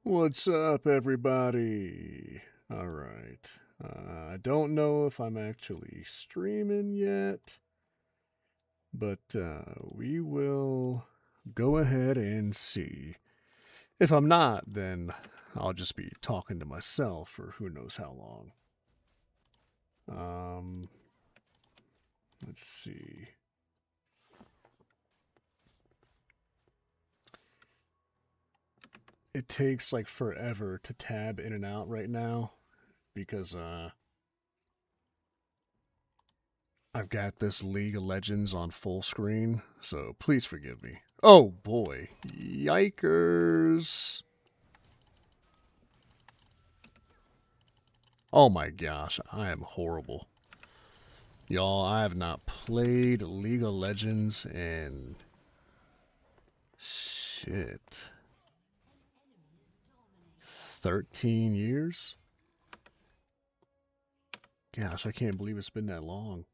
What's up, everybody? All right. I don't know if I'm actually streaming yet, but we will go ahead and see. If I'm not, then I'll just be talking to myself for who knows how long. Um, let's see. It takes like forever to tab in and out right now because I've got this League of Legends on full screen, so please forgive me. Oh boy. Yikers. Oh my gosh, I am horrible. Y'all, I have not played League of Legends in shit. 13 years? Gosh, I can't believe it's been that long.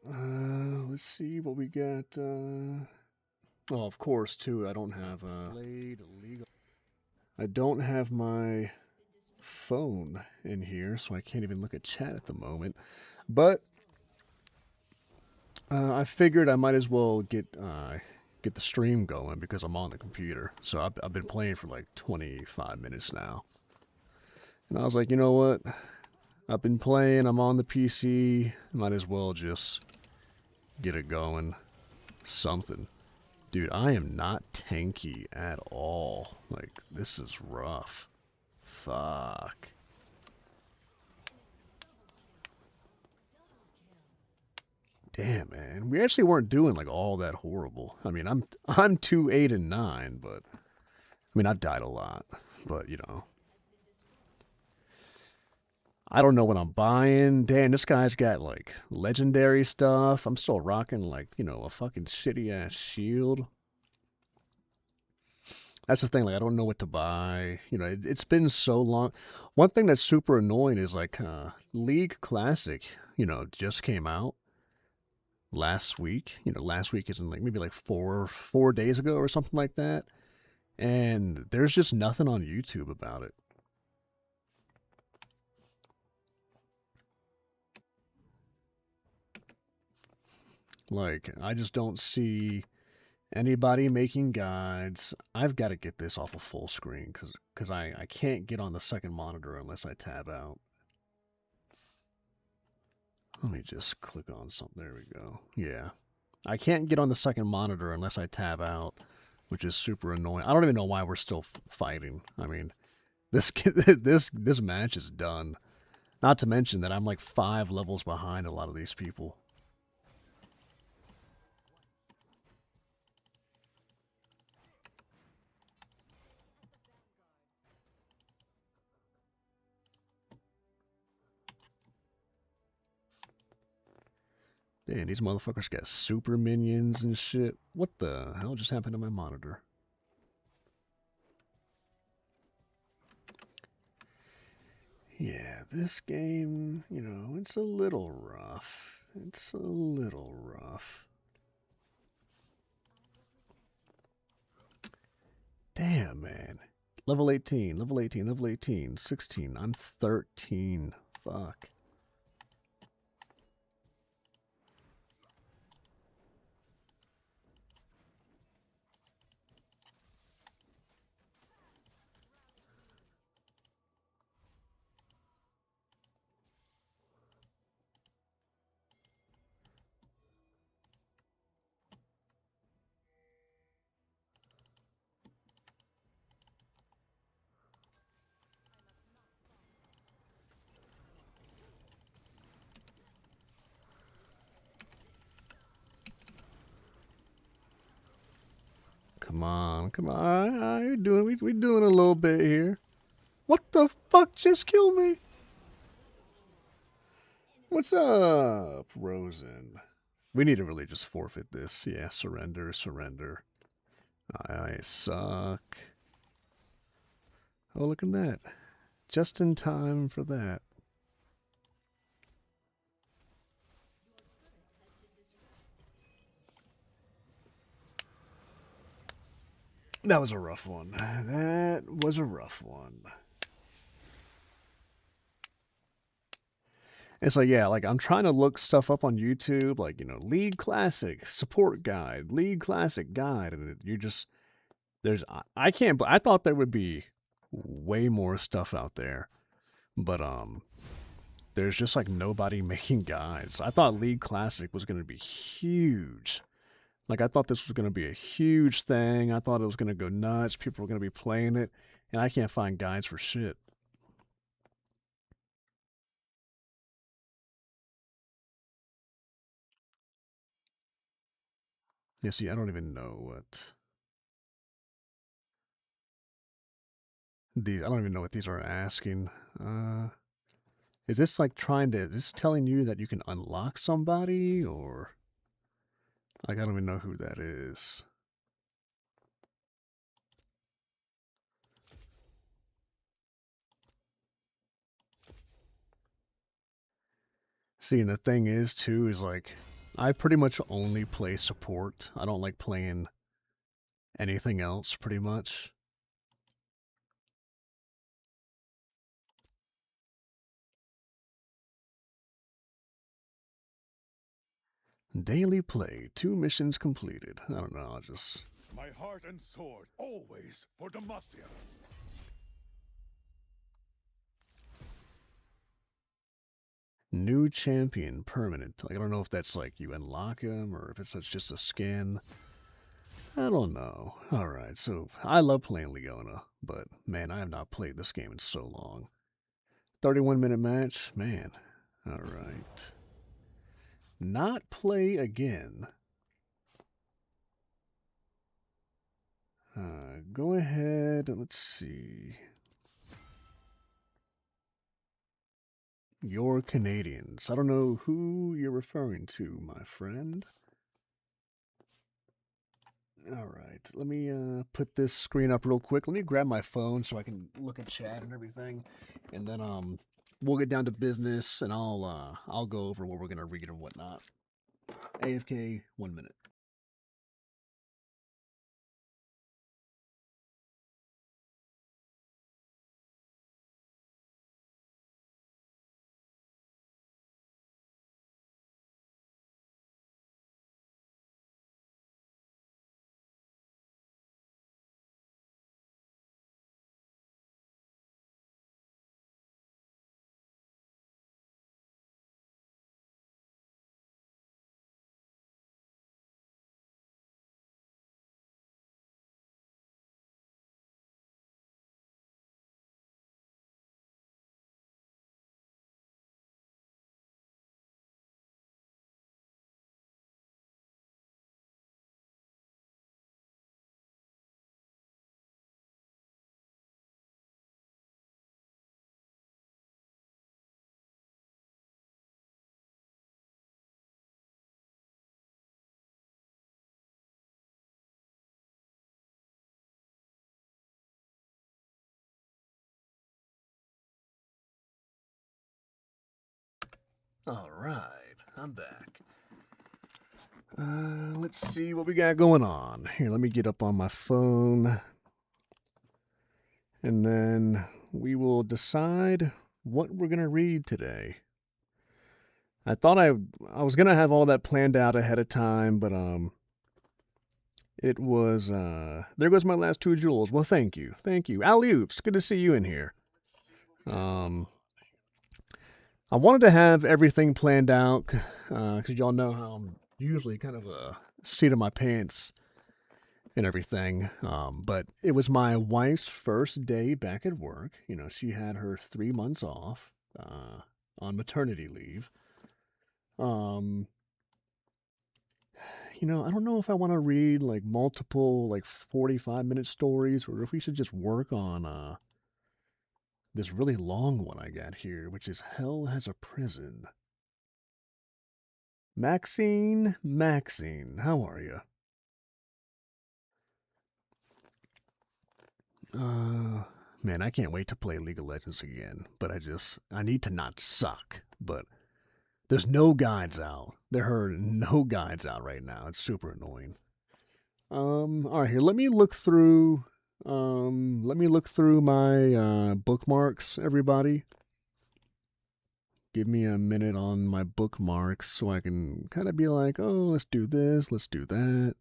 Let's see what we got. Oh, of course, too. I don't have I don't have my phone in here, so I can't even look at chat at the moment. But I figured I might as well get the stream going because I'm on the computer. So I've been playing for like 25 minutes now, and I was like, you know what? I've been playing. I'm on the PC. Might as well just get it going. Something. Dude, I am not tanky at all. Like, this is rough. Fuck. Damn, man. We actually weren't doing like all that horrible. I mean, I'm 2, 8, and 9, but I mean, I've died a lot, but you know, I don't know what I'm buying. Damn, this guy's got like legendary stuff. I'm still rocking like, you know, a fucking shitty ass shield. That's the thing. Like, I don't know what to buy. You know, it's been so long. One thing that's super annoying is like League Classic. You know, just came out last week. You know, last week isn't like maybe like four days ago or something like that. And there's just nothing on YouTube about it. Like, I just don't see anybody making guides. I've got to get this off of full screen because I can't get on the second monitor unless I tab out. Let me just click on something. There we go. Yeah. I can't get on the second monitor unless I tab out, which is super annoying. I don't even know why we're still fighting. I mean, this this match is done. Not to mention that I'm like 5 levels behind a lot of these people. Damn, these motherfuckers got super minions and shit. What the hell just happened to my monitor? Yeah, this game, you know, it's a little rough. It's a little rough. Damn, man. Level 18, level 18, level 18, 16. I'm 13. Fuck. Come on, come on. We doing a little bit here. What the fuck just killed me? What's up, Rosen? We need to really just forfeit this. Yeah, surrender, surrender. I suck. Oh, look at that. Just in time for that. That was a rough one. That was a rough one. And so yeah, like I'm trying to look stuff up on YouTube, like, you know, League Classic support guide, League Classic guide, and you're just there's I can't. I thought there would be way more stuff out there, but there's just like nobody making guides. I thought League Classic was going to be huge. Like I thought this was going to be a huge thing. I thought it was going to go nuts. People were going to be playing it, and I can't find guides for shit. Yeah, see, I don't even know what these. I don't even know what these are asking. Is this like trying to? Is this telling you that you can unlock somebody, or like I don't even know who that is. See, and the thing is too is like I pretty much only play support. I don't like playing anything else pretty much. Daily play, 2 missions completed. I don't know, I'll just... My heart and sword, always for Demacia. New champion, permanent. Like, I don't know if that's like you unlock him or if it's just a skin. I don't know. Alright, so I love playing Leona, but man, I have not played this game in so long. 31-minute match? Man. Alright. Not play again. Go ahead, let's see. You're Canadians. I don't know who you're referring to, my friend. Alright, let me put this screen up real quick. Let me grab my phone so I can look at chat and everything. And then we'll get down to business and I'll go over what we're gonna read and whatnot. AFK 1 minute. Alright, I'm back. Let's see what we got going on. Here, let me get up on my phone. And then we will decide what we're going to read today. I thought I was going to have all that planned out ahead of time, but it was there goes my last 2 jewels. Well, thank you. Thank you. Alley-oops. Good to see you in here. I wanted to have everything planned out cuz y'all know how I'm usually kind of a seat of my pants and everything. But it was my wife's first day back at work. You know, she had her 3 months off on maternity leave. You know, I don't know if I want to read like multiple like 45-minute stories or if we should just work on this really long one I got here, which is Hell Has a Prison. Maxine, how are you? Man, I can't wait to play League of Legends again, but I need to not suck, but there's no guides out. There are no guides out right now. It's super annoying. All right, here. Let me look through my bookmarks, everybody. Give me a minute on my bookmarks so I can kind of be like, oh, let's do this, let's do that.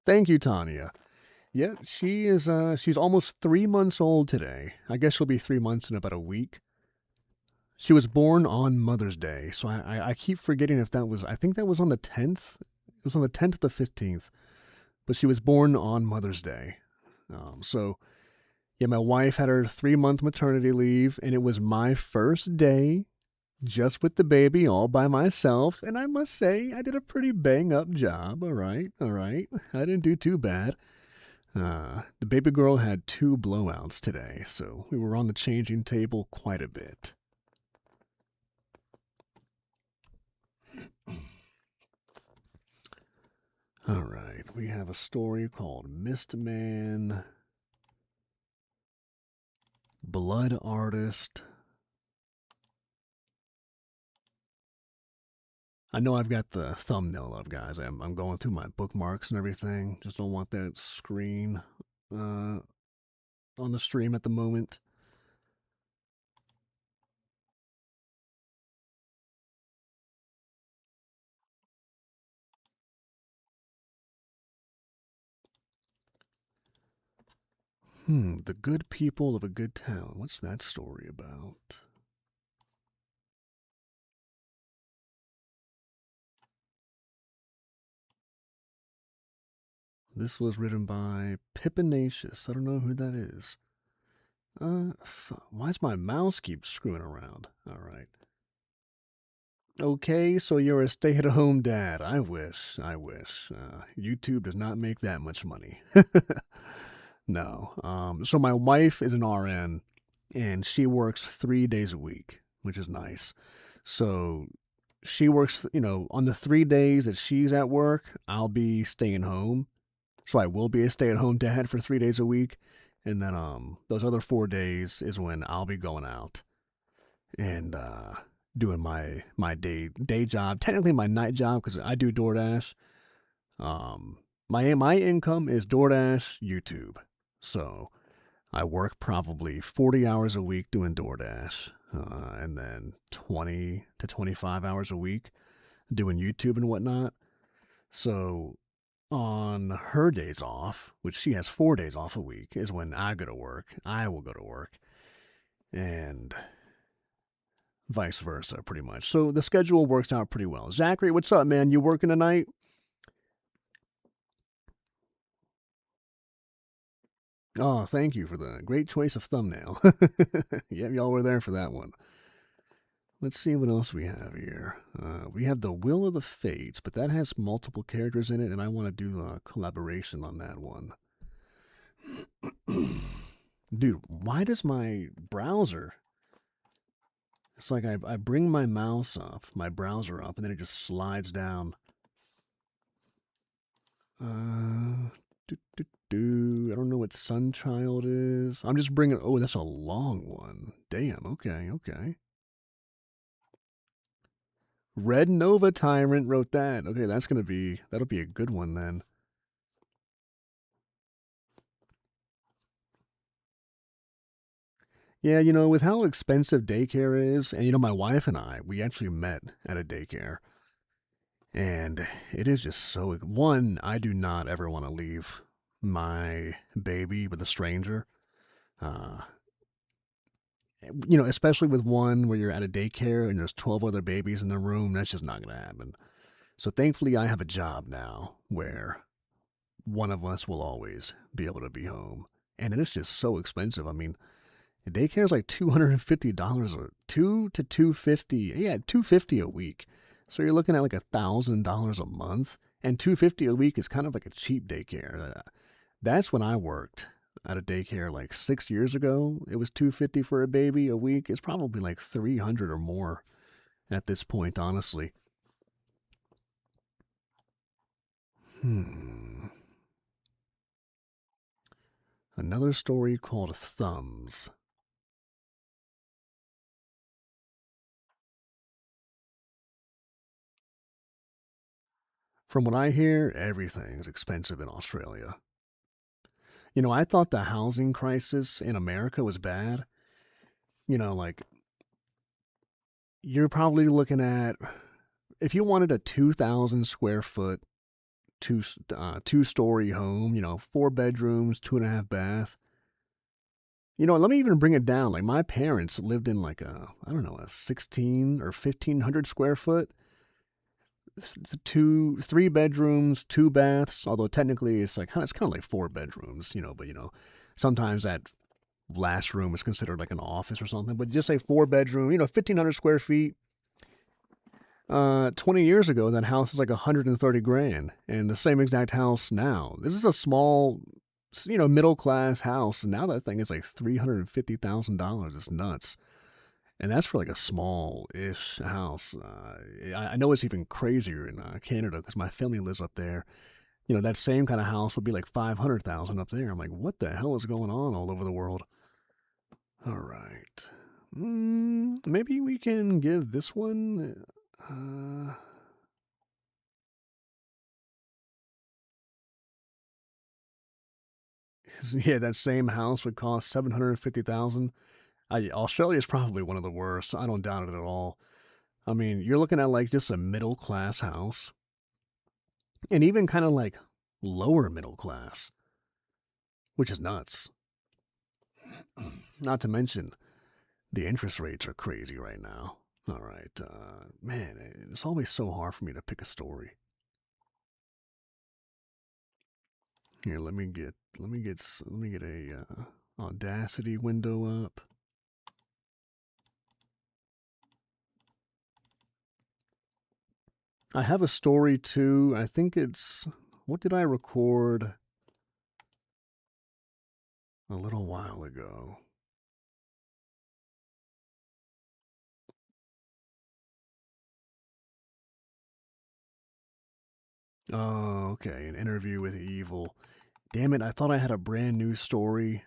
Thank you, Tanya. Yeah, she's almost 3 months old today. I guess she'll be 3 months in about a week. She was born on Mother's Day, so I keep forgetting if that was, I think that was on the 10th. It was on the 10th or the 15th, but she was born on Mother's Day. So, yeah, my wife had her 3 month maternity leave, and it was my first day just with the baby all by myself. And I must say, I did a pretty bang up job. All right, all right. I didn't do too bad. The baby girl had 2 blowouts today, so we were on the changing table quite a bit. All right, we have a story called Mistman, Blood Artist. I know I've got the thumbnail up, guys. I'm going through my bookmarks and everything. Just don't want that screen on the stream at the moment. The good people of a good town. What's that story about? This was written by Pippinacious. I don't know who that is. Why's my mouse keep screwing around? All right. Okay, so you're a stay-at-home dad. I wish. YouTube does not make that much money. No. So my wife is an RN, and she works 3 days a week, which is nice. So she works, on the 3 days that she's at work, I'll be staying home. So I will be a stay-at-home dad for 3 days a week, and then those other 4 days is when I'll be going out and doing my day job. Technically my night job because I do DoorDash. My income is DoorDash, YouTube. So I work probably 40 hours a week doing DoorDash, and then 20 to 25 hours a week doing YouTube and whatnot. So on her days off, which she has 4 days off a week, is when I go to work. I will go to work, and vice versa, pretty much. So the schedule works out pretty well. Zachary, what's up, man? You working tonight? Oh, thank you for the great choice of thumbnail. Yeah, y'all were there for that one. Let's see what else we have here. We have The Will of the Fates, but that has multiple characters in it, and I want to do a collaboration on that one. Dude, why does my browser... It's like I bring my mouse up, my browser up, and then it just slides down. I don't know what Sunchild is. I'm just bringing... Oh, that's a long one. Damn, okay. Red Nova Tyrant wrote that. Okay, that'll be a good one then. Yeah, with how expensive daycare is, and my wife and I, we actually met at a daycare. And it is just so... One, I do not ever want to leave my baby with a stranger. Uh, especially with one where you're at a daycare and there's 12 other babies in the room, that's just not going to happen. So thankfully, I have a job now where one of us will always be able to be home. And it is just so expensive. I mean, daycare is like $250 or $250. Yeah, $250 a week. So you're looking at like $1,000 a month, and $250 a week is kind of like a cheap daycare. That's when I worked at a daycare like 6 years ago. It was $250 for a baby a week. It's probably like $300 or more at this point, honestly. Another story called Thumbs. From what I hear, everything's expensive in Australia. You know, I thought the housing crisis in America was bad. You know, like, you're probably looking at, if you wanted a 2,000 square foot, two-story home, you know, 4 bedrooms, 2.5 bath. You know, let me even bring it down. Like, my parents lived in like I don't know, a 16 or 1,500 square foot, 3 bedrooms, 2 baths. Although technically it's kind of like 4 bedrooms, you know. But you know, sometimes that last room is considered like an office or something. But just say 4 bedroom, you know, 1,500 square feet. 20 years ago, that house is like 130 grand, and the same exact house now. This is a small, you know, middle class house. And now that thing is like $350,000. It's nuts. And that's for like a small-ish house. I know it's even crazier in Canada because my family lives up there. You know, that same kind of house would be like 500,000 up there. I'm like, what the hell is going on all over the world? All right, maybe we can give this one. Yeah, that same house would cost 750,000. Australia is probably one of the worst. I don't doubt it at all. I mean, you're looking at like just a middle class house, and even kind of like lower middle class, which is nuts. Not to mention, the interest rates are crazy right now. All right, man, it's always so hard for me to pick a story. Here, let me get a Audacity window up. I have a story too. I think it's, what did I record a little while ago? Oh, okay, an interview with Evil. Damn it, I thought I had a brand new story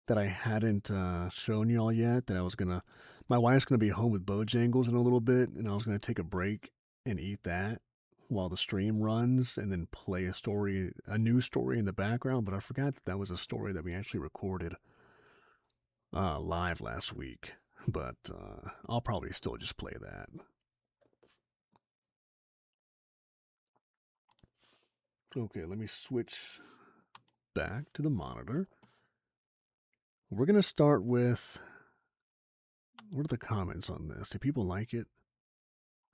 that I hadn't shown y'all yet. That I was gonna, my wife's gonna be home with Bojangles in a little bit, and I was gonna take a break and eat that while the stream runs, and then play a new story in the background. But I forgot that that was a story that we actually recorded live last week. But I'll probably still just play that. Okay, let me switch back to the monitor. We're gonna start with, what are the comments on this? Do people like it?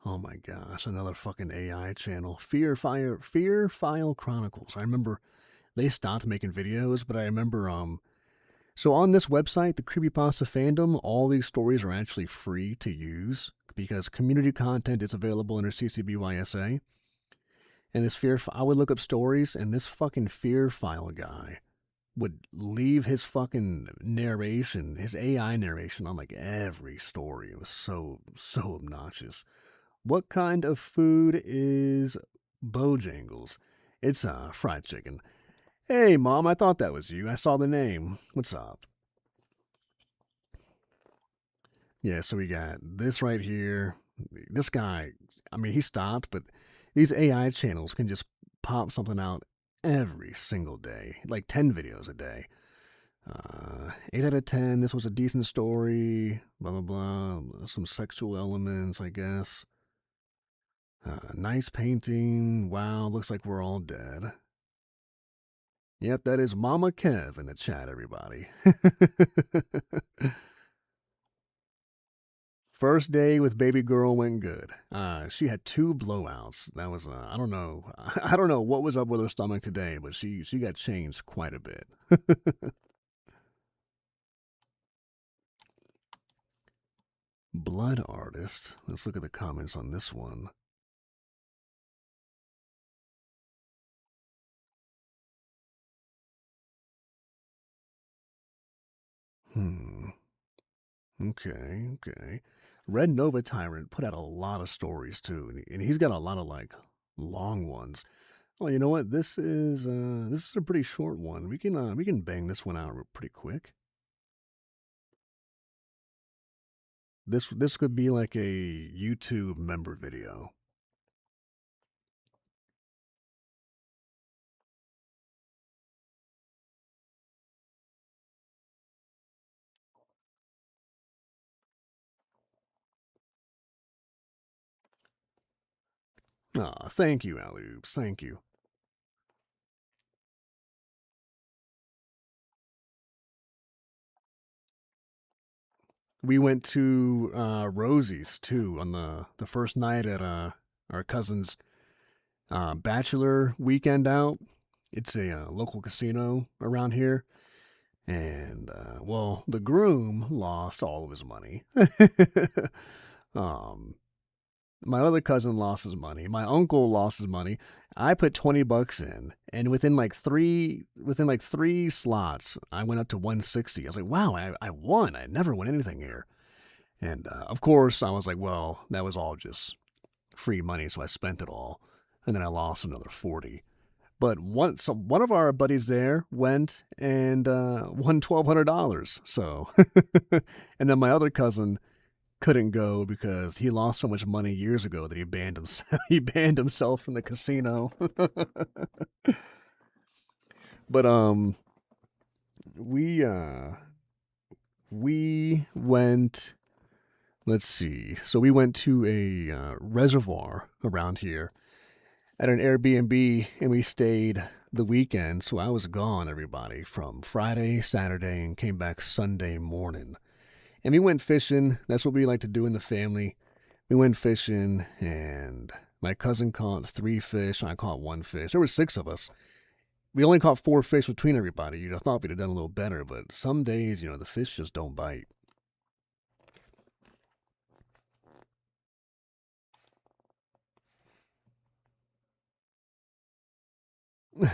Oh my gosh, another fucking AI channel. Fear File Chronicles. I remember they stopped making videos, but I remember so on this website, the Creepypasta fandom, all these stories are actually free to use because community content is available under CC BY-SA. And I would look up stories, and this fucking Fear File guy would leave his fucking narration, his AI narration on like every story. It was so obnoxious. What kind of food is Bojangles? It's fried chicken. Hey, Mom, I thought that was you. I saw the name. What's up? Yeah, so we got this right here. This guy, I mean, he stopped, but these AI channels can just pop something out every single day, like 10 videos a day. 8 out of 10. This was a decent story. Blah, blah, blah. Some sexual elements, I guess. Nice painting. Wow, looks like we're all dead. Yep, that is Mama Kev in the chat, everybody. First day with baby girl went good. She had 2 blowouts. That was I don't know. I don't know what was up with her stomach today, but she got changed quite a bit. Blood artist. Let's look at the comments on this one. Okay, okay. Red Nova Tyrant put out a lot of stories too, and he's got a lot of like long ones. Well, you know what? This is a pretty short one. We can bang this one out pretty quick. This could be like a YouTube member video. Ah, thank you, Aloobs. Thank you. We went to Rosie's too on the first night at our cousin's bachelor weekend out. It's a local casino around here, and well, the groom lost all of his money. um, my other cousin lost his money. My uncle lost his money. I put $20 in, and within like three slots, I went up to 160. I was like, wow, I won. I never won anything here. And of course, I was like, well, that was all just free money, so I spent it all, and then I lost another 40. But one of our buddies there went and won $1,200. So, and then my other cousin couldn't go because he lost so much money years ago that he banned himself. He banned himself from the casino. But we went. Let's see. So we went to a reservoir around here at an Airbnb, and we stayed the weekend. So I was gone, everybody, from Friday, Saturday, and came back Sunday morning. And we went fishing. That's what we like to do in the family. We went fishing, and my cousin caught 3 fish. I caught 1 fish. There were 6 of us. We only caught 4 fish between everybody. You'd have thought we'd have done a little better, but some days, the fish just don't bite.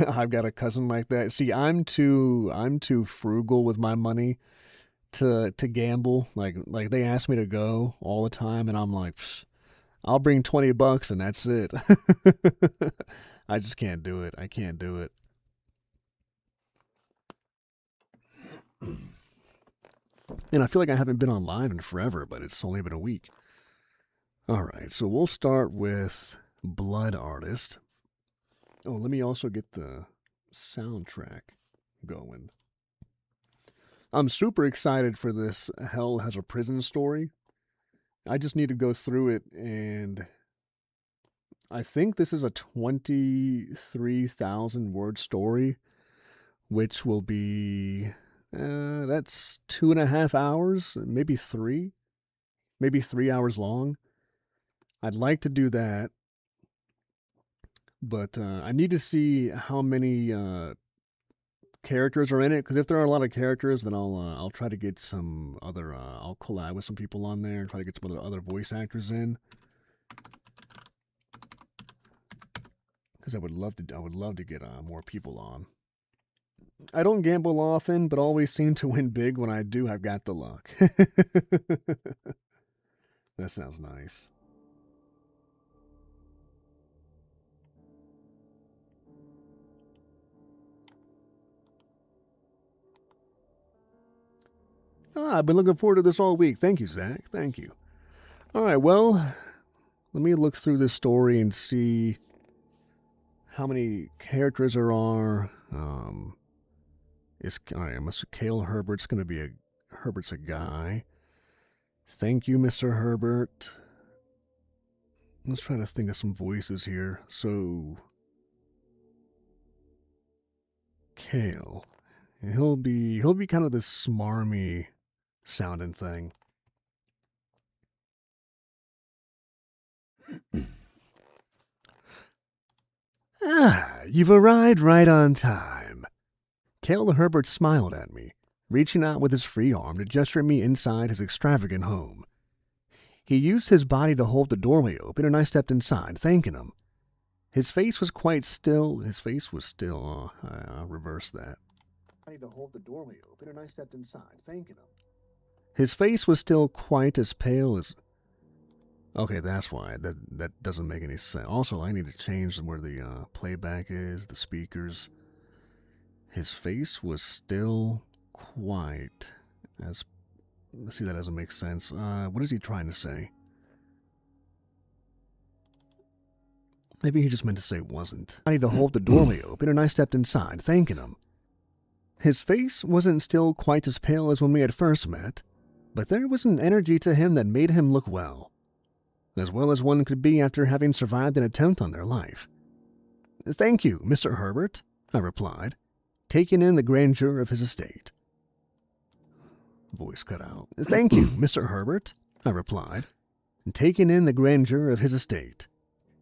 I've got a cousin like that. See, I'm too frugal with my money to gamble. Like they ask me to go all the time, and I'm like, I'll bring $20 and that's it. I just can't do it. I can't do it. And I feel like I haven't been online in forever, but it's only been a week. All right, so we'll start with Blood Artist. Oh, let me also get the soundtrack going. I'm super excited for this Hell Has a Prison story. I just need to go through it, and I think this is a 23,000 word story, which will be, that's 2.5 hours, maybe 3 hours long. I'd like to do that, but I need to see how many characters are in it, because if there are a lot of characters, then I'll try to get some other I'll collab with some people on there and try to get some other voice actors in, because I would love to get more people on. I don't gamble often, but always seem to win big when I do. I've got the luck. That sounds nice. I've been looking forward to this all week. Thank you, Zach. Thank you. All right, well, let me look through this story and see how many characters there are. All right, Kale Herbert's going to be Herbert's a guy. Thank you, Mr. Herbert. Let's try to think of some voices here. So, Kale, he'll be kind of this smarmy sounding thing. You've arrived right on time. Kale Herbert smiled at me, reaching out with his free arm to gesture me inside his extravagant home. He used his body to hold the doorway open, and I stepped inside, thanking him. His face was quite still. I'll reverse that. To hold the doorway open, and I stepped inside, thanking him. His face was still quite as pale as... Okay, that's why. That doesn't make any sense. Also, I need to change where the playback is, the speakers. His face was still quite as... Let's see, that doesn't make sense. What is he trying to say? Maybe he just meant to say wasn't. I need to hold the doorway open, and I stepped inside, thanking him. His face wasn't still quite as pale as when we had first met, but there was an energy to him that made him look well. as well as one could be after having survived an attempt on their life. "Thank you, Mr. Herbert," I replied, taking in the grandeur of his estate. Voice cut out. "Thank you, Mr. Herbert," I replied, taking in the grandeur of his estate.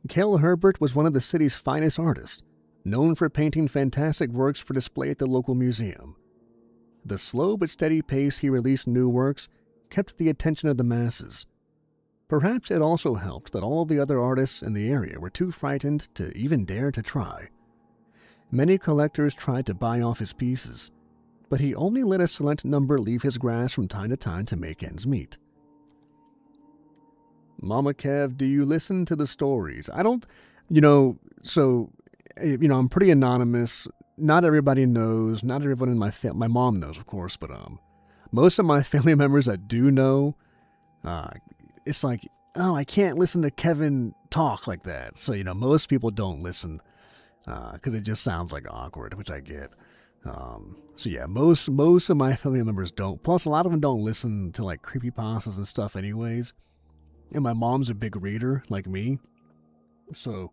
Cale Herbert was one of the city's finest artists, known for painting fantastic works for display at the local museum. The slow but steady pace he released new works kept the attention of the masses. Perhaps it also helped that all the other artists in the area were too frightened to even dare to try. Many collectors tried to buy off his pieces, but he only let a select number leave his grasp from time to time to make ends meet. Mama Kev, do you listen to the stories? I don't, I'm pretty anonymous. Not everybody knows. Not everyone in my mom knows, of course, but most of my family members that do know, it's like, oh, I can't listen to Kevin talk like that. So, most people don't listen because it just sounds like awkward, which I get. Most of my family members don't. Plus, a lot of them don't listen to like creepypastas and stuff anyways. And my mom's a big reader, like me. So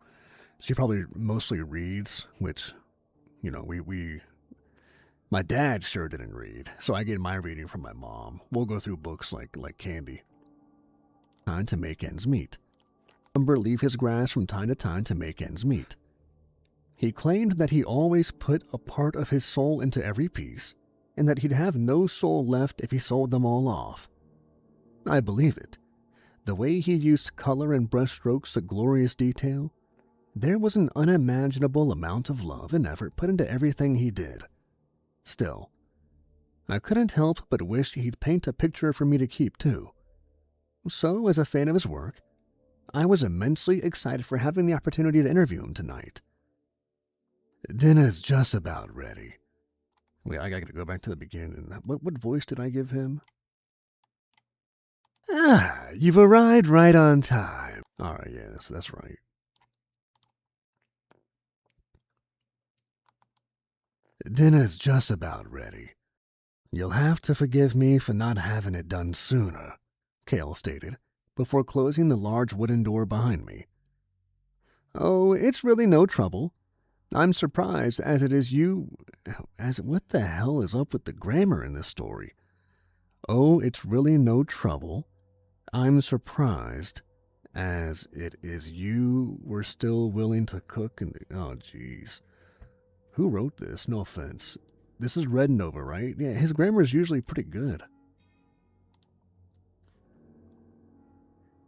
she probably mostly reads, which, my dad sure didn't read. So I get my reading from my mom. We'll go through books like candy. Time to make ends meet. Lumber leave his grass from time to time to make ends meet. He claimed that he always put a part of his soul into every piece, and that he'd have no soul left if he sold them all off. I believe it. The way he used color and brushstrokes to glorious detail, there was an unimaginable amount of love and effort put into everything he did. Still, I couldn't help but wish he'd paint a picture for me to keep too. So, as a fan of his work, I was immensely excited for having the opportunity to interview him tonight. Dinner's just about ready. Wait, I gotta go back to the beginning. What voice did I give him? Ah, you've arrived right on time. Alright, yeah, that's right. Dinner's just about ready. You'll have to forgive me for not having it done sooner, Cale stated, before closing the large wooden door behind me. Oh, it's really no trouble. I'm surprised as it is you... What the hell is up with the grammar in this story? Oh, it's really no trouble. I'm surprised as it is you were still willing to cook and... Oh, jeez. Who wrote this? No offense. This is Red Nova, right? Yeah, his grammar is usually pretty good.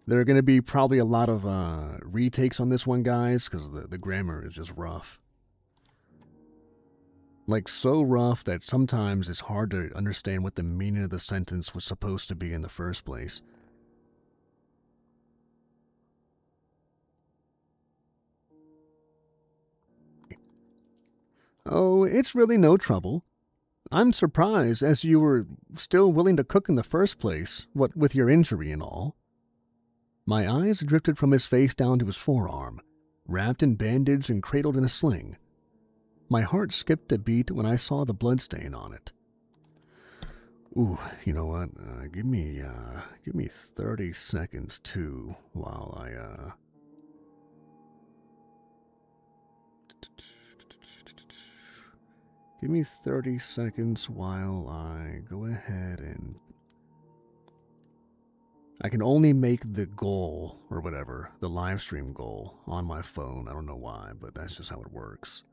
There are going to be probably a lot of retakes on this one, guys, because the grammar is just rough. Like, so rough that sometimes it's hard to understand what the meaning of the sentence was supposed to be in the first place. Oh, it's really no trouble. I'm surprised as you were still willing to cook in the first place, what with your injury and all. My eyes drifted from his face down to his forearm, wrapped in bandage and cradled in a sling. My heart skipped a beat when I saw the bloodstain on it. Ooh, you know what? Give me 30 seconds too, while I Give me 30 seconds while I go ahead and... I can only make the goal, or whatever, the live stream goal, on my phone. I don't know why, but that's just how it works.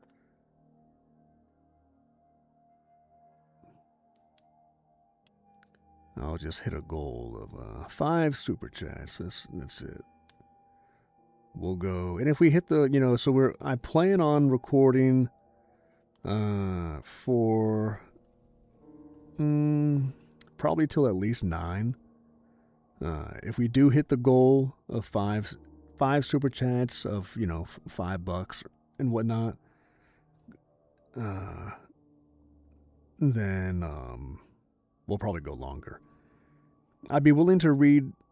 I'll just hit a goal of 5 super chats. That's it. We'll go, and if we hit the, so I plan on recording for probably till at least 9. If we do hit the goal of 5 super chats of $5 and whatnot, then we'll probably go longer. I'd be willing to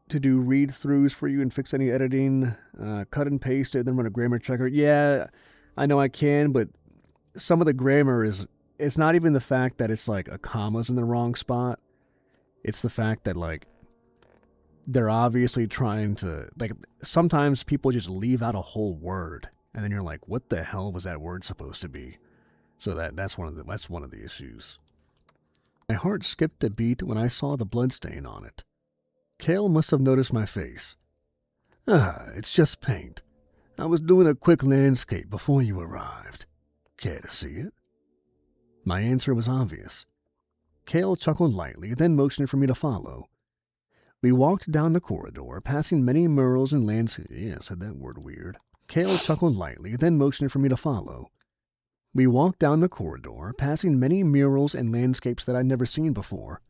do read-throughs for you and fix any editing, cut and paste it, then run a grammar checker. Yeah, I know I can, but some of the grammar it's not even the fact that it's like a comma's in the wrong spot. It's the fact that like they're obviously trying to, like, sometimes people just leave out a whole word, and then you're like, what the hell was that word supposed to be? So that's one of the issues. My heart skipped a beat when I saw the bloodstain on it. Kale must have noticed my face. Ah, it's just paint. I was doing a quick landscape before you arrived. Care to see it? My answer was obvious. Kale chuckled lightly, then motioned for me to follow. We walked down the corridor, passing many murals and landscapes. Yeah, I said that word weird. Kale chuckled lightly, then motioned for me to follow. We walked down the corridor, passing many murals and landscapes that I'd never seen before.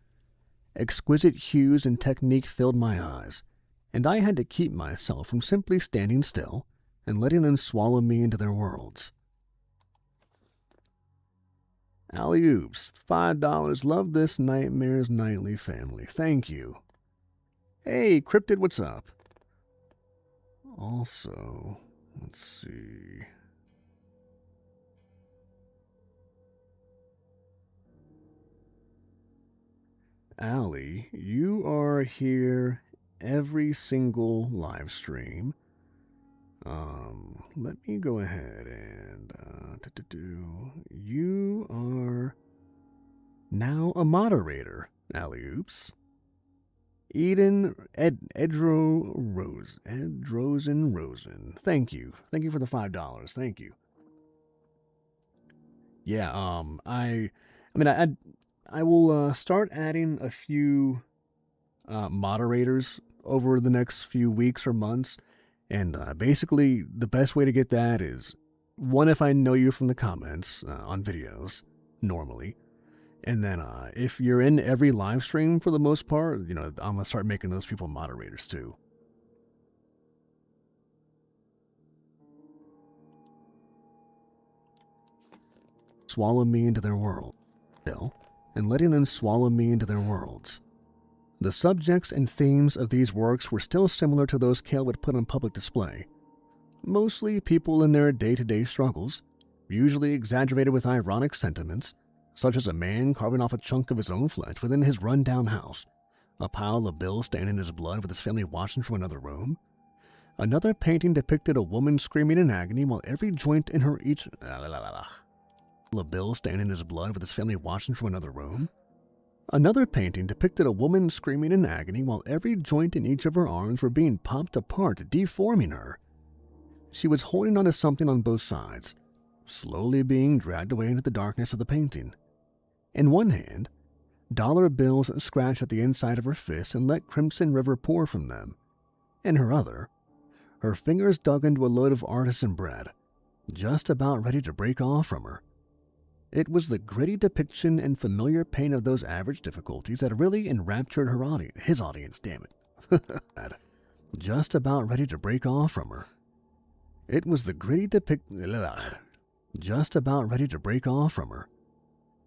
Exquisite hues and technique filled my eyes, and I had to keep myself from simply standing still and letting them swallow me into their worlds. Alley-oops, $5. Love this Nightmares Nightly family. Thank you. Hey, Cryptid, what's up? Also, let's see. Allie, you are here every single live stream. Let me go ahead and you are now a moderator, Alley-oops. Eden Edrosen Rosen. Thank you. Thank you for the $5. Thank you. Yeah, I will start adding a few moderators over the next few weeks or months. And basically, the best way to get that is, one, if I know you from the comments on videos, normally. And then if you're in every live stream for the most part, I'm going to start making those people moderators too. Swallow me into their world. And letting them swallow me into their worlds. The subjects and themes of these works were still similar to those Kale would put on public display. Mostly people in their day-to-day struggles, usually exaggerated with ironic sentiments, such as a man carving off a chunk of his own flesh within his run-down house, a pile of bills stained in his blood with his family watching from another room. Another painting depicted a woman screaming in agony while every joint in her each... A bill stained in his blood with his family watching from another room. Another painting depicted a woman screaming in agony while every joint in each of her arms were being popped apart, deforming her. She was holding onto something on both sides, slowly being dragged away into the darkness of the painting. In one hand, dollar bills scratched at the inside of her fist and let crimson river pour from them. In her other, her fingers dug into a load of artisan bread, just about ready to break off from her. It was the gritty depiction and familiar pain of those average difficulties that really enraptured his audience, damn it. Just about ready to break off from her. It was the gritty Just about ready to break off from her.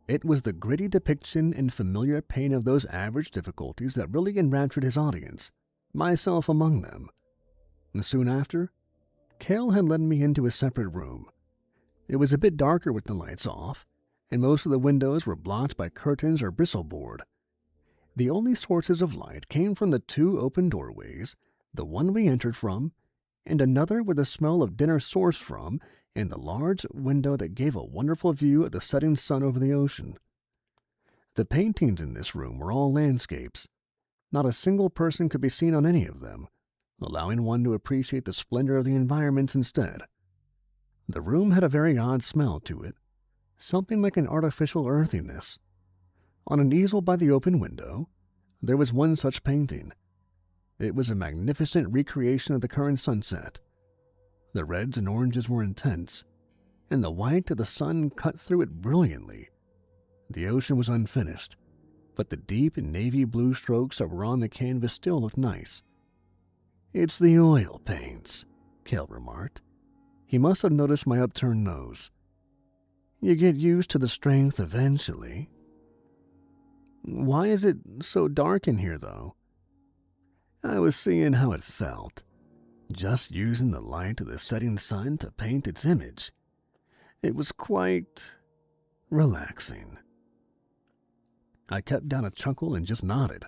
It was the gritty depiction and familiar pain of those average difficulties that really enraptured his audience, myself among them. And soon after, Kale had led me into a separate room. It was a bit darker with the lights off, and most of the windows were blocked by curtains or bristleceboard. The only sources of light came from the two open doorways, the one we entered from, and another where the smell of dinner sourced from, and the large window that gave a wonderful view of the setting sun over the ocean. The paintings in this room were all landscapes. Not a single person could be seen on any of them, allowing one to appreciate the splendor of the environments instead. The room had a very odd smell to it, something like an artificial earthiness. On an easel by the open window, there was one such painting. It was a magnificent recreation of the current sunset. The reds and oranges were intense, and the white of the sun cut through it brilliantly. The ocean was unfinished, but the deep navy blue strokes that were on the canvas still looked nice. "It's the oil paints," Kale remarked. He must have noticed my upturned nose. "You get used to the strength eventually." "Why is it so dark in here, though?" "I was seeing how it felt, just using the light of the setting sun to paint its image. It was quite relaxing." I kept down a chuckle and just nodded.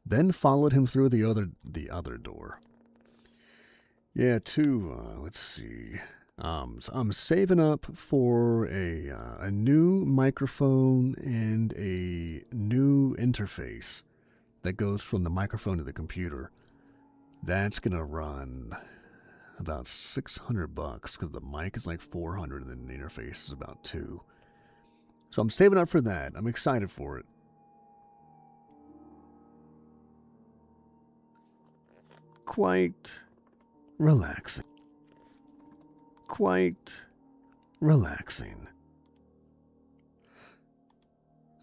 then followed him through the other door. Yeah, let's see. So I'm saving up for a new microphone and a new interface that goes from the microphone to the computer. That's gonna run about $600 because the mic is like $400 and then the interface is about $200. So I'm saving up for that. I'm excited for it. Quite relaxing. Quite relaxing.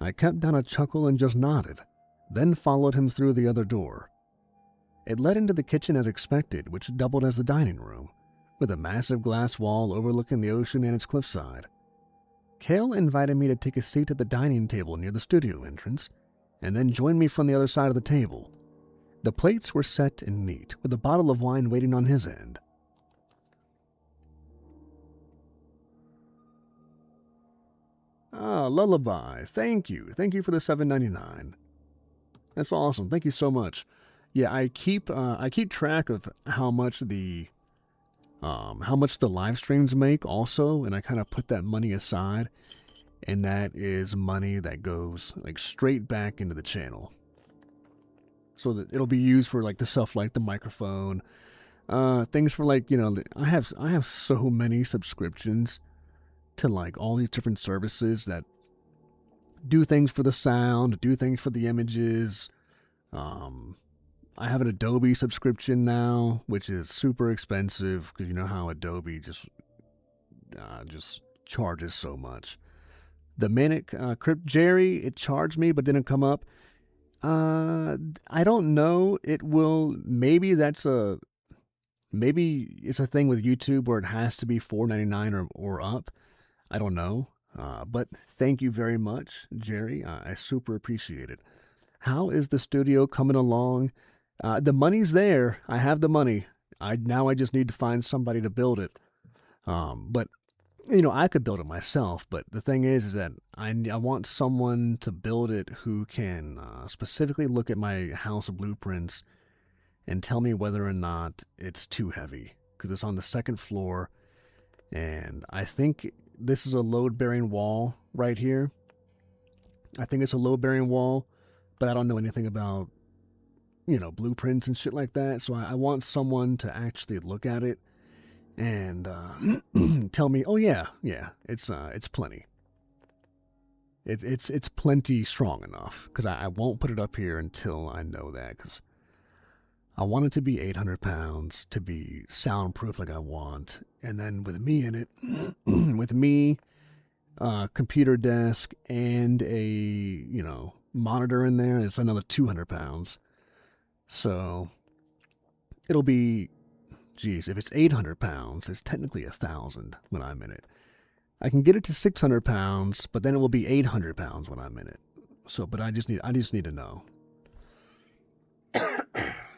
I kept down a chuckle and just nodded, then followed him through the other door. It led into the kitchen as expected, which doubled as the dining room, with a massive glass wall overlooking the ocean and its cliffside. Kale invited me to take a seat at the dining table near the studio entrance, and then joined me from the other side of the table. The plates were set and neat, with a bottle of wine waiting on his end. Ah, Lullaby, thank you. Thank you for the $7.99. That's awesome. Thank you so much. Yeah, I keep track of how much the live streams make also, and I kind of put that money aside, and that is money that goes like straight back into the channel. So that it'll be used for like the stuff like the microphone, things for like, you know, I have so many subscriptions to like all these different services that do things for the sound, do things for the images. I have an Adobe subscription now, which is super expensive because you know how Adobe just charges so much. The minute Crypt Jerry, it charged me but didn't come up. I don't know. It will. Maybe it's a thing with YouTube where it has to be $4.99 or up. I don't know. But thank you very much, Jerry. I super appreciate it. How is the studio coming along? The money's there. I have the money. I just need to find somebody to build it. But you know, I could build it myself. But the thing is that I want someone to build it who can specifically look at my house blueprints and tell me whether or not it's too heavy, because it's on the second floor, and I think this is a load-bearing wall right here. I think it's a load-bearing wall, but I don't know anything about, you know, blueprints and shit like that. So I want someone to actually look at it and tell me, oh yeah, it's plenty. It's plenty strong enough, because I won't put it up here until I know that, because I want it to be 800 pounds to be soundproof like I want, and then with me in it, with me, computer desk and a monitor in there, it's another 200 pounds. So it'll be, geez, if it's 800 pounds, it's technically 1,000 when I'm in it. I can get it to 600 pounds, but then it will be 800 pounds when I'm in it. So, but I just need to know.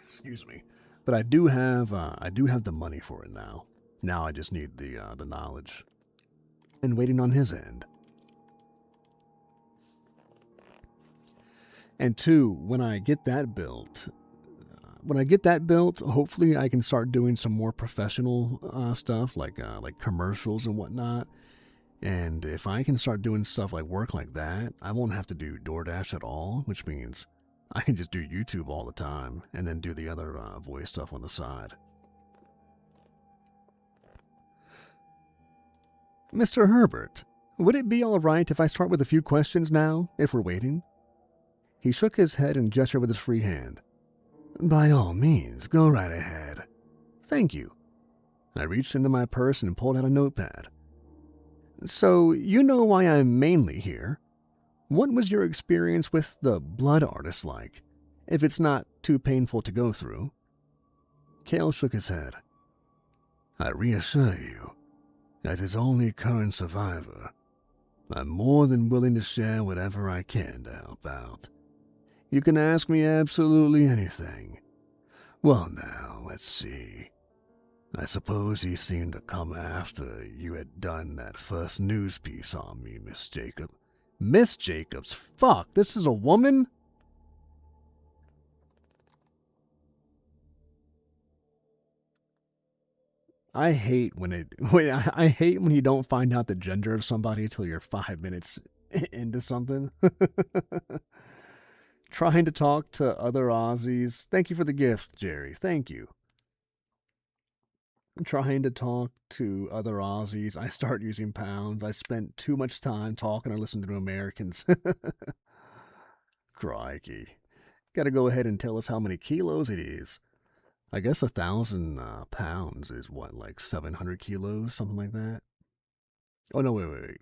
Excuse me. But I do have the money for it now. Now I just need the knowledge. And waiting on his end. And two, when I get that built, hopefully I can start doing some more professional stuff like commercials and whatnot. And if I can start doing stuff like work like that, I won't have to do DoorDash at all, which means I can just do YouTube all the time and then do the other voice stuff on the side. Mr. Herbert, would it be all right if I start with a few questions now, if we're waiting? He shook his head and gestured with his free hand. By all means, go right ahead. Thank you. I reached into my purse and pulled out a notepad. So, you know why I'm mainly here. What was your experience with the blood artist like, if it's not too painful to go through? Kale shook his head. I reassure you, as his only current survivor, I'm more than willing to share whatever I can to help out. You can ask me absolutely anything. Well now, let's see. I suppose he seemed to come after you had done that first news piece on me, Miss Jacob. Miss Jacobs? Fuck, this is a woman? I hate when I hate when you don't find out the gender of somebody until you're 5 minutes into something. Trying to talk to other Aussies. Thank you for the gift, Jerry. Thank you. Trying to talk to other Aussies. I start using pounds. I spent too much time talking or listening to Americans. Crikey. Gotta go ahead and tell us how many kilos it is. I guess 1,000 pounds is what, like 700 kilos, something like that? Oh, no, wait.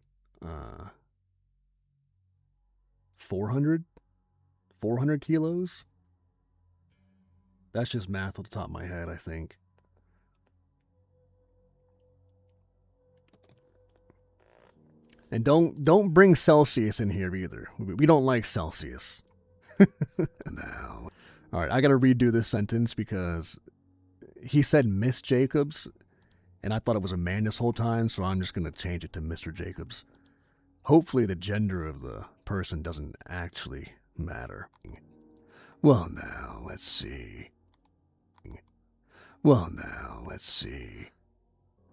400? 400 kilos? That's just math off the top of my head, I think. And don't bring Celsius in here either. We don't like Celsius. Now. All right, I got to redo this sentence because he said Miss Jacobs, and I thought it was a man this whole time, so I'm just going to change it to Mr. Jacobs. Hopefully the gender of the person doesn't actually matter. Well, now, let's see.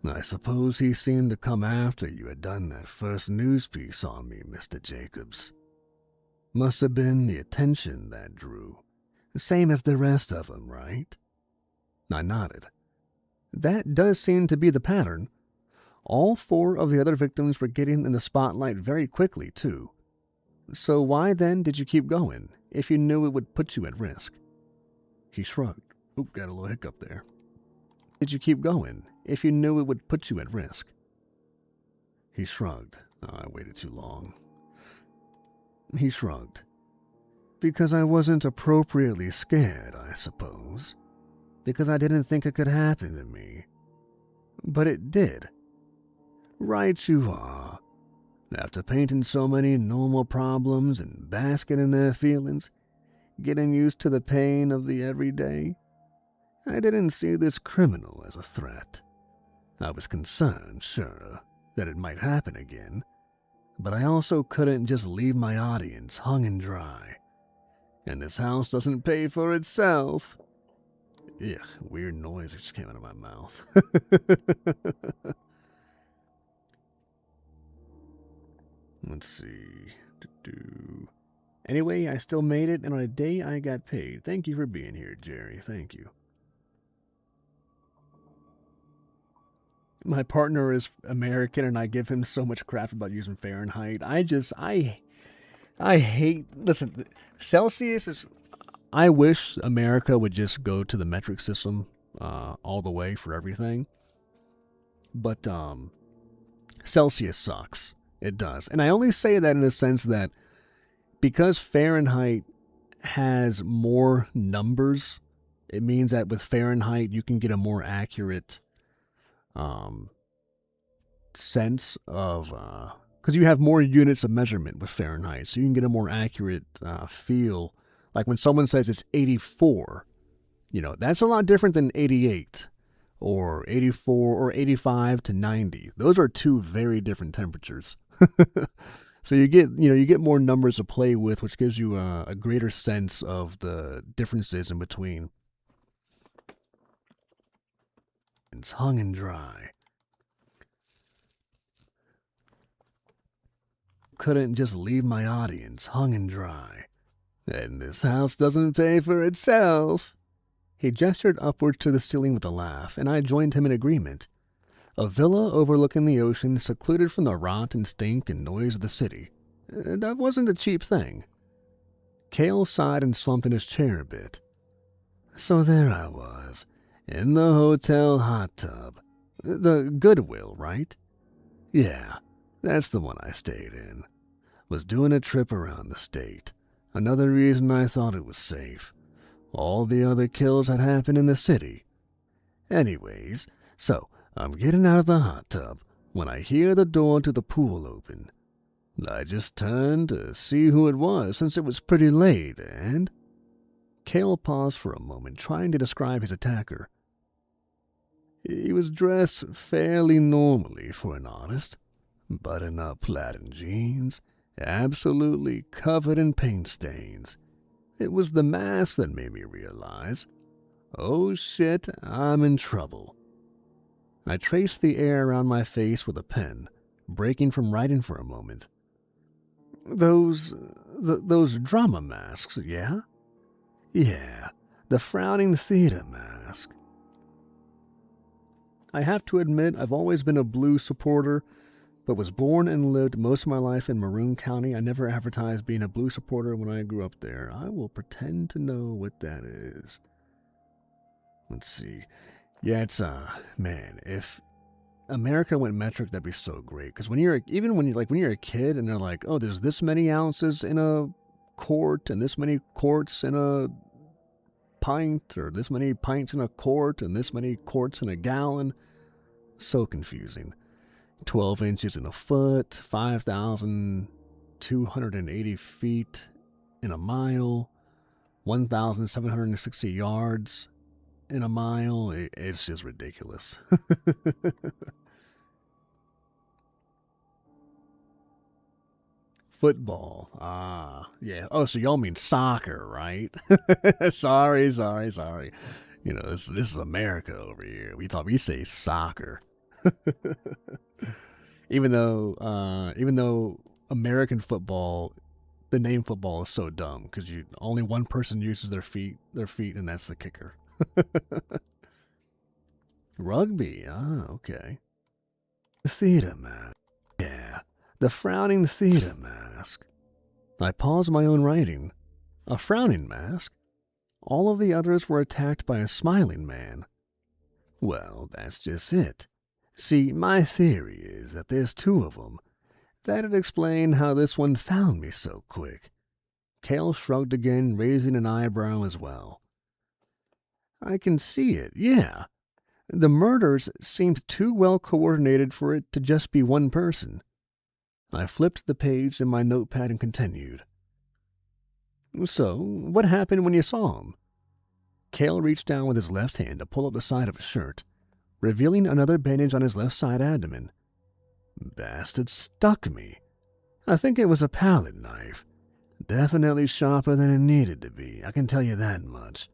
I suppose he seemed to come after you had done that first news piece on me, Mr. Jacobs. Must have been the attention that drew. Same as the rest of them, right? I nodded. That does seem to be the pattern. All 4 of the other victims were getting in the spotlight very quickly, too. So why then did you keep going, if you knew it would put you at risk? He shrugged. Oop, got a little hiccup there. Did you keep going, if you knew it would put you at risk? He shrugged. Oh, I waited too long. He shrugged. Because I wasn't appropriately scared, I suppose. Because I didn't think it could happen to me. But it did. Right you are. After painting so many normal problems and basking in their feelings, getting used to the pain of the everyday, I didn't see this criminal as a threat. I was concerned, sure, that it might happen again, but I also couldn't just leave my audience hung and dry. And this house doesn't pay for itself. Ugh, weird noise that just came out of my mouth. Let's see. Anyway, I still made it, and on a day I got paid. Thank you for being here, Jerry. Thank you. My partner is American, and I give him so much crap about using Fahrenheit. I hate... Listen, Celsius is... I wish America would just go to the metric system all the way for everything. But Celsius sucks. It does. And I only say that in the sense that because Fahrenheit has more numbers, it means that with Fahrenheit you can get a more accurate sense of... because you have more units of measurement with Fahrenheit, so you can get a more accurate feel. Like when someone says it's 84, that's a lot different than 88 or 84 or 85 to 90. Those are 2 very different temperatures. So you get more numbers to play with, which gives you a greater sense of the differences in between. It's hung and dry. Couldn't just leave my audience hung and dry. And this house doesn't pay for itself. He gestured upward to the ceiling with a laugh, and I joined him in agreement. A villa overlooking the ocean, secluded from the rot and stink and noise of the city. That wasn't a cheap thing. Cale sighed and slumped in his chair a bit. So there I was, in the hotel hot tub. The Goodwill, right? Yeah, that's the one I stayed in. Was doing a trip around the state. Another reason I thought it was safe. All the other kills had happened in the city. Anyways, so I'm getting out of the hot tub when I hear the door to the pool open. I just turned to see who it was since it was pretty late, and... Cale paused for a moment, trying to describe his attacker. He was dressed fairly normally for an artist. Button-up plaid and jeans, absolutely covered in paint stains. It was the mask that made me realize, oh shit, I'm in trouble. I traced the air around my face with a pen, breaking from writing for a moment. Those drama masks, yeah? Yeah, the frowning theater mask. I have to admit I've always been a Blues supporter, but was born and lived most of my life in Maroon County. I never advertised being a Blues supporter when I grew up there. I will pretend to know what that is. Let's see. Yeah, it's, man, if America went metric, that'd be so great. Because when you're a kid and they're like, oh, there's this many ounces in a quart and this many quarts in a pint, or this many pints in a quart and this many quarts in a gallon. So confusing. 12 inches in a foot, 5,280 feet in a mile, 1,760 yards in a mile. It's just ridiculous. Football. Yeah. Oh, so y'all mean soccer, right? Sorry. You know, this is America over here. We say soccer. Even though American football, the name football is so dumb because only one person uses their feet, and that's the kicker. Rugby. Okay. Theater mask. Yeah, the frowning theater mask. I paused my own writing. A frowning mask? All of the others were attacked by a smiling man. Well, that's just it. See, my theory is that there's two of them. That'd explain how this one found me so quick. Cale shrugged again, raising an eyebrow as well. I can see it, yeah. The murders seemed too well coordinated for it to just be one person. I flipped the page in my notepad and continued. So, what happened when you saw him? Cale reached down with his left hand to pull up the side of his shirt, revealing another bandage on his left side abdomen. Bastard stuck me. I think it was a palette knife. Definitely sharper than it needed to be, I can tell you that much.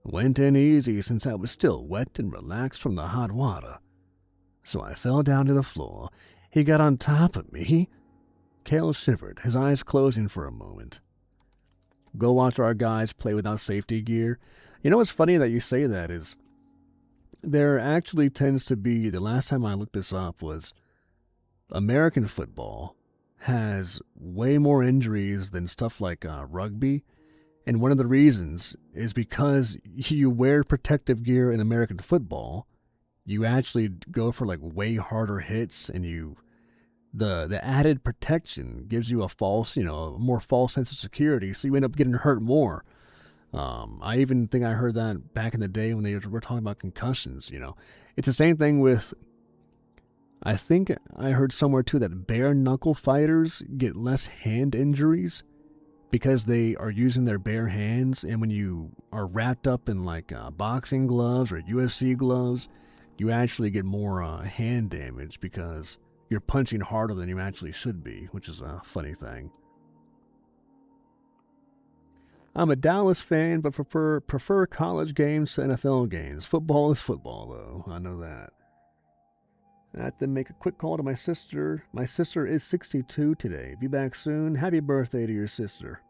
Went in easy since I was still wet and relaxed from the hot water. So I fell down to the floor. He got on top of me. Cale shivered, his eyes closing for a moment. Go watch our guys play without safety gear. You know what's funny that you say that is, there actually tends to be, the last time I looked this up was, American football has way more injuries than stuff like rugby. And one of the reasons is because you wear protective gear in American football, you actually go for like way harder hits, and the added protection gives you a more false sense of security, so you end up getting hurt more. I even think I heard that back in the day when they were talking about concussions. It's the same thing with, I think I heard somewhere too that bare knuckle fighters get less hand injuries because they are using their bare hands, and when you are wrapped up in like boxing gloves or UFC gloves, you actually get more hand damage because you're punching harder than you actually should be, which is a funny thing. I'm a Dallas fan, but prefer college games to NFL games. Football is football, though. I know that. I have to make a quick call to my sister. My sister is 62 today. Be back soon. Happy birthday to your sister.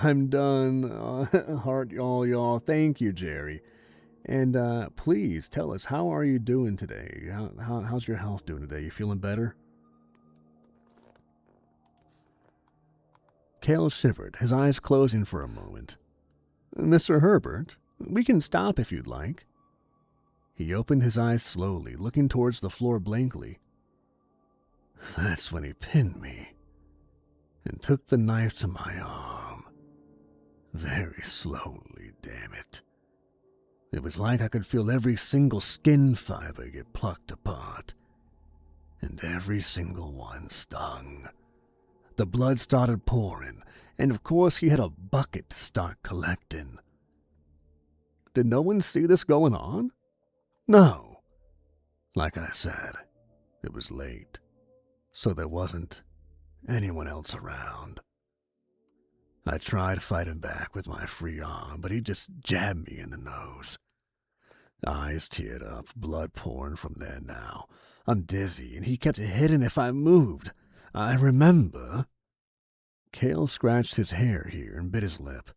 I'm done. Heart, y'all. Thank you, Jerry. And please tell us, how are you doing today? How's your health doing today? You feeling better? Cale shivered, his eyes closing for a moment. Mr. Herbert, we can stop if you'd like. He opened his eyes slowly, looking towards the floor blankly. That's when he pinned me and took the knife to my arm. Very slowly, damn it. It was like I could feel every single skin fiber get plucked apart, and every single one stung. The blood started pouring, and of course he had a bucket to start collecting. Did no one see this going on? No. Like I said, it was late, so there wasn't anyone else around. I tried fighting back with my free arm, but he just jabbed me in the nose. Eyes teared up, blood pouring from there now. I'm dizzy, and he kept hitting if I moved. I remember. Cale scratched his hair here and bit his lip.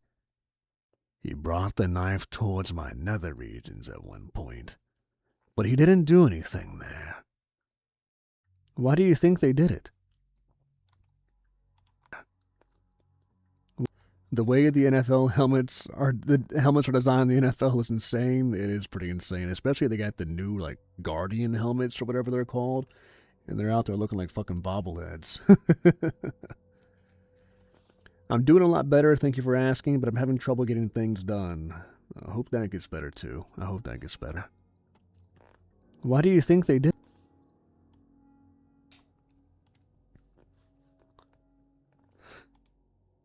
He brought the knife towards my nether regions at one point, but he didn't do anything there. Why do you think they did it? The way the helmets are designed in the NFL is insane. It is pretty insane, especially they got the new like Guardian helmets or whatever they're called, and they're out there looking like fucking bobbleheads. I'm doing a lot better, thank you for asking, but I'm having trouble getting things done. I hope that gets better too. I hope that gets better. Why do you think they did?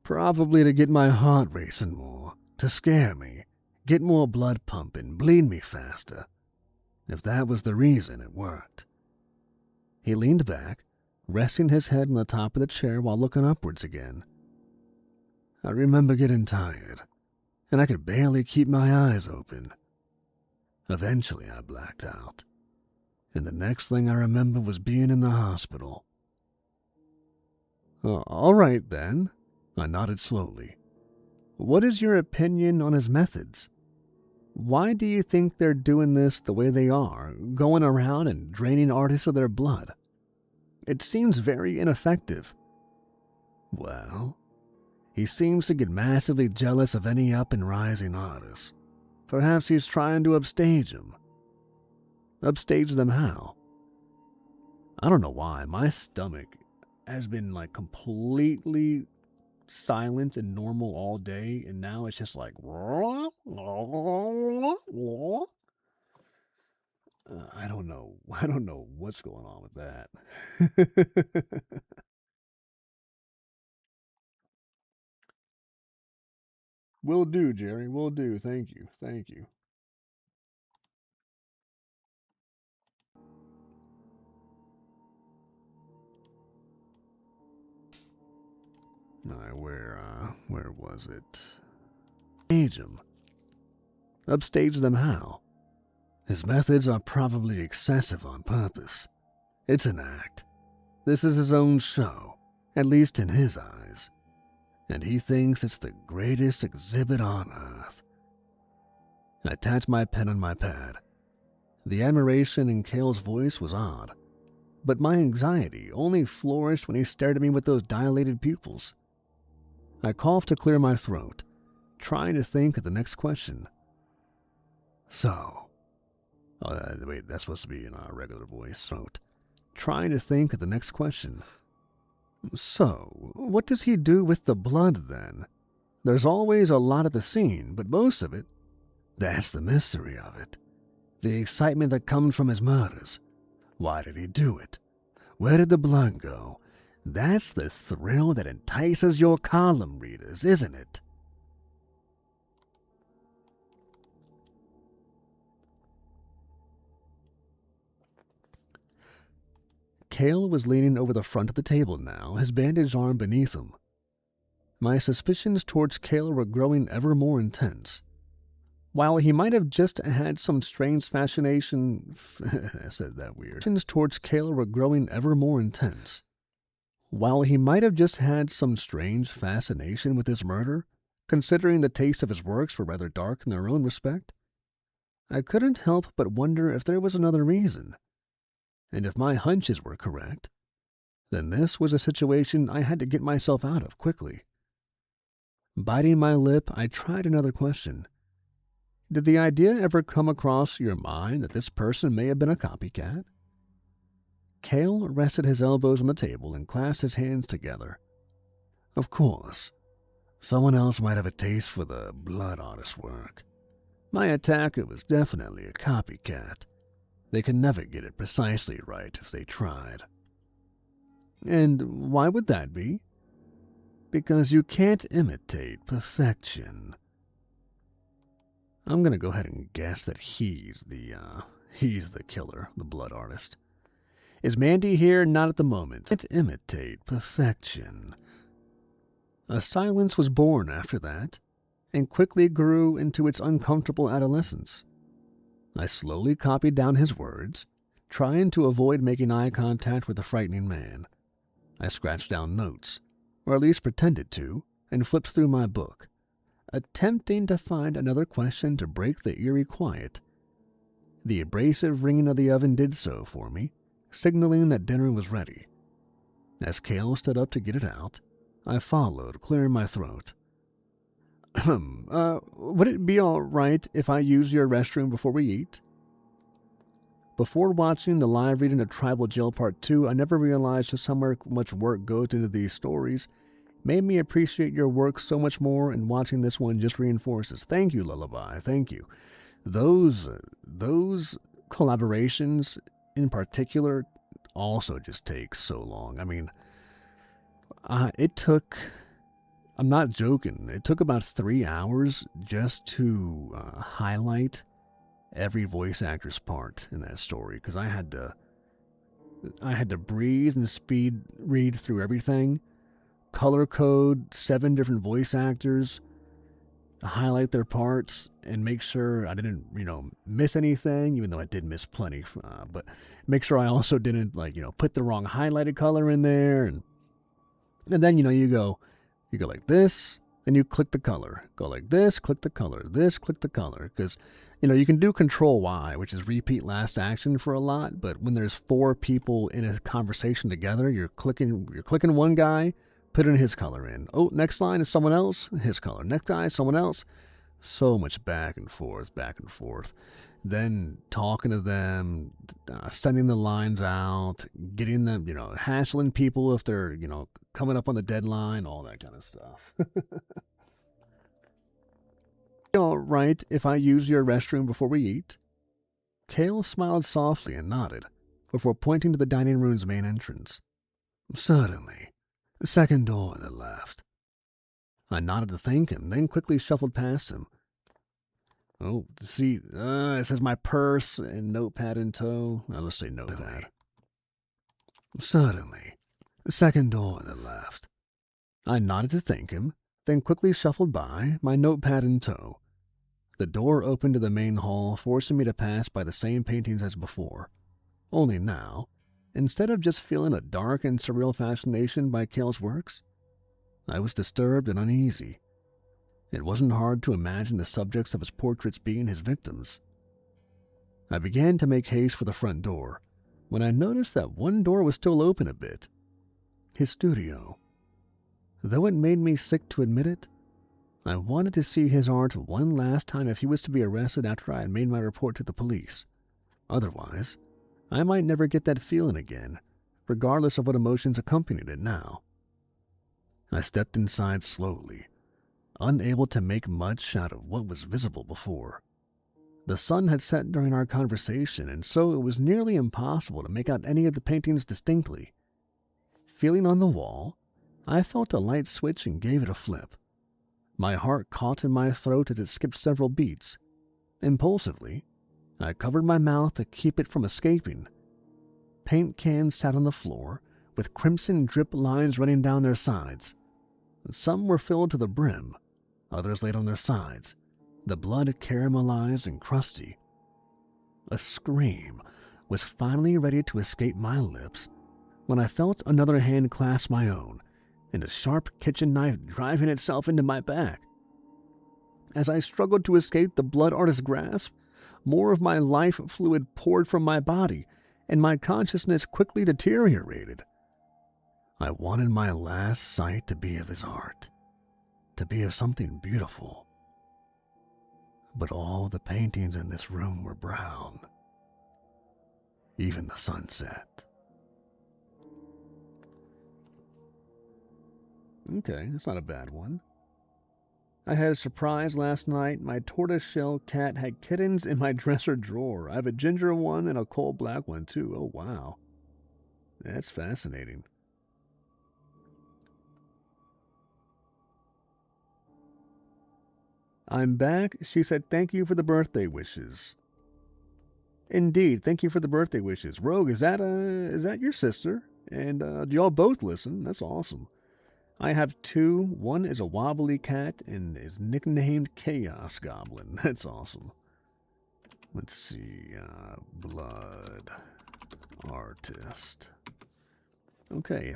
Probably to get my heart racing more, to scare me, get more blood pumping, bleed me faster. If that was the reason, it worked. He leaned back, resting his head on the top of the chair while looking upwards again. I remember getting tired, and I could barely keep my eyes open. Eventually, I blacked out, and the next thing I remember was being in the hospital. All right, then. I nodded slowly. What is your opinion on his methods? Why do you think they're doing this the way they are, going around and draining artists of their blood? It seems very ineffective. Well, he seems to get massively jealous of any up-and-rising artist. Perhaps he's trying to upstage them. Upstage them how? I don't know why. My stomach has been like completely silent and normal all day, and now it's just like I don't know what's going on with that. Will do, Jerry, will do. Thank you. Where was it? Upstage him. Upstage them how? His methods are probably excessive on purpose. It's an act. This is his own show, at least in his eyes. And he thinks it's the greatest exhibit on earth. I tapped my pen on my pad. The admiration in Cale's voice was odd, but my anxiety only flourished when he stared at me with those dilated pupils. I coughed to clear my throat, trying to think of the next question. Wait, that's supposed to be in our regular voice. Trying to think of the next question. So, what does he do with the blood then? There's always a lot at the scene, but most of it, that's the mystery of it. The excitement that comes from his murders. Why did he do it? Where did the blood go? That's the thrill that entices your column readers, isn't it? Cale was leaning over the front of the table now, his bandaged arm beneath him. My suspicions towards Cale were growing ever more intense. While he might have just had some strange fascination... I said that weird. Suspicions towards Cale were growing ever more intense. While he might have just had some strange fascination with his murder, considering the taste of his works were rather dark in their own respect, I couldn't help but wonder if there was another reason. And if my hunches were correct, then this was a situation I had to get myself out of quickly. Biting my lip, I tried another question. Did the idea ever come across your mind that this person may have been a copycat? Cale rested his elbows on the table and clasped his hands together. Of course, someone else might have a taste for the blood artist's work. My attacker was definitely a copycat. They could never get it precisely right if they tried. And why would that be? Because you can't imitate perfection. I'm gonna go ahead and guess that he's the killer, the blood artist. Is Mandy here? Not at the moment. Can't imitate perfection. A silence was born after that, and quickly grew into its uncomfortable adolescence. I slowly copied down his words, trying to avoid making eye contact with the frightening man. I scratched down notes, or at least pretended to, and flipped through my book, attempting to find another question to break the eerie quiet. The abrasive ringing of the oven did so for me, signaling that dinner was ready. As Kale stood up to get it out, I followed, clearing my throat. Would it be all right if I use your restroom before we eat? Before watching the live reading of Tribal Jail Part 2, I never realized just how much work goes into these stories. Made me appreciate your work so much more, and watching this one just reinforces. Thank you, Lullaby. Thank you. Those collaborations in particular also just take so long. I mean, it took, I'm not joking, it took about 3 hours just to highlight every voice actor's part in that story, because I had to breeze and speed read through everything, color code 7 different voice actors, highlight their parts, and make sure I didn't, miss anything, even though I did miss plenty, but make sure I also didn't, put the wrong highlighted color in there, and then, you go like this, then you click the color, go like this, click the color, click the color, because, you can do Control Y, which is repeat last action for a lot, but when there's 4 people in a conversation together, you're clicking one guy, putting his color in. Oh, next line is someone else, his color. Next guy, someone else. So much back and forth. Then talking to them, sending the lines out, getting them, hassling people if they're, coming up on the deadline, all that kind of stuff. All right, if I use your restroom before we eat? Kale smiled softly and nodded, before pointing to the dining room's main entrance. Certainly. The second door on the left. I nodded to thank him, then quickly shuffled past him. Oh, see, it says my purse and notepad in tow. I'll just say notepad. Certainly. The second door on the left. I nodded to thank him, then quickly shuffled by, my notepad in tow. The door opened to the main hall, forcing me to pass by the same paintings as before. Only now, instead of just feeling a dark and surreal fascination by Kale's works, I was disturbed and uneasy. It wasn't hard to imagine the subjects of his portraits being his victims. I began to make haste for the front door, when I noticed that one door was still open a bit. His studio. Though it made me sick to admit it, I wanted to see his art one last time if he was to be arrested after I had made my report to the police. Otherwise, I might never get that feeling again, regardless of what emotions accompanied it now. I stepped inside slowly, unable to make much out of what was visible before. The sun had set during our conversation, and so it was nearly impossible to make out any of the paintings distinctly. Feeling on the wall, I felt a light switch and gave it a flip. My heart caught in my throat as it skipped several beats. Impulsively, I covered my mouth to keep it from escaping. Paint cans sat on the floor, with crimson drip lines running down their sides. Some were filled to the brim, others laid on their sides, the blood caramelized and crusty. A scream was finally ready to escape my lips when I felt another hand clasp my own, and a sharp kitchen knife driving itself into my back. As I struggled to escape the blood artist's grasp, more of my life fluid poured from my body, and my consciousness quickly deteriorated. I wanted my last sight to be of his art, to be of something beautiful. But all the paintings in this room were brown, even the sunset. Okay, that's not a bad one. I had a surprise last night. My tortoiseshell cat had kittens in my dresser drawer. I have a ginger one and a coal black one, too. Oh, wow. That's fascinating. I'm back. She said, thank you for the birthday wishes. Indeed, thank you for the birthday wishes. Rogue, is that your sister? And do y'all both listen? That's awesome. I have two. One is a wobbly cat and is nicknamed Chaos Goblin. That's awesome. Let's see. Blood artist. Okay.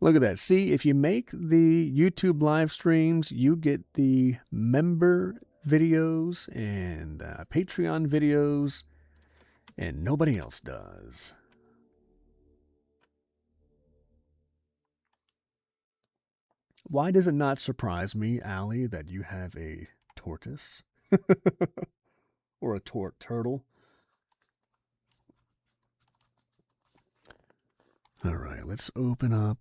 Look at that. See, if you make the YouTube live streams, you get the member videos and Patreon videos, and nobody else does. Why does it not surprise me, Allie, that you have a tortoise? Or a turtle? All right, let's open up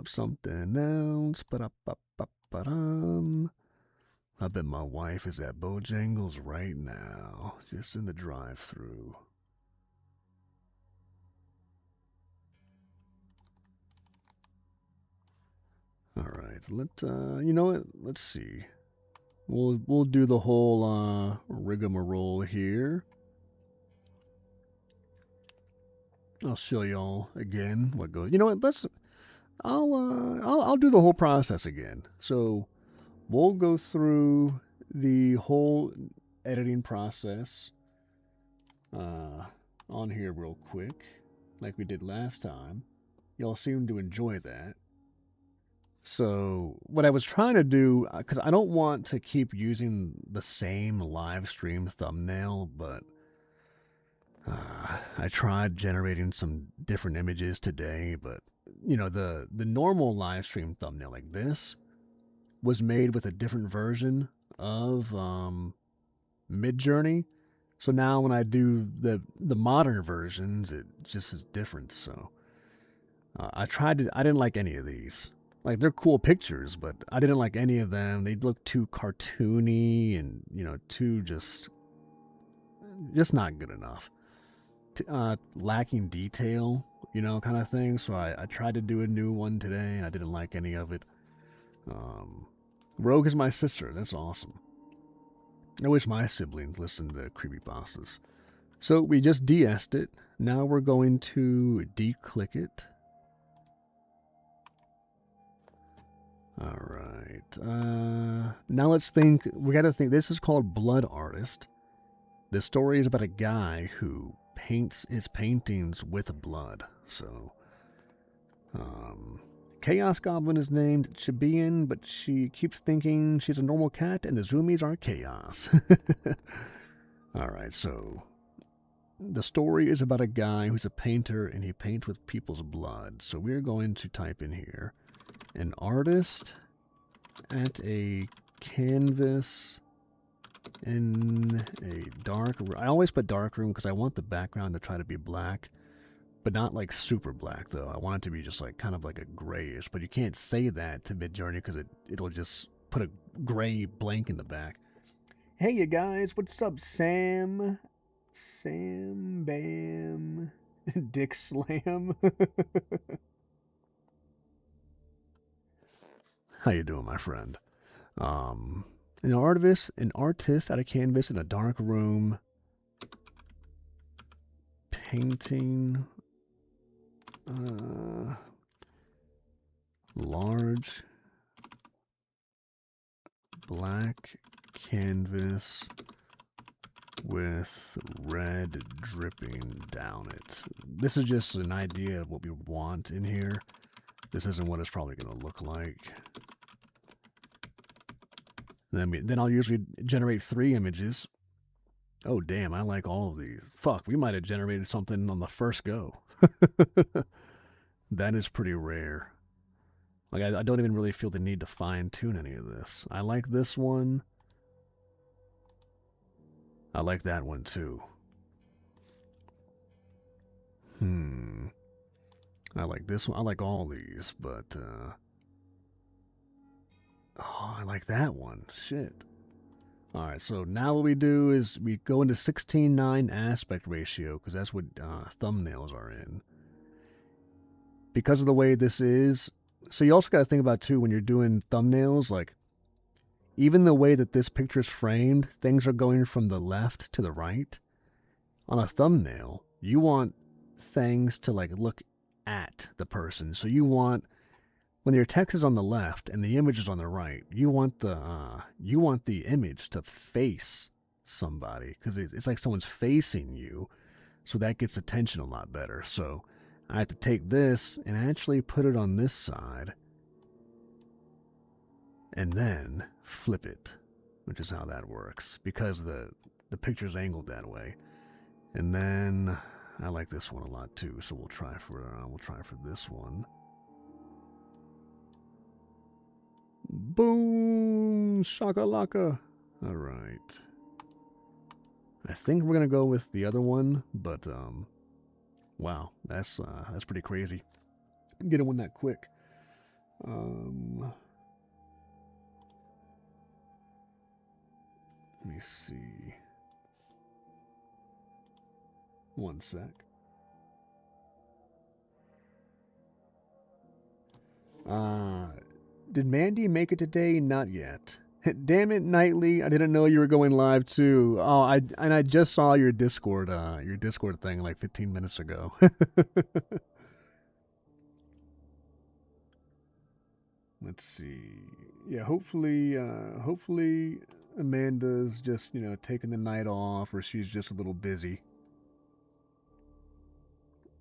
something else. Ba-da-ba-ba-ba-dum. I bet my wife is at Bojangles right now, just in the drive-thru. All right, you know what? Let's see. We'll do the whole rigmarole here. I'll show y'all again what goes. You know what? I'll do the whole process again. So we'll go through the whole editing process on here real quick, like we did last time. Y'all seem to enjoy that. So what I was trying to do, because I don't want to keep using the same live stream thumbnail, but I tried generating some different images today, but you know, the normal live stream thumbnail like this was made with a different version of Midjourney. So now when I do the modern versions, it just is different. So I didn't like any of these. Like, they're cool pictures, but I didn't like any of them. They look too cartoony and, you know, too just not good enough. Lacking detail, you know, kind of thing. So I tried to do a new one today, and I didn't like any of it. Rogue is my sister. That's awesome. I wish my siblings listened to creepypastas. So we just de-essed it. Now we're going to de-click it. All right. Now let's think. We got to think. This is called Blood Artist. This story is about a guy who paints his paintings with blood. So, Chaos Goblin is named Chibian, but she keeps thinking she's a normal cat, and the zoomies are chaos. All right. So, the story is about a guy who's a painter, and he paints with people's blood. So we're going to type in here. An artist at a canvas in a dark room. I always put dark room because I want the background to try to be black, but not like super black though. I want it to be just like kind of like a grayish, but you can't say that to Midjourney because it'll just put a gray blank in the back. Hey you guys, what's up, Sam? Sam Bam Dick Slam. How you doing, my friend? An artist at a canvas in a dark room, painting large black canvas with red dripping down it. This is just an idea of what we want in here. This isn't what it's probably going to look like. Then I'll usually generate 3 images. Oh, damn, I like all of these. Fuck, we might have generated something on the first go. That is pretty rare. Like, I don't even really feel the need to fine-tune any of this. I like this one. I like that one, too. I like this one. I like all these, but, oh, I like that one. Shit. Alright, so now what we do is we go into 16:9 aspect ratio, because that's what thumbnails are in. Because of the way this is, so you also got to think about, too, when you're doing thumbnails, like, even the way that this picture is framed, things are going from the left to the right. On a thumbnail, you want things to, like, look at the person. So you want when your text is on the left and the image is on the right, you want the image to face somebody because it's like someone's facing you, so that gets attention a lot better. So I have to take this and actually put it on this side and then flip it, which is how that works because the picture's angled that way. And then I like this one a lot too, so we'll try for this one. Boom, shakalaka. All right. I think we're gonna go with the other one, but wow, that's pretty crazy. Getting one that quick. Let me see. One sec. Did Mandy make it today? Not yet. Damn it, Nightly! I didn't know you were going live too. Oh, I just saw your Discord thing like 15 minutes ago. Let's see. Yeah, hopefully Amanda's just, taking the night off, or she's just a little busy.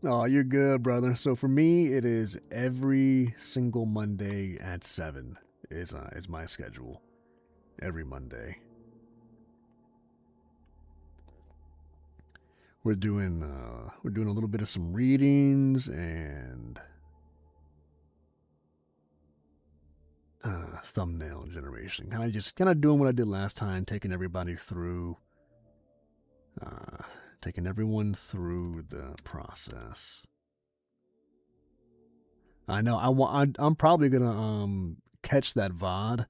Oh, you're good, brother. So for me, it is every single Monday at 7 is my schedule. Every Monday. We're doing a little bit of some readings and thumbnail generation. Kind of doing what I did last time, taking everybody through taking everyone through the process. I know I'm probably gonna catch that VOD,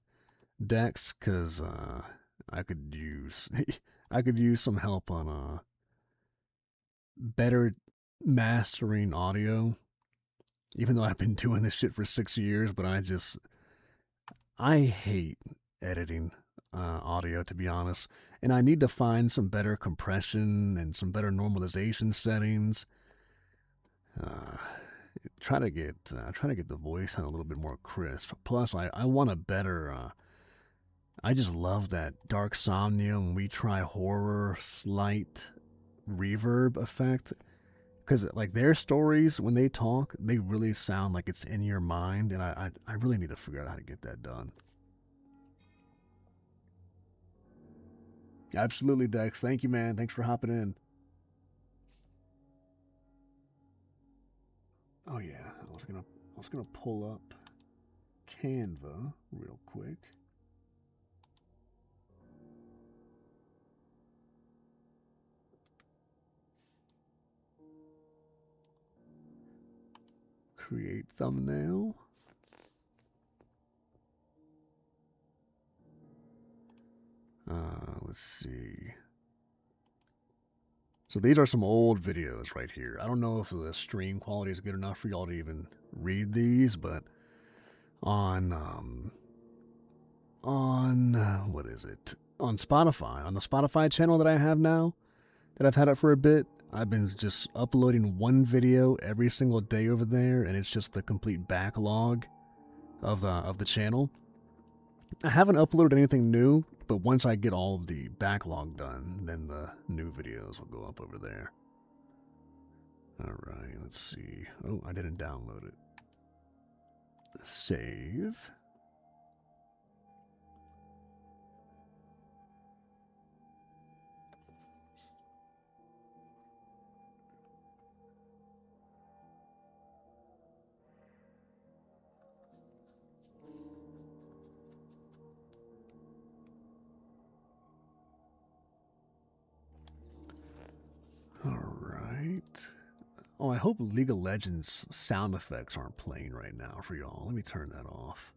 Dex, because I could use some help on better mastering audio. Even though I've been doing this shit for 6 years, but I hate editing audio, to be honest, and I need to find some better compression and some better normalization settings. Try to get the voice sound a little bit more crisp. Plus, I want a better. I just love that Dark Somnia when we try horror slight reverb effect, because like their stories when they talk, they really sound like it's in your mind, and I really need to figure out how to get that done. Absolutely, Dex. Thank you, man. Thanks for hopping in. Oh yeah, I was gonna pull up Canva real quick. Create thumbnail. Let's see. So these are some old videos right here. I don't know if the stream quality is good enough for y'all to even read these, but on what is it? On Spotify, on the Spotify channel that I have now, that I've had it for a bit, I've been just uploading one video every single day over there, and it's just the complete backlog of the channel. I haven't uploaded anything new, but once I get all of the backlog done, then the new videos will go up over there. Alright, let's see. Oh, I didn't download it. Save. Alright. Oh, I hope League of Legends sound effects aren't playing right now for y'all. Let me turn that off.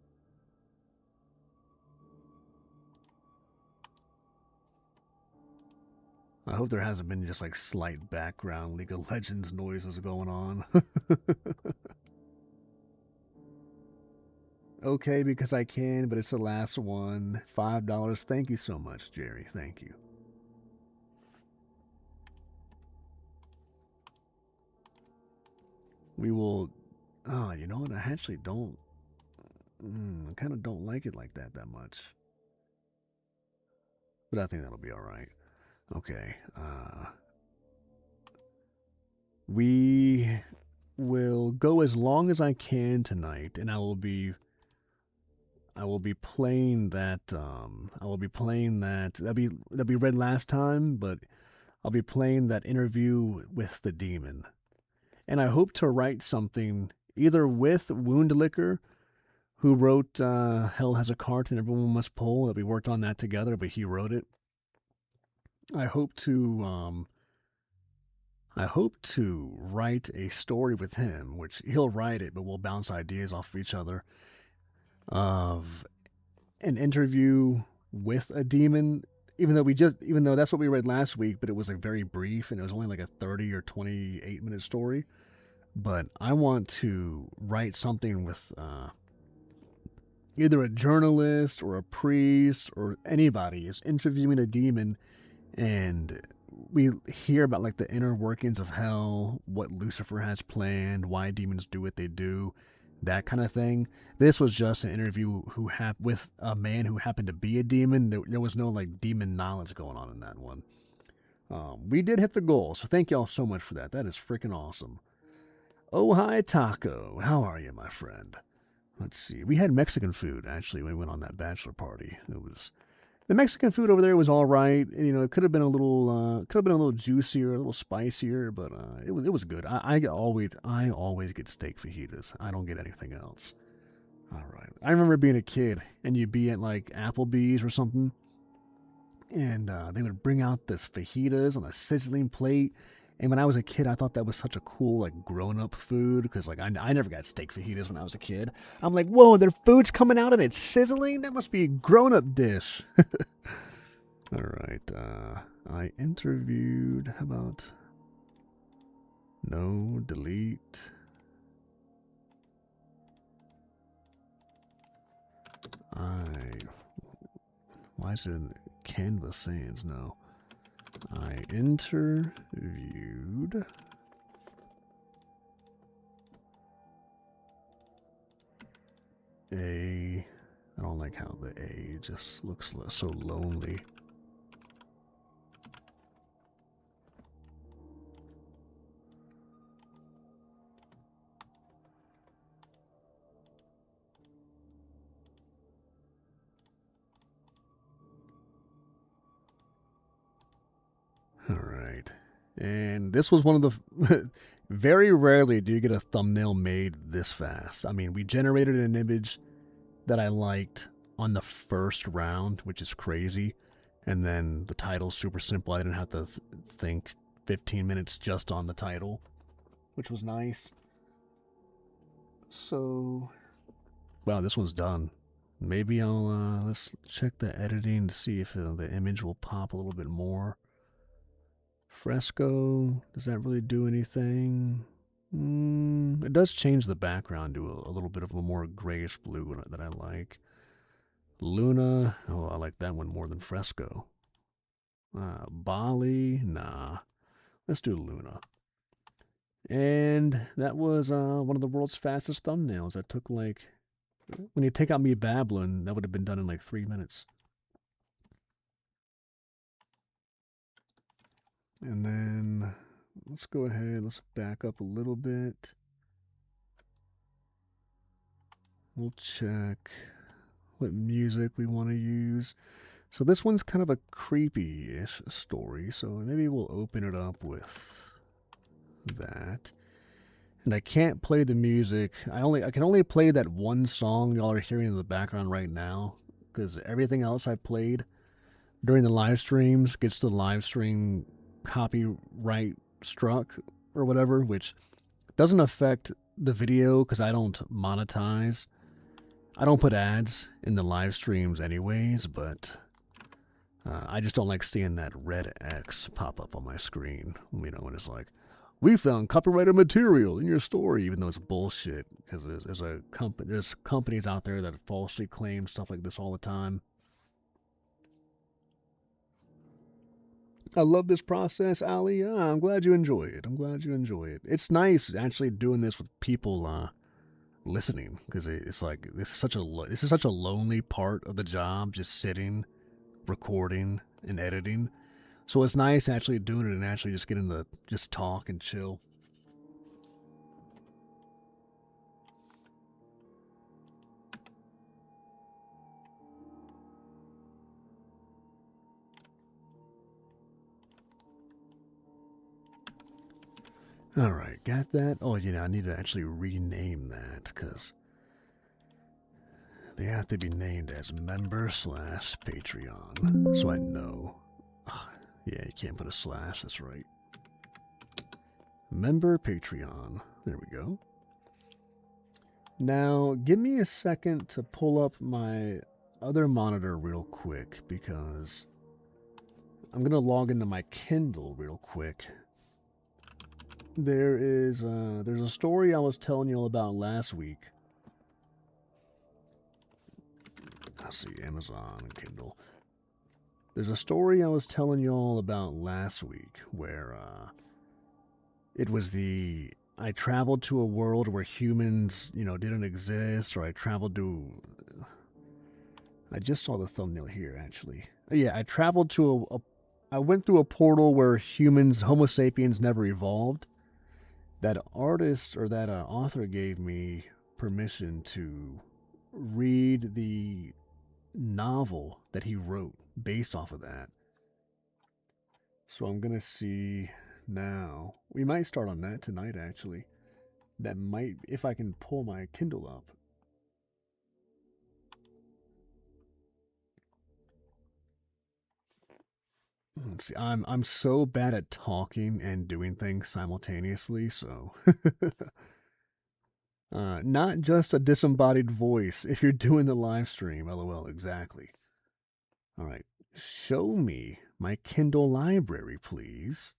I hope there hasn't been just like slight background League of Legends noises going on. Okay, because I can, but it's the last one. $5. Thank you so much, Jerry. Thank you. We will. Oh, you know what? I actually don't. I kind of don't like it like that much. But I think that'll be alright. Okay. We will go as long as I can tonight, and I will be playing that. That'll be read last time, but I'll be playing that interview with the demon, and I hope to write something either with Woundlicker, who wrote "Hell Has a Cart and Everyone Must Pull." That we worked on that together, but he wrote it. I hope to write a story with him, which he'll write it, but we'll bounce ideas off of each other, of an interview with a demon. Even though that's what we read last week, but it was like very brief and it was only like a 30 or 28-minute story. But I want to write something with either a journalist or a priest or anybody is interviewing a demon, and we hear about like the inner workings of hell, what Lucifer has planned, why demons do what they do, that kind of thing. This was just an interview with a man who happened to be a demon. There was no like demon knowledge going on in that one. We did hit the goal, so thank y'all so much for that. That is freaking awesome. Oh, hi, Taco. How are you, my friend? Let's see. We had Mexican food, actually, when we went on that bachelor party. The Mexican food over there was all right. You know, it could have been a little juicier, a little spicier, but it was good. I always get steak fajitas. I don't get anything else. All right. I remember being a kid, and you'd be at like Applebee's or something, and they would bring out this fajitas on a sizzling plate. And when I was a kid, I thought that was such a cool, like, grown-up food, because, like, I never got steak fajitas when I was a kid. I'm like, whoa, their food's coming out and it's sizzling? That must be a grown-up dish. All right, I interviewed, how about, no, delete. Why is it in the Canvas Sans? No. I interviewed I don't like how the A just looks so lonely. All right. And this was one of the... very rarely do you get a thumbnail made this fast. I mean, we generated an image that I liked on the first round, which is crazy. And then the title's super simple. I didn't have to think 15 minutes just on the title, which was nice. So... wow, this one's done. Maybe I'll... let's check the editing to see if the image will pop a little bit more. Fresco, does that really do anything? It does change the background to a little bit of a more grayish blue that I like. Luna, oh, I like that one more than Fresco. Bali, nah. Let's do Luna. And that was one of the world's fastest thumbnails. That took like, when you take out me babbling, that would have been done in like 3 minutes. And then let's go ahead, let's back up a little bit. We'll check what music we want to use. So this one's kind of a creepy-ish story, so maybe we'll open it up with that. And I can't play the music. I can only play that one song y'all are hearing in the background right now, because everything else I played during the live streams gets the live stream copyright struck or whatever, which doesn't affect the video because I don't monetize. I don't put ads in the live streams anyways, but I just don't like seeing that red X pop up on my screen, you know, when it's like, we found copyrighted material in your story, even though it's bullshit, because there's companies out there that falsely claim stuff like this all the time. I love this process, Ali. I'm glad you enjoy it. I'm glad you enjoy it. It's nice actually doing this with people listening, because it's like this is such a lonely part of the job, just sitting, recording, and editing. So it's nice actually doing it and actually just getting to just talk and chill. Alright, got that? Oh, you know, I need to actually rename that, because they have to be named as member/Patreon, so I know. Yeah, you can't put a slash, that's right. Member Patreon. There we go. Now, give me a second to pull up my other monitor real quick, because I'm going to log into my Kindle real quick. There's a story I was telling you all about last week. Let's see, Amazon and Kindle. There's a story I was telling you all about last week where it was I traveled to a world where humans, you know, didn't exist, or I traveled to. I just saw the thumbnail here, actually. Yeah, I traveled to I went through a portal where humans, Homo sapiens, never evolved. That artist or that author gave me permission to read the novel that he wrote based off of that. So I'm gonna see now. We might start on that tonight, actually. That might, if I can pull my Kindle up. Let's see. I'm so bad at talking and doing things simultaneously, so not just a disembodied voice if you're doing the live stream. LOL, exactly. All right. Show me my Kindle library, please.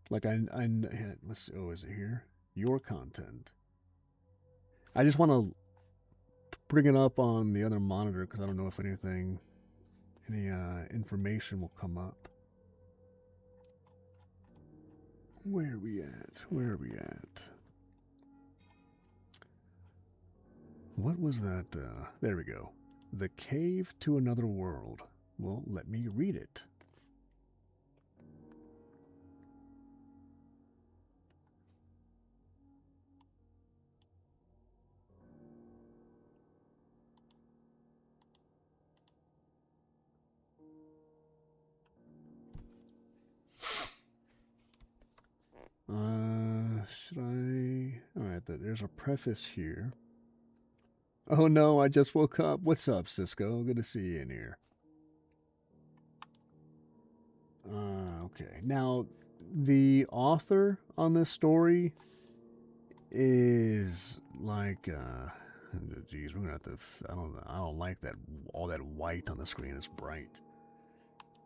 Like let's see. Oh, is it here? Your content. I just want to bring it up on the other monitor because I don't know if any information will come up. Where are we at? Where are we at? What was that? There we go. The Cave to Another World. Well, let me read it. Should I? Alright, there's a preface here. Oh no, I just woke up. What's up, Cisco? Good to see you in here. Okay. Now, the author on this story is like, geez, we're gonna have to. I don't like that. All that white on the screen is bright.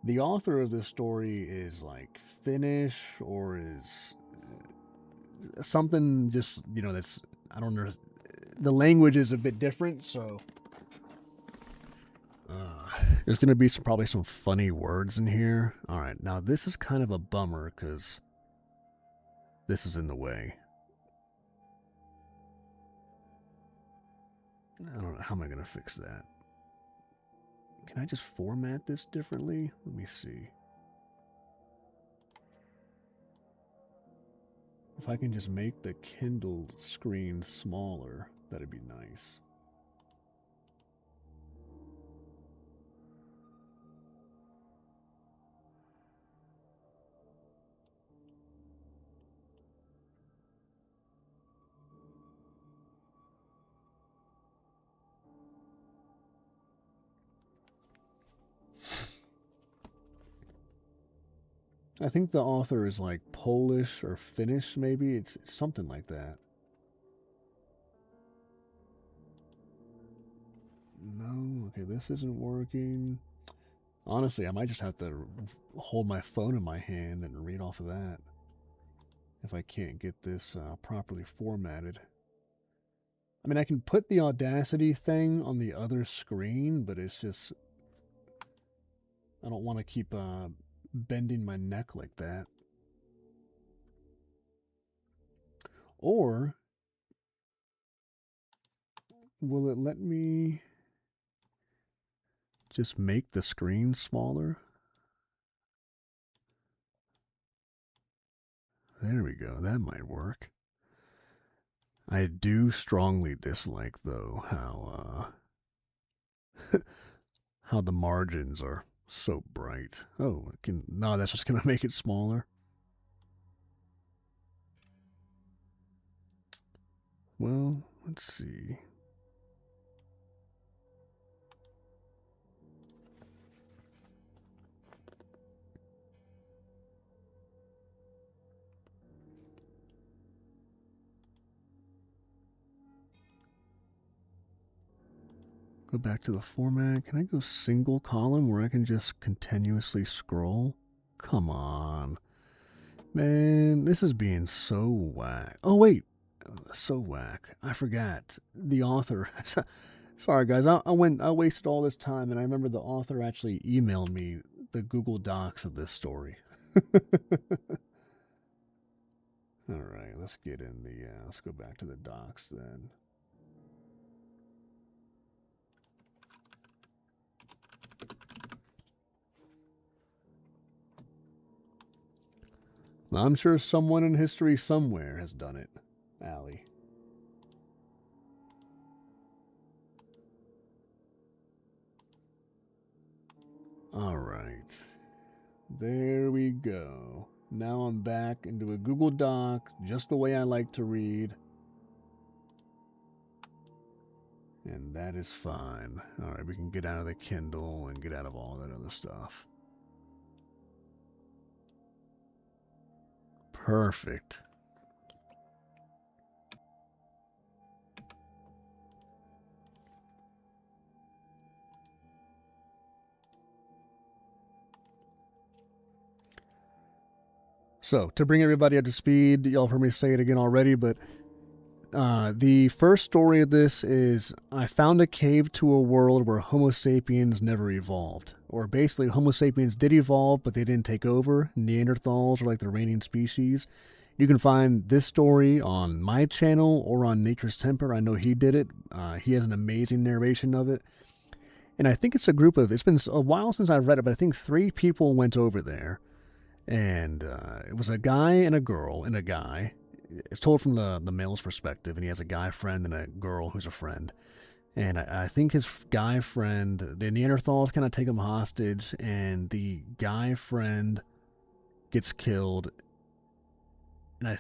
The author of this story is like Finnish or is something. Just that's I don't know. The language is a bit different, so there's gonna be probably some funny words in here. All right, now this is kind of a bummer because this is in the way. I don't know how am I gonna fix that. Can I just format this differently? Let me see. If I can just make the Kindle screen smaller, that'd be nice. I think the author is like Polish or Finnish, maybe. It's something like that. No, okay, this isn't working. Honestly, I might just have to hold my phone in my hand and read off of that if I can't get this properly formatted. I mean, I can put the Audacity thing on the other screen, but it's just... I don't want to keep bending my neck like that. Or will it let me just make the screen smaller? There we go. That might work. I do strongly dislike, though, how the margins are so bright. Oh, no, that's just gonna make it smaller. Well, let's see. Go back to the format. Can I go single column where I can just continuously scroll? Come on. Man, this is being so whack. Oh, wait. So whack. I forgot. The author. Sorry, guys. I wasted all this time, and I remember the author actually emailed me the Google Docs of this story. All right, let's get in the, let's go back to the docs then. I'm sure someone in history somewhere has done it, Allie. All right. There we go. Now I'm back into a Google Doc, just the way I like to read. And that is fine. All right, we can get out of the Kindle and get out of all that other stuff. Perfect. So, to bring everybody up to speed, y'all have heard me say it again already, but the first story of this is I found a cave to a world where Homo sapiens never evolved. Or basically, Homo sapiens did evolve, but they didn't take over. Neanderthals are like the reigning species. You can find this story on my channel or on Nature's Temper. I know he did it. He has an amazing narration of it. And I think it's a group of, it's been a while since I've read it, but I think 3 people went over there. And it was a guy and a girl and a guy. It's told from the male's perspective, and he has a guy friend and a girl who's a friend. And I think his guy friend, the Neanderthals kind of take him hostage, and the guy friend gets killed. And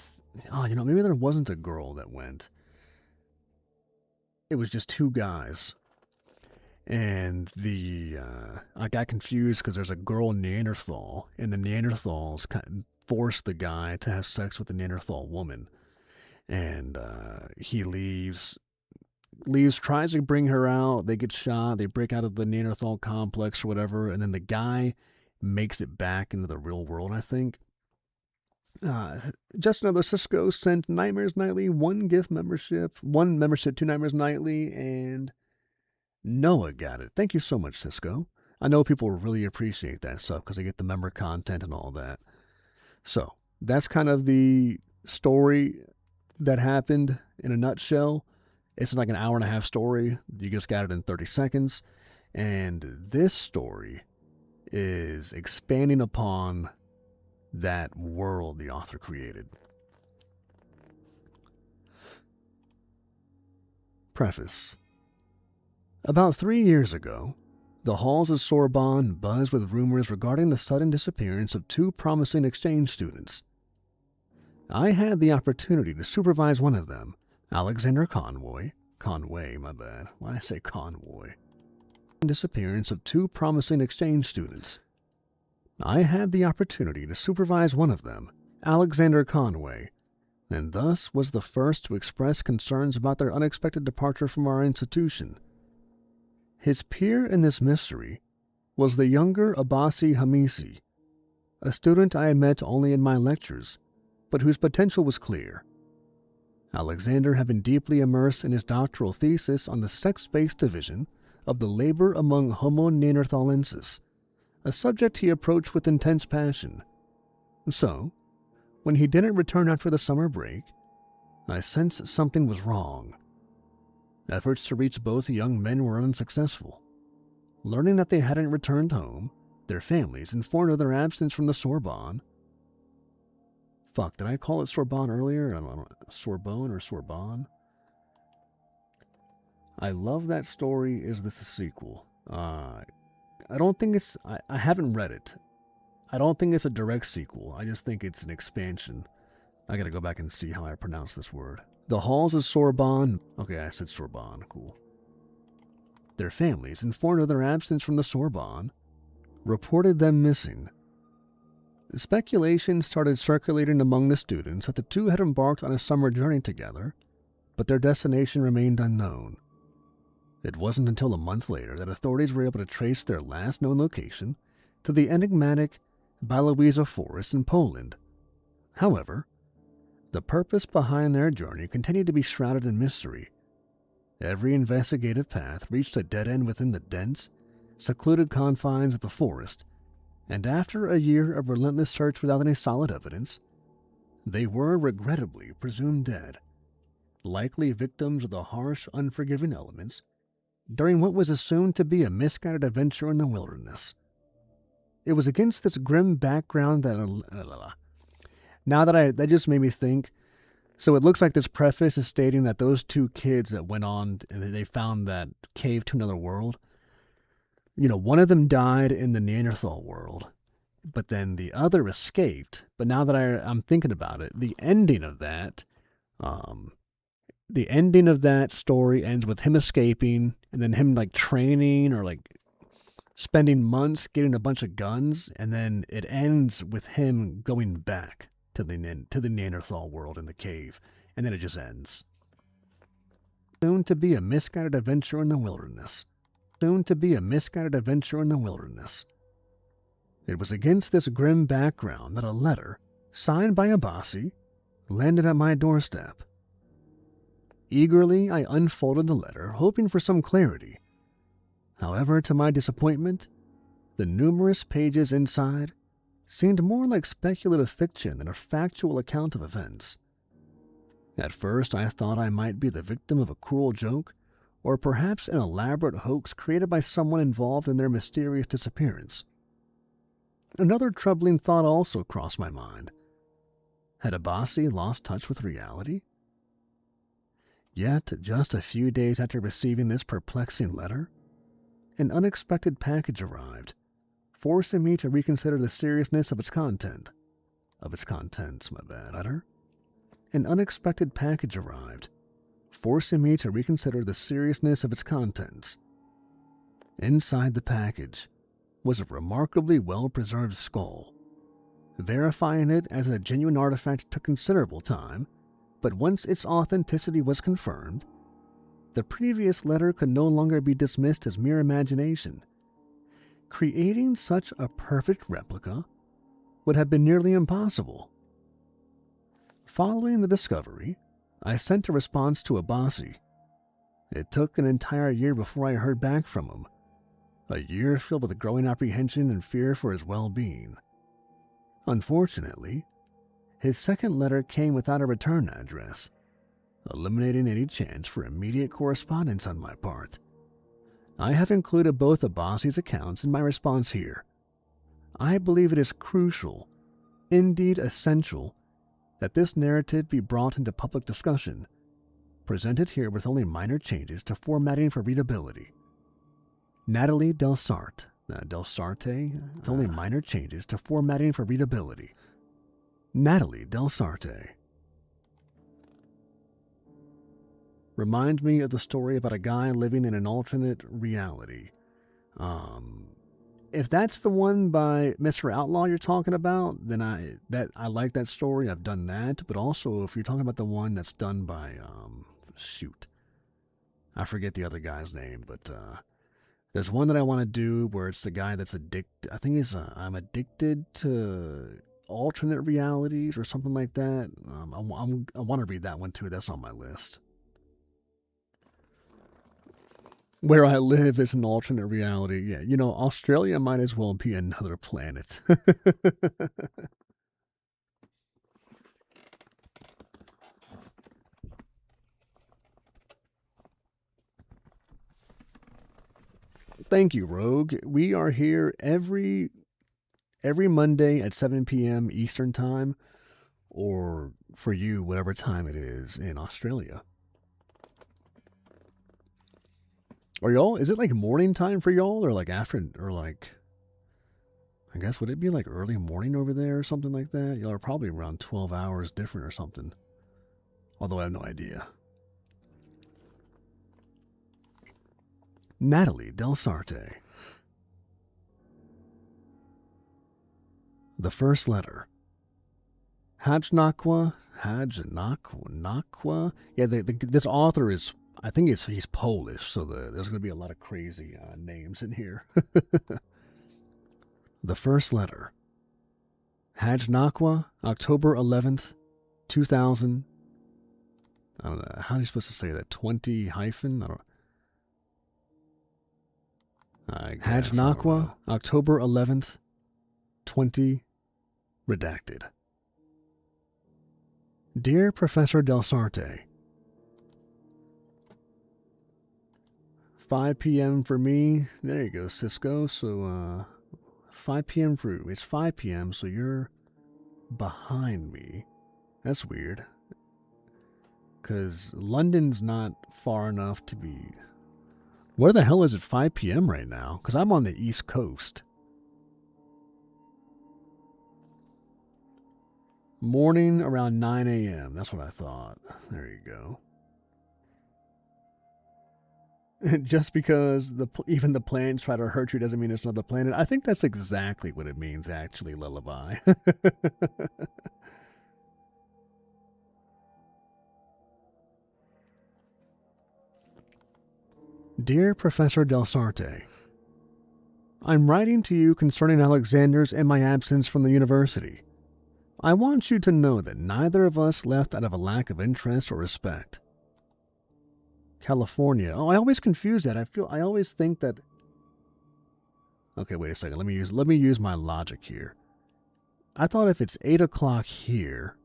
maybe there wasn't a girl that went. It was just 2 guys. And I got confused because there's a girl Neanderthal, and the Neanderthals kind of forced the guy to have sex with the Neanderthal woman. And he leaves, tries to bring her out. They get shot. They break out of the Neanderthal complex or whatever. And then the guy makes it back into the real world, I think. Just another Cisco sent Nightmares Nightly 1 gift membership, 1 membership to Nightmares Nightly, and Noah got it. Thank you so much, Cisco. I know people really appreciate that stuff because they get the member content and all that. So that's kind of the story that happened in a nutshell. It's like an hour and a half story. You just got it in 30 seconds. And this story is expanding upon that world the author created. Preface. About 3 years ago, the halls of Sorbonne buzzed with rumors regarding the sudden disappearance of 2 promising exchange students. I had the opportunity to supervise one of them, Alexander Conway, my bad, why did I say Convoy? Disappearance of 2 promising exchange students. I had the opportunity to supervise one of them, Alexander Conway, and thus was the first to express concerns about their unexpected departure from our institution. His peer in this mystery was the younger Abbasi Hamisi, a student I had met only in my lectures, but whose potential was clear. Alexander had been deeply immersed in his doctoral thesis on the sex-based division of the labor among Homo neanderthalensis, a subject he approached with intense passion. So, when he didn't return after the summer break, I sensed something was wrong. Efforts to reach both young men were unsuccessful. Learning that they hadn't returned home, their families informed of their absence from the Sorbonne. Fuck, did I call it Sorbonne earlier? I don't know, Sorbonne or Sorbonne? I love that story. Is this a sequel? I don't think it's... I haven't read it. I don't think it's a direct sequel. I just think it's an expansion. I gotta go back and see how I pronounce this word. The halls of Sorbonne... Okay, I said Sorbonne. Cool. Their families, informed of their absence from the Sorbonne, reported them missing. Speculation started circulating among the students that the two had embarked on a summer journey together, but their destination remained unknown. It wasn't until a month later that authorities were able to trace their last known location to the enigmatic Balowieza Forest in Poland. However, the purpose behind their journey continued to be shrouded in mystery. Every investigative path reached a dead end within the dense, secluded confines of the forest, and after a year of relentless search without any solid evidence, they were regrettably presumed dead, likely victims of the harsh, unforgiving elements during what was assumed to be a misguided adventure in the wilderness. It was against this grim background that... that just made me think. So it looks like this preface is stating that those two kids that went on and they found that cave to another world, one of them died in the Neanderthal world, but then the other escaped. But now that I'm thinking about it, the ending of that story ends with him escaping and then him training or spending months getting a bunch of guns, and then it ends with him going back to the Neanderthal world in the cave, and then it just ends. Soon to be a misguided adventure in the wilderness. It was against this grim background that a letter, signed by Abbasi, landed at my doorstep. Eagerly, I unfolded the letter, hoping for some clarity. However, to my disappointment, the numerous pages inside seemed more like speculative fiction than a factual account of events. At first, I thought I might be the victim of a cruel joke, or perhaps an elaborate hoax created by someone involved in their mysterious disappearance. Another troubling thought also crossed my mind. Had Abbasi lost touch with reality? Yet, just a few days after receiving this perplexing letter, an unexpected package arrived, forcing me to reconsider the seriousness of its contents, An unexpected package arrived, forcing me to reconsider the seriousness of its contents. Inside the package was a remarkably well-preserved skull. Verifying it as a genuine artifact took considerable time, but once its authenticity was confirmed, the previous letter could no longer be dismissed as mere imagination. Creating such a perfect replica would have been nearly impossible. Following the discovery, I sent a response to Abbasi. It took an entire year before I heard back from him, a year filled with growing apprehension and fear for his well-being. Unfortunately, his second letter came without a return address, eliminating any chance for immediate correspondence on my part. I have included both Abbasi's accounts in my response here. I believe it is crucial, indeed essential, that this narrative be brought into public discussion, presented here with only minor changes to formatting for readability. Natalie Delsarte, with only minor changes to formatting for readability. Natalie Delsarte. Remind me of the story about a guy living in an alternate reality. If that's the one by Mr. Outlaw you're talking about, then I like that story. I've done that. But also, if you're talking about the one that's done by I forget the other guy's name, but there's one that I want to do where it's the guy that's addicted. I think I'm addicted to alternate realities or something like that. I want to read that one too. That's on my list. Where I live is an alternate reality. Yeah, you know, Australia might as well be another planet. Thank you, Rogue. We are here every Monday at 7 p.m. Eastern Time, or for you, whatever time it is in Australia. Are y'all, is it like morning time for y'all, or like after, or like, I guess, would it be like early morning over there or something like that? Y'all are probably around 12 hours different or something. Although I have no idea. Natalie Del Sarte. The first letter. Hajnakwa. Yeah, this author is, I think he's Polish, so there's going to be a lot of crazy names in here. The first letter. Hajnakwa, October 11th, 2000. I don't know, how are you supposed to say that? 20 hyphen? I don't Hajnakwa, October 11th, 20, redacted. Dear Professor Del Sarte, 5 p.m. for me. There you go, Cisco. So, 5 p.m. for you. It's 5 p.m., so you're behind me. That's weird. Because London's not far enough to be... Where the hell is it 5 p.m. right now? Because I'm on the East Coast. Morning around 9 a.m. That's what I thought. There you go. Just because even the planets try to hurt you doesn't mean it's another planet. I think that's exactly what it means, actually, Lullaby. Dear Professor Del Sarte, I'm writing to you concerning Alexander's and my absence from the university. I want you to know that neither of us left out of a lack of interest or respect. California. Oh, I always confuse that. I always think that... Okay, wait a second. Let me use my logic here. I thought if it's 8 o'clock here...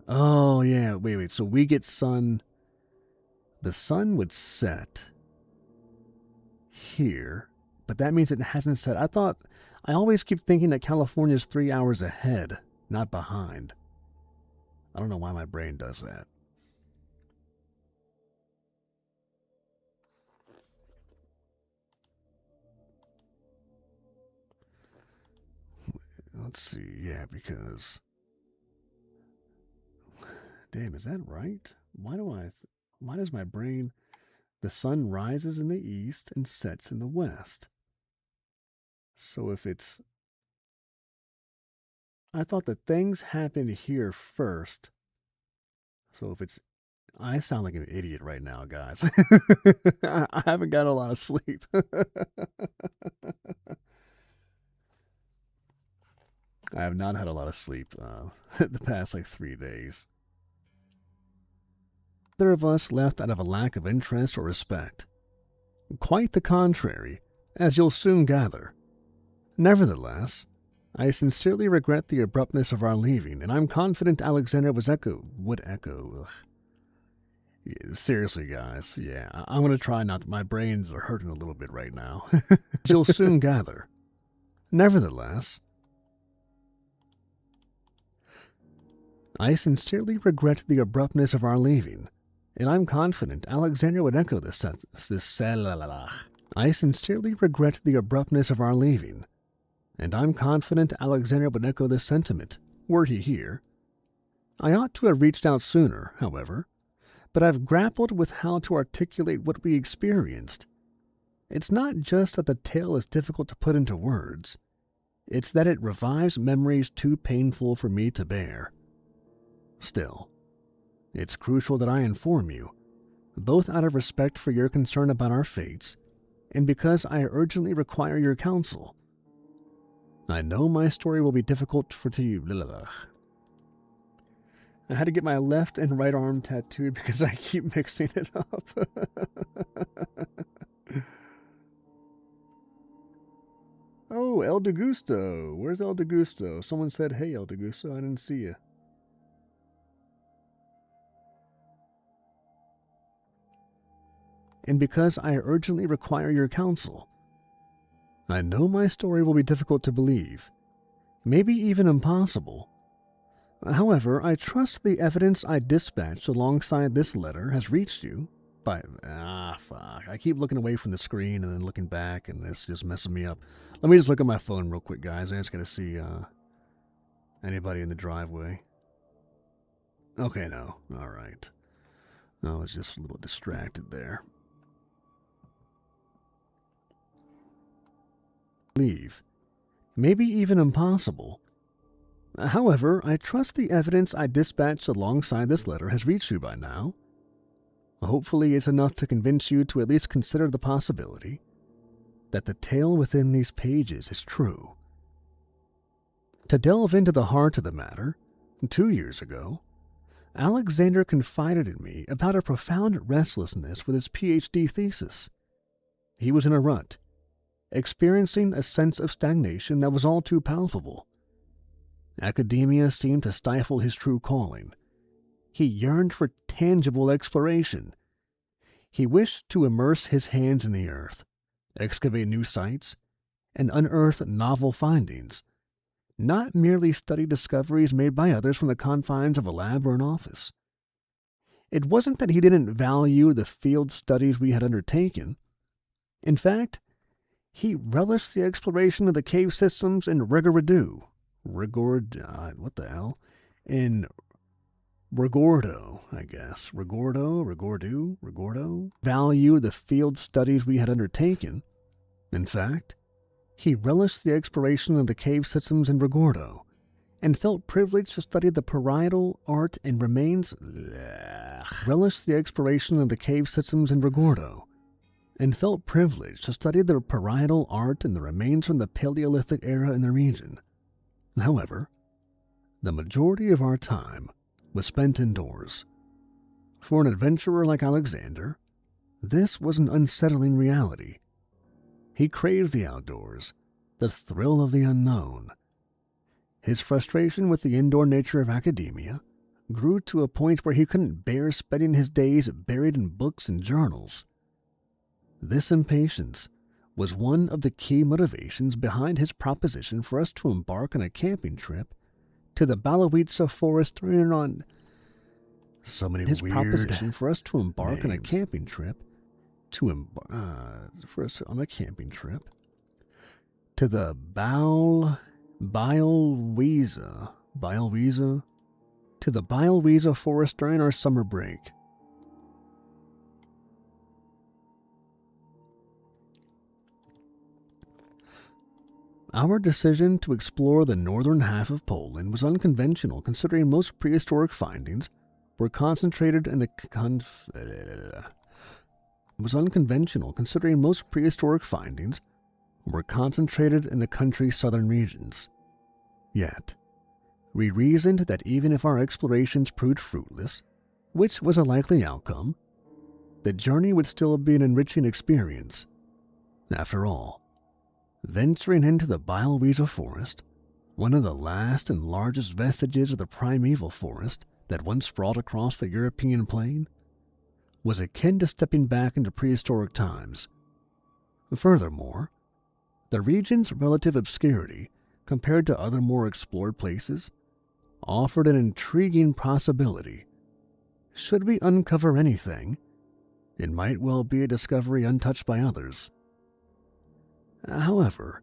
Oh, yeah. Wait. So we get sun... The sun would set here, but that means it hasn't set. I always keep thinking that California's 3 hours ahead, not behind. I don't know why my brain does that. Let's see. Yeah, because... Damn, is that right? Why does my brain... The sun rises in the east and sets in the west. So if it's... I thought that things happen here first. So if it's... I sound like an idiot right now, guys. I haven't got a lot of sleep. I have not had a lot of sleep the past 3 days. Neither of us left out of a lack of interest or respect. Quite the contrary, as you'll soon gather. Nevertheless, I sincerely regret the abruptness of our leaving, and I'm confident Alexander would echo. Yeah, seriously, guys, yeah, I'm going to try not... My brains are hurting a little bit right now. You'll soon gather. Nevertheless, I sincerely regret the abruptness of our leaving, and I'm confident Alexander would echo this. I sincerely regret the abruptness of our leaving, and I'm confident Alexander would echo this sentiment, were he here. I ought to have reached out sooner, however, but I've grappled with how to articulate what we experienced. It's not just that the tale is difficult to put into words. It's that it revives memories too painful for me to bear. Still, it's crucial that I inform you, both out of respect for your concern about our fates, and because I urgently require your counsel. I know my story will be difficult for you. I had to get my left and right arm tattooed because I keep mixing it up. Oh, El Degusto. Where's El Degusto? Someone said, hey, El Degusto. I didn't see you. And because I urgently require your counsel. I know my story will be difficult to believe, maybe even impossible. However, I trust the evidence I dispatched alongside this letter has reached you by... fuck. I keep looking away from the screen and then looking back, and it's just messing me up. Let me just look at my phone real quick, guys. I just gotta see anybody in the driveway. Okay, no. Alright. I was just a little distracted there. Leave. Maybe even impossible. However, I trust the evidence I dispatched alongside this letter has reached you by now. Hopefully it's enough to convince you to at least consider the possibility that the tale within these pages is true. To delve into the heart of the matter, 2 years ago, Alexander confided in me about a profound restlessness with his PhD thesis. He was in a rut, experiencing a sense of stagnation that was all too palpable. Academia seemed to stifle his true calling. He yearned for tangible exploration. He wished to immerse his hands in the earth, excavate new sites, and unearth novel findings, not merely study discoveries made by others from the confines of a lab or an office. It wasn't that he didn't value the field studies we had undertaken. In fact, he relished the exploration of the cave systems in Rigordo, in Rigordo, I guess. Rigordo. Value the field studies we had undertaken. In fact, he relished the exploration of the cave systems in Rigordo, and felt privileged to study the parietal art and remains. Relished the exploration of the cave systems in Rigordo, and felt privileged to study the parietal art and the remains from the Paleolithic era in the region. However, the majority of our time was spent indoors. For an adventurer like Alexander, this was an unsettling reality. He craved the outdoors, the thrill of the unknown. His frustration with the indoor nature of academia grew to a point where he couldn't bear spending his days buried in books and journals. This impatience was one of the key motivations behind his proposition for us to embark on a camping trip to the Balawitsa forest on so many his weird proposition for us to embark names. On a camping trip to to the Białowieża forest during our summer break. Our decision to explore the northern half of Poland was unconventional, considering most prehistoric findings were concentrated in the country's southern regions. Yet, we reasoned that even if our explorations proved fruitless, which was a likely outcome, the journey would still be an enriching experience. After all, venturing into the Białowieża forest, one of the last and largest vestiges of the primeval forest that once sprawled across the European plain, was akin to stepping back into prehistoric times. Furthermore, the region's relative obscurity, compared to other more explored places, offered an intriguing possibility. Should we uncover anything, it might well be a discovery untouched by others. However,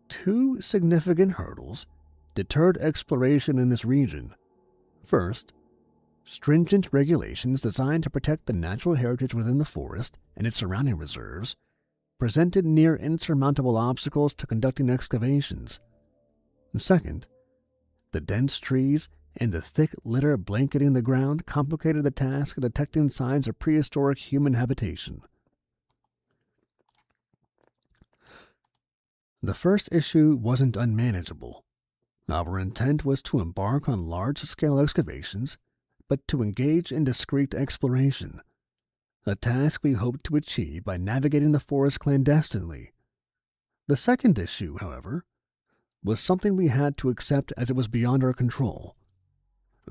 2 significant hurdles deterred exploration in this region. First, stringent regulations designed to protect the natural heritage within the forest and its surrounding reserves presented near insurmountable obstacles to conducting excavations. Second, the dense trees and the thick litter blanketing the ground complicated the task of detecting signs of prehistoric human habitation. The first issue wasn't unmanageable. Our intent was to embark on large-scale excavations but to engage in discreet exploration, a task we hoped to achieve by navigating the forest clandestinely. The second issue, however, was something we had to accept as it was beyond our control.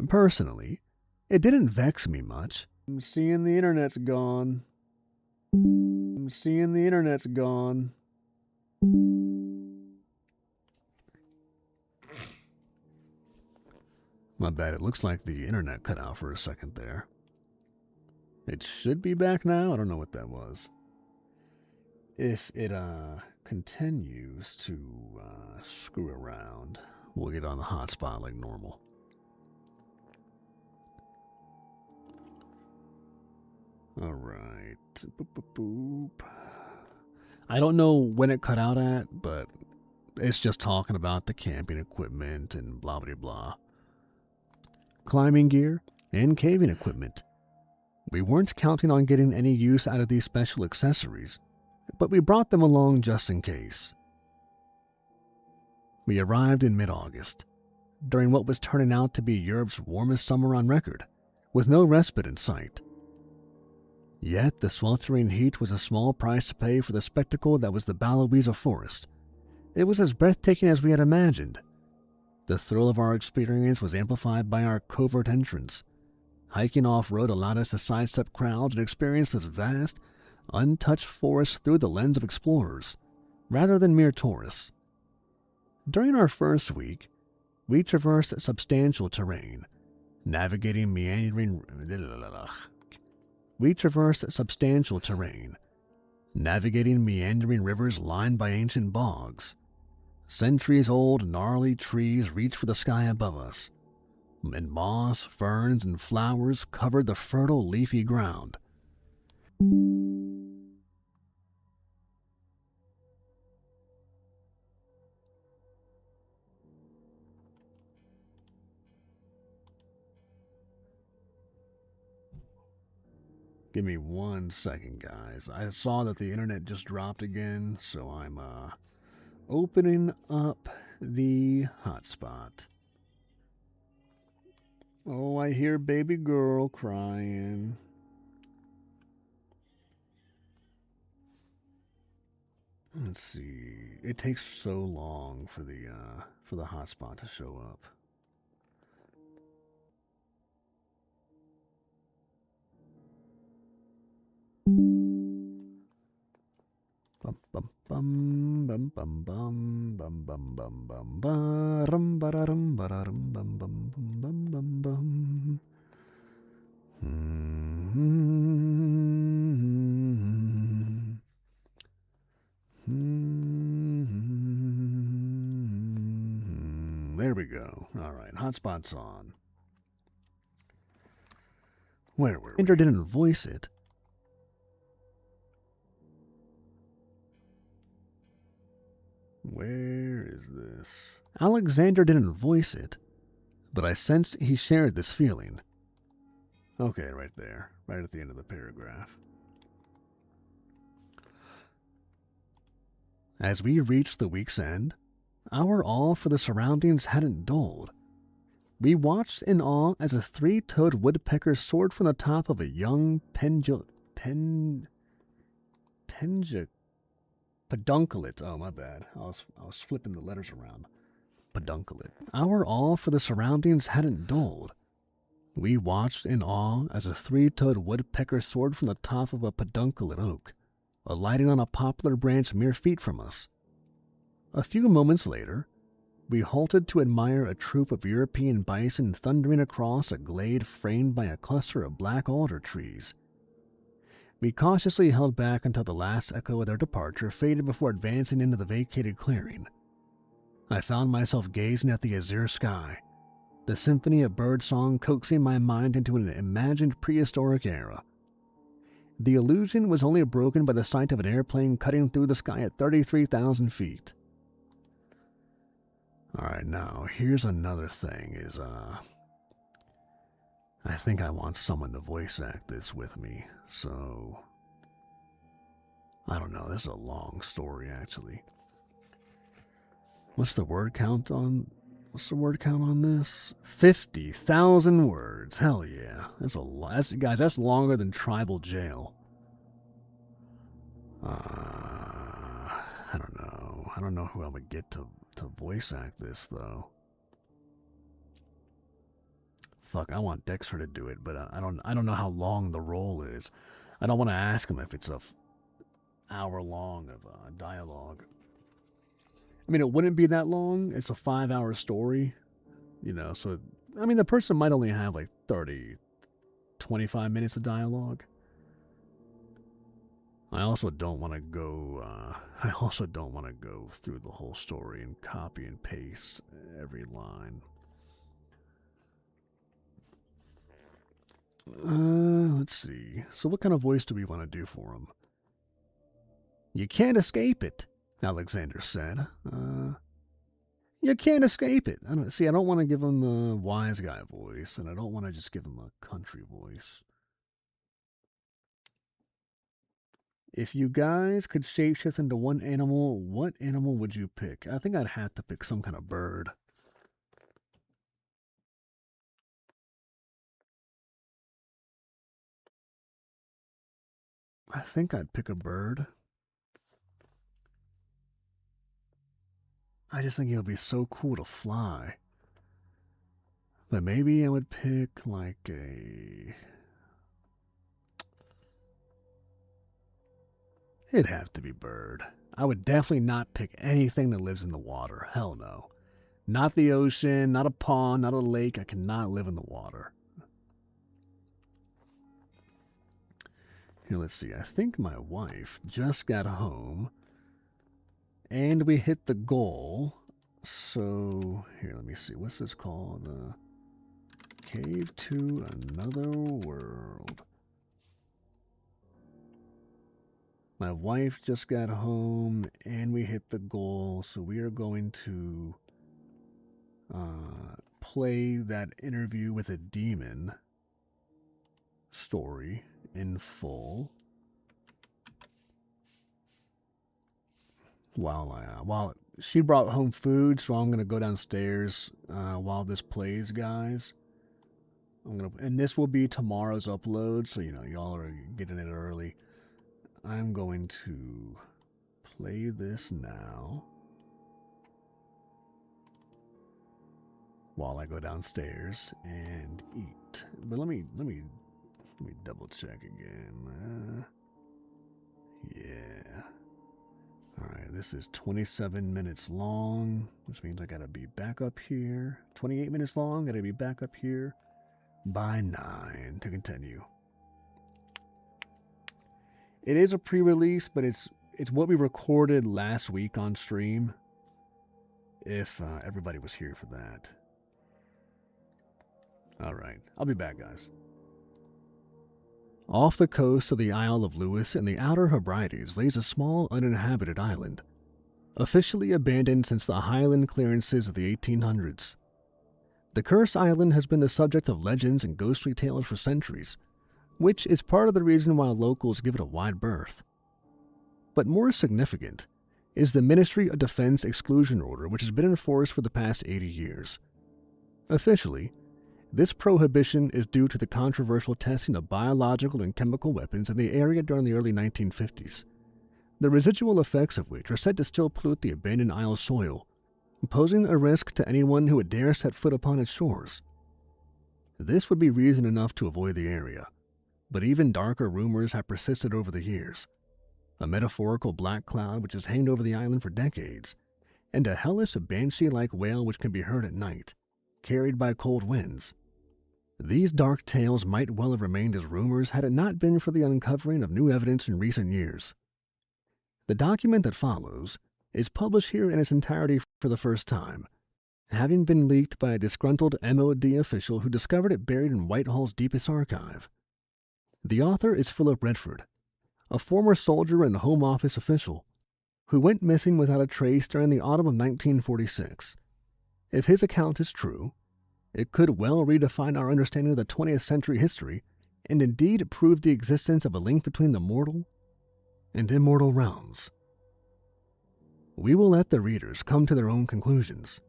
Personally, it didn't vex me much. I'm seeing the internet's gone. I'm seeing the internet's gone. My bad, it looks like the internet cut out for a second there. It should be back now. I don't know what that was. If it continues to screw around, we'll get on the hotspot like normal. All right. Boop, boop, boop. I don't know when it cut out at, but it's just talking about the camping equipment and blah blah blah. Climbing gear and caving equipment. We weren't counting on getting any use out of these special accessories, but we brought them along just in case. We arrived in mid-August, during what was turning out to be Europe's warmest summer on record, with no respite in sight. Yet the sweltering heat was a small price to pay for the spectacle that was the Balawiza Forest. It was as breathtaking as we had imagined. The thrill of our experience was amplified by our covert entrance. Hiking off-road allowed us to sidestep crowds and experience this vast, untouched forest through the lens of explorers, rather than mere tourists. During our first week, we traversed substantial terrain, navigating meandering rivers lined by ancient bogs. Centuries-old, gnarly trees reached for the sky above us, and moss, ferns, and flowers covered the fertile, leafy ground. Give me 1 second, guys. I saw that the internet just dropped again, so I'm opening up the hotspot. Oh, I hear baby girl crying. Let's see. It takes so long for the hotspot to show up. Bum bum bum bum bum bum bum bum bum bum bum bum bum bum bum bum bum. There we go. All right, hotspot's on. Where were we? Ender didn't voice it. Where is this? Alexander didn't voice it, but I sensed he shared this feeling. Okay, right there, right at the end of the paragraph. As we reached the week's end, our awe for the surroundings hadn't dulled. We watched in awe as a three-toed woodpecker soared from the top of a young pedunculate. Oh, my bad. I was flipping the letters around. Pedunculate. Our awe for the surroundings hadn't dulled. We watched in awe as a three-toed woodpecker soared from the top of a pedunculate oak, alighting on a poplar branch mere feet from us. A few moments later, we halted to admire a troop of European bison thundering across a glade framed by a cluster of black alder trees. We cautiously held back until the last echo of their departure faded before advancing into the vacated clearing. I found myself gazing at the azure sky, the symphony of birdsong coaxing my mind into an imagined prehistoric era. The illusion was only broken by the sight of an airplane cutting through the sky at 33,000 feet. Alright, now, here's another thing, I think I want someone to voice act this with me, so... I don't know, this is a long story, actually. What's the word count on What's the word count on this? 50,000 words. Hell yeah. That's a lot. Guys, that's longer than tribal jail. I don't know. I don't know who I would get to voice act this, though. Fuck, I want Dexter to do it, but I don't know how long the role is. I don't want to ask him if it's a hour long of dialogue. I mean, it wouldn't be that long. It's a 5-hour story, you know, so, I mean, the person might only have like 25 minutes of dialogue. I also don't want to go through the whole story and copy and paste every line. Let's see. So what kind of voice do we want to do for him? You can't escape it, Alexander said. You can't escape it. I don't want to give him the wise guy voice, and I don't want to just give him a country voice. If you guys could shapeshift into one animal, what animal would you pick? I think I'd have to pick some kind of bird. I think I'd pick a bird. I just think it would be so cool to fly. But maybe I would pick like a... It'd have to be bird. I would definitely not pick anything that lives in the water. Hell no. Not the ocean, not a pond, not a lake. I cannot live in the water. Here, let's see. I think my wife just got home. And we hit the goal. So, here, let me see. What's this called? Cave to Another World. My wife just got home, and we hit the goal. So we are going to play that interview with a demon story in full. While she brought home food, so I'm gonna go downstairs while this plays, guys. And this will be tomorrow's upload, so you know y'all are getting it early. I'm going to play this now while I go downstairs and eat. But let me double check again. Yeah. Alright, this is 27 minutes long, which means I gotta be back up here. 28 minutes long, gotta be back up here by 9 to continue. It is a pre-release, but it's what we recorded last week on stream, if everybody was here for that. Alright, I'll be back, guys. Off the coast of the Isle of Lewis in the Outer Hebrides lays a small uninhabited island, officially abandoned since the Highland clearances of the 1800s. The cursed island has been the subject of legends and ghostly tales for centuries, which is part of the reason why locals give it a wide berth. But more significant is the Ministry of Defense exclusion order, which has been enforced for the past 80 years. Officially, this prohibition is due to the controversial testing of biological and chemical weapons in the area during the early 1950s, the residual effects of which are said to still pollute the abandoned isle's soil, posing a risk to anyone who would dare set foot upon its shores. This would be reason enough to avoid the area, but even darker rumors have persisted over the years. A metaphorical black cloud which has hanged over the island for decades, and a hellish banshee-like wail which can be heard at night, carried by cold winds. These dark tales might well have remained as rumors had it not been for the uncovering of new evidence in recent years. The document that follows is published here in its entirety for the first time, having been leaked by a disgruntled MOD official who discovered it buried in Whitehall's deepest archive. The author is Philip Redford, a former soldier and Home Office official, who went missing without a trace during the autumn of 1946. If his account is true, it could well redefine our understanding of the 20th century history and indeed prove the existence of a link between the mortal and immortal realms. We will let the readers come to their own conclusions.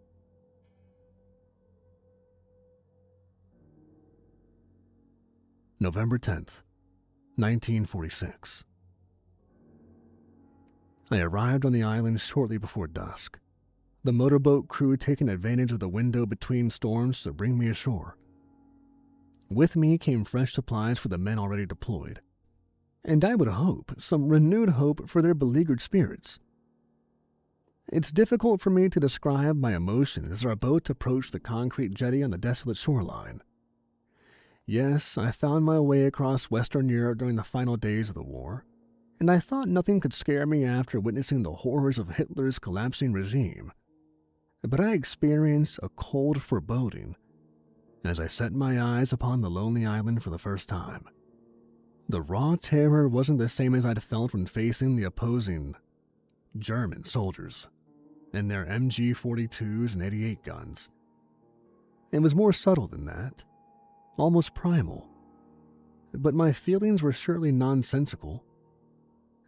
November 10th, 1946. I arrived on the island shortly before dusk, the motorboat crew taking advantage of the window between storms to bring me ashore. With me came fresh supplies for the men already deployed, and I would hope some renewed hope for their beleaguered spirits. It's difficult for me to describe my emotions as our boat approached the concrete jetty on the desolate shoreline. Yes, I found my way across Western Europe during the final days of the war, and I thought nothing could scare me after witnessing the horrors of Hitler's collapsing regime. But I experienced a cold foreboding as I set my eyes upon the lonely island for the first time. The raw terror wasn't the same as I'd felt when facing the opposing German soldiers and their MG-42s and 88 guns. It was more subtle than that, almost primal. But my feelings were surely nonsensical.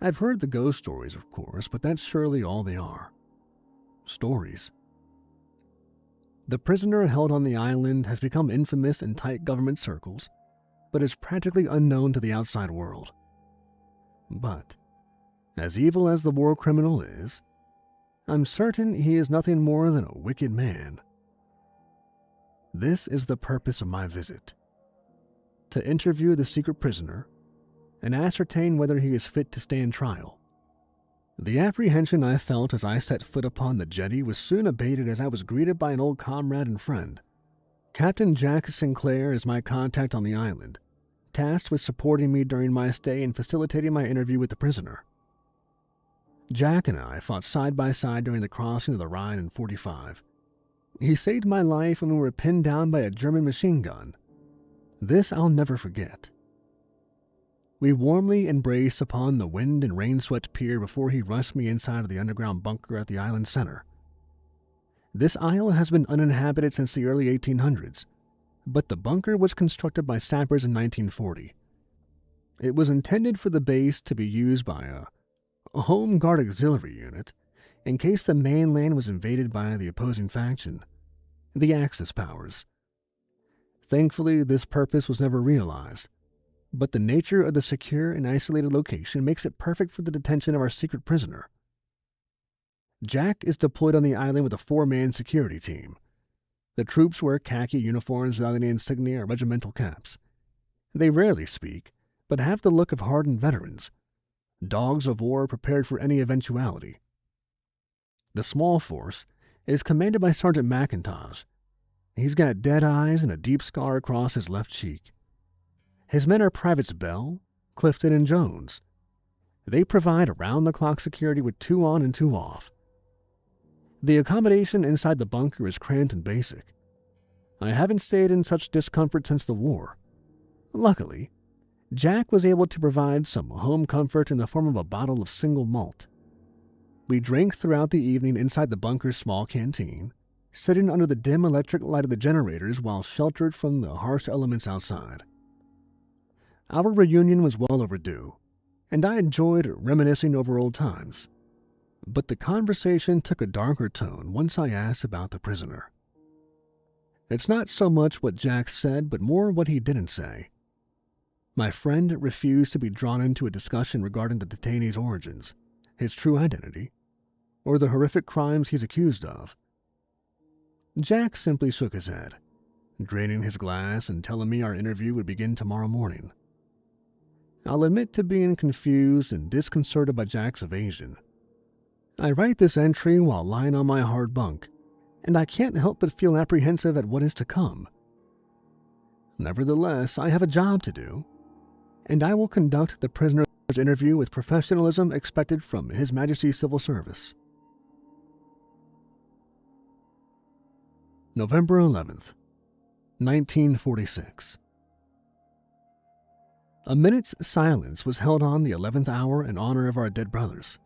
I've heard the ghost stories, of course, but that's surely all they are. Stories. The prisoner held on the island has become infamous in tight government circles, but is practically unknown to the outside world. But, as evil as the war criminal is, I'm certain he is nothing more than a wicked man. This is the purpose of my visit: to interview the secret prisoner and ascertain whether he is fit to stand trial. The apprehension I felt as I set foot upon the jetty was soon abated as I was greeted by an old comrade and friend. Captain Jack Sinclair is my contact on the island, tasked with supporting me during my stay and facilitating my interview with the prisoner. Jack and I fought side by side during the crossing of the Rhine in '45. He saved my life when we were pinned down by a German machine gun. This I'll never forget. We warmly embraced upon the wind and rain-swept pier before he rushed me inside of the underground bunker at the island's center. This isle has been uninhabited since the early 1800s, but the bunker was constructed by sappers in 1940. It was intended for the base to be used by a Home Guard auxiliary unit in case the mainland was invaded by the opposing faction, the Axis powers. Thankfully, this purpose was never realized, but the nature of the secure and isolated location makes it perfect for the detention of our secret prisoner. Jack is deployed on the island with a 4-man security team. The troops wear khaki uniforms without any insignia or regimental caps. They rarely speak, but have the look of hardened veterans, dogs of war prepared for any eventuality. The small force is commanded by Sergeant McIntosh. He's got dead eyes and a deep scar across his left cheek. His men are Privates Bell, Clifton, and Jones. They provide around-the-clock security with 2 on and 2 off. The accommodation inside the bunker is cramped and basic. I haven't stayed in such discomfort since the war. Luckily, Jack was able to provide some home comfort in the form of a bottle of single malt. We drank throughout the evening inside the bunker's small canteen, sitting under the dim electric light of the generators while sheltered from the harsh elements outside. Our reunion was well overdue, and I enjoyed reminiscing over old times. But the conversation took a darker tone once I asked about the prisoner. It's not so much what Jack said, but more what he didn't say. My friend refused to be drawn into a discussion regarding the detainee's origins, his true identity, or the horrific crimes he's accused of. Jack simply shook his head, draining his glass and telling me our interview would begin tomorrow morning. I'll admit to being confused and disconcerted by Jack's evasion. I write this entry while lying on my hard bunk, and I can't help but feel apprehensive at what is to come. Nevertheless, I have a job to do, and I will conduct the prisoner's interview with professionalism expected from His Majesty's Civil Service. November 11th, 1946. A minute's silence was held on the 11th hour in honor of our dead brothers.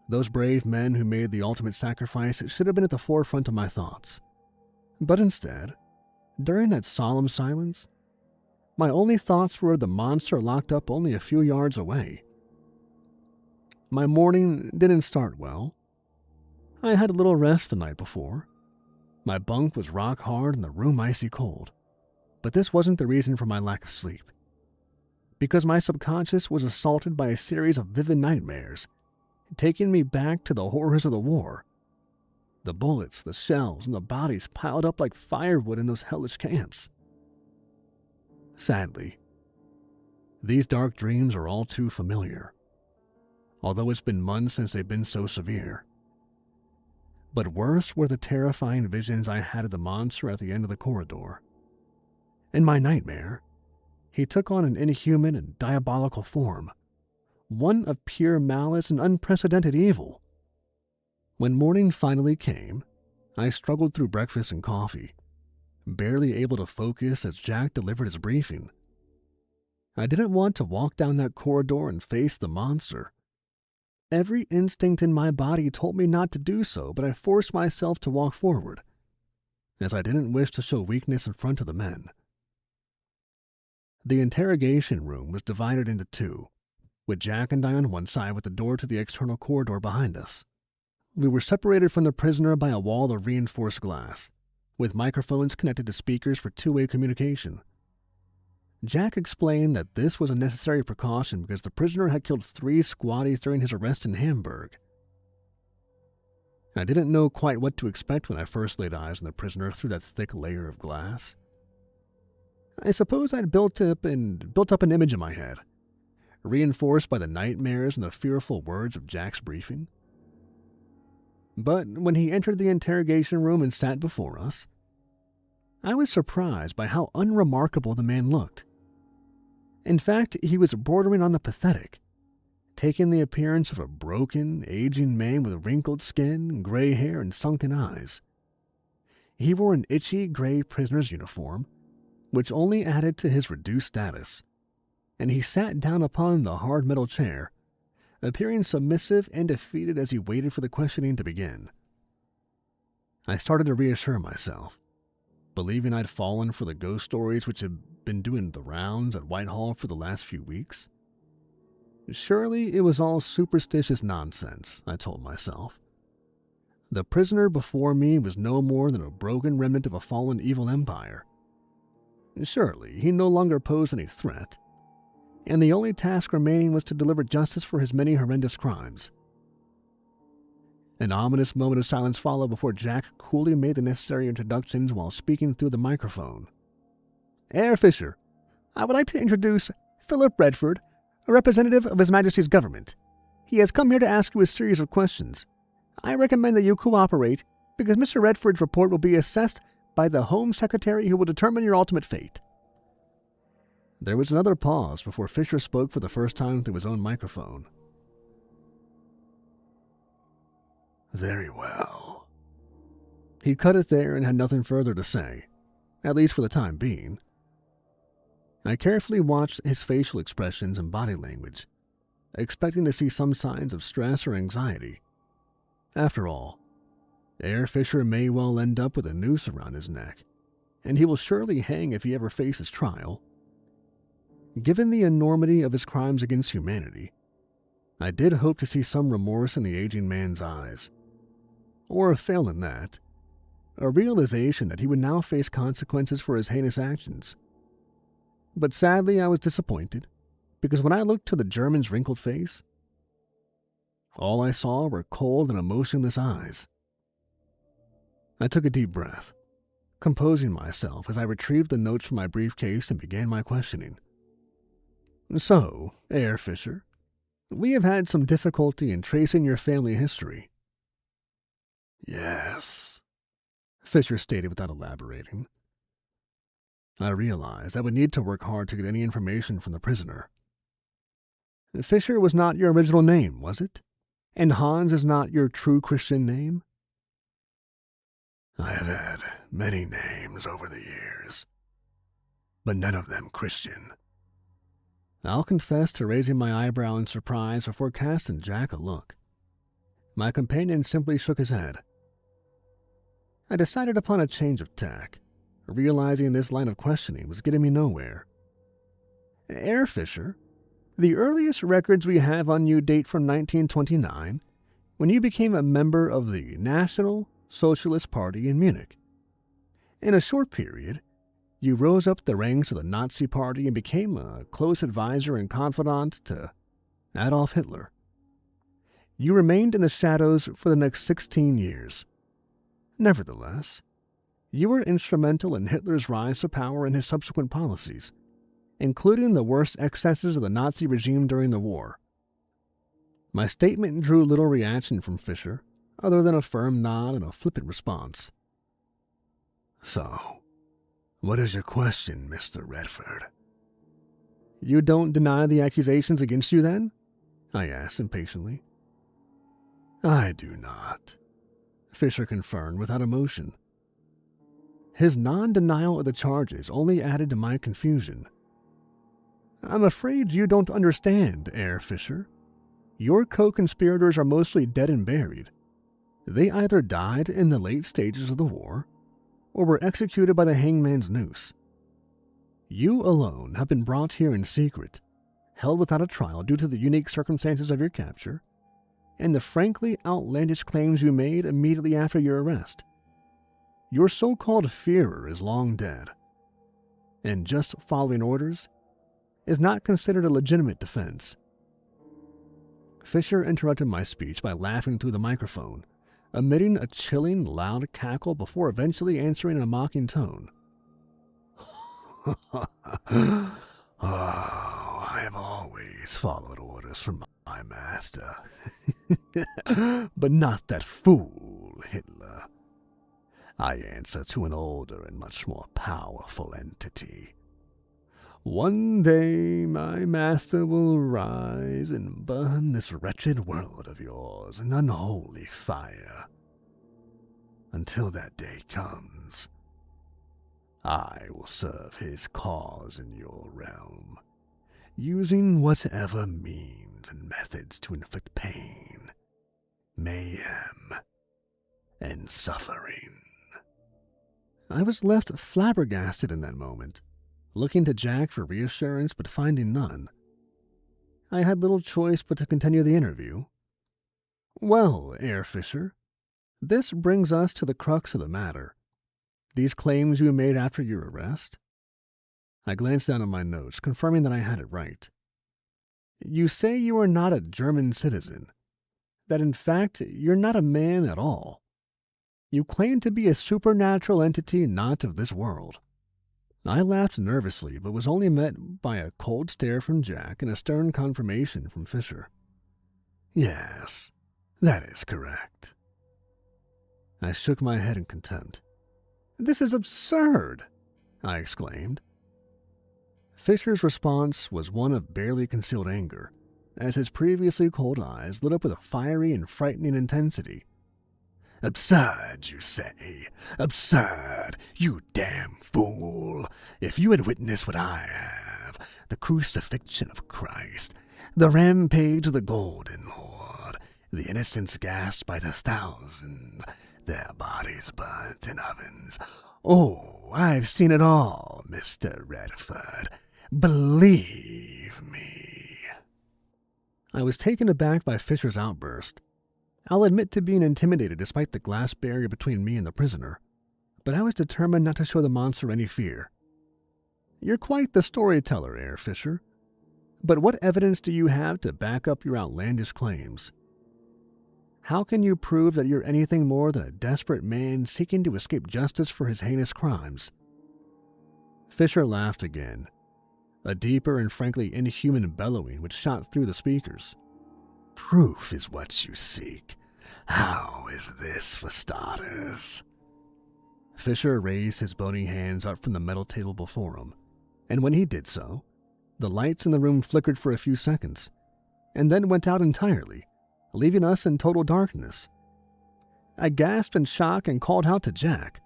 Those brave men who made the ultimate sacrifice should have been at the forefront of my thoughts. But instead, during that solemn silence, my only thoughts were of the monster locked up only a few yards away. My morning didn't start well. I had a little rest the night before. My bunk was rock hard and the room icy cold. But this wasn't the reason for my lack of sleep. Because my subconscious was assaulted by a series of vivid nightmares, taking me back to the horrors of the war. The bullets, the shells, and the bodies piled up like firewood in those hellish camps. Sadly, these dark dreams are all too familiar, although it's been months since they've been so severe. But worse were the terrifying visions I had of the monster at the end of the corridor. In my nightmare, he took on an inhuman and diabolical form, one of pure malice and unprecedented evil. When morning finally came, I struggled through breakfast and coffee, barely able to focus as Jack delivered his briefing. I didn't want to walk down that corridor and face the monster. Every instinct in my body told me not to do so, but I forced myself to walk forward, as I didn't wish to show weakness in front of the men. The interrogation room was divided into two, with Jack and I on one side with the door to the external corridor behind us. We were separated from the prisoner by a wall of reinforced glass, with microphones connected to speakers for two-way communication. Jack explained that this was a necessary precaution because the prisoner had killed 3 squatties during his arrest in Hamburg. I didn't know quite what to expect when I first laid eyes on the prisoner through that thick layer of glass. I suppose I'd built up an image in my head, reinforced by the nightmares and the fearful words of Jack's briefing. But when he entered the interrogation room and sat before us, I was surprised by how unremarkable the man looked. In fact, he was bordering on the pathetic, taking the appearance of a broken, aging man with wrinkled skin, gray hair, and sunken eyes. He wore an itchy gray prisoner's uniform, which only added to his reduced status, and he sat down upon the hard metal chair, appearing submissive and defeated as he waited for the questioning to begin. I started to reassure myself, believing I'd fallen for the ghost stories which had been doing the rounds at Whitehall for the last few weeks. Surely it was all superstitious nonsense, I told myself. The prisoner before me was no more than a broken remnant of a fallen evil empire. Surely he no longer posed any threat, and the only task remaining was to deliver justice for his many horrendous crimes. An ominous moment of silence followed before Jack coolly made the necessary introductions while speaking through the microphone. Herr Fisher, I would like to introduce Philip Redford, a representative of His Majesty's government. He has come here to ask you a series of questions. I recommend that you cooperate, because Mr. Redford's report will be assessed by the Home Secretary who will determine your ultimate fate. There was another pause before Fisher spoke for the first time through his own microphone. Very well. He cut it there and had nothing further to say, at least for the time being. I carefully watched his facial expressions and body language, expecting to see some signs of stress or anxiety. After all, Herr Fisher may well end up with a noose around his neck, and he will surely hang if he ever faces trial. Given the enormity of his crimes against humanity, I did hope to see some remorse in the aging man's eyes. Or, failing that, a realization that he would now face consequences for his heinous actions. But sadly, I was disappointed, because when I looked to the German's wrinkled face, all I saw were cold and emotionless eyes. I took a deep breath, composing myself as I retrieved the notes from my briefcase and began my questioning. So, Herr Fisher, we have had some difficulty in tracing your family history. Yes, Fisher stated without elaborating. I realized I would need to work hard to get any information from the prisoner. Fisher was not your original name, was it? And Hans is not your true Christian name? I have had many names over the years, but none of them Christian. I'll confess to raising my eyebrow in surprise before casting Jack a look. My companion simply shook his head. I decided upon a change of tack, realizing this line of questioning was getting me nowhere. Herr Fisher, the earliest records we have on you date from 1929, when you became a member of the National Socialist Party in Munich. In a short period, You rose up the ranks of the Nazi Party and became a close advisor and confidant to Adolf Hitler. You remained in the shadows for the next 16 years. Nevertheless, you were instrumental in Hitler's rise to power and his subsequent policies, including the worst excesses of the Nazi regime during the war. My statement drew little reaction from Fisher, other than a firm nod and a flippant response. So, what is your question, Mr. Redford? You don't deny the accusations against you, then? I asked impatiently. I do not, Fisher confirmed without emotion. His non-denial of the charges only added to my confusion. I'm afraid you don't understand, Herr Fisher. Your co-conspirators are mostly dead and buried. They either died in the late stages of the war, or were executed by the hangman's noose. You alone have been brought here in secret, held without a trial due to the unique circumstances of your capture, and the frankly outlandish claims you made immediately after your arrest. Your so-called Führer is long dead, and just following orders is not considered a legitimate defense. Fisher interrupted my speech by laughing through the microphone, emitting a chilling, loud cackle before eventually answering in a mocking tone. Oh, I have always followed orders from my master. But not that fool, Hitler. I answer to an older and much more powerful entity. One day my master will rise and burn this wretched world of yours in unholy fire. Until that day comes, I will serve his cause in your realm, using whatever means and methods to inflict pain, mayhem, and suffering. I was left flabbergasted in that moment, looking to Jack for reassurance but finding none. I had little choice but to continue the interview. Well, Herr Fisher, this brings us to the crux of the matter. These claims you made after your arrest? I glanced down at my notes, confirming that I had it right. You say you are not a German citizen, that in fact you're not a man at all. You claim to be a supernatural entity not of this world. I laughed nervously, but was only met by a cold stare from Jack and a stern confirmation from Fisher. Yes, that is correct. I shook my head in contempt. This is absurd, I exclaimed. Fisher's response was one of barely concealed anger, as his previously cold eyes lit up with a fiery and frightening intensity. Absurd, you say? Absurd, you damn fool! If you had witnessed what I have, the crucifixion of Christ, the rampage of the Golden Horde, the innocents gassed by the thousands, their bodies burnt in ovens. Oh, I've seen it all, Mr. Redford. Believe me. I was taken aback by Fisher's outburst. I'll admit to being intimidated despite the glass barrier between me and the prisoner, but I was determined not to show the monster any fear. You're quite the storyteller, Herr Fisher. But what evidence do you have to back up your outlandish claims? How can you prove that you're anything more than a desperate man seeking to escape justice for his heinous crimes? Fisher laughed again, a deeper and frankly inhuman bellowing which shot through the speakers. Proof is what you seek. How is this for starters? Fisher raised his bony hands up from the metal table before him, and when he did so, the lights in the room flickered for a few seconds, and then went out entirely, leaving us in total darkness. I gasped in shock and called out to Jack.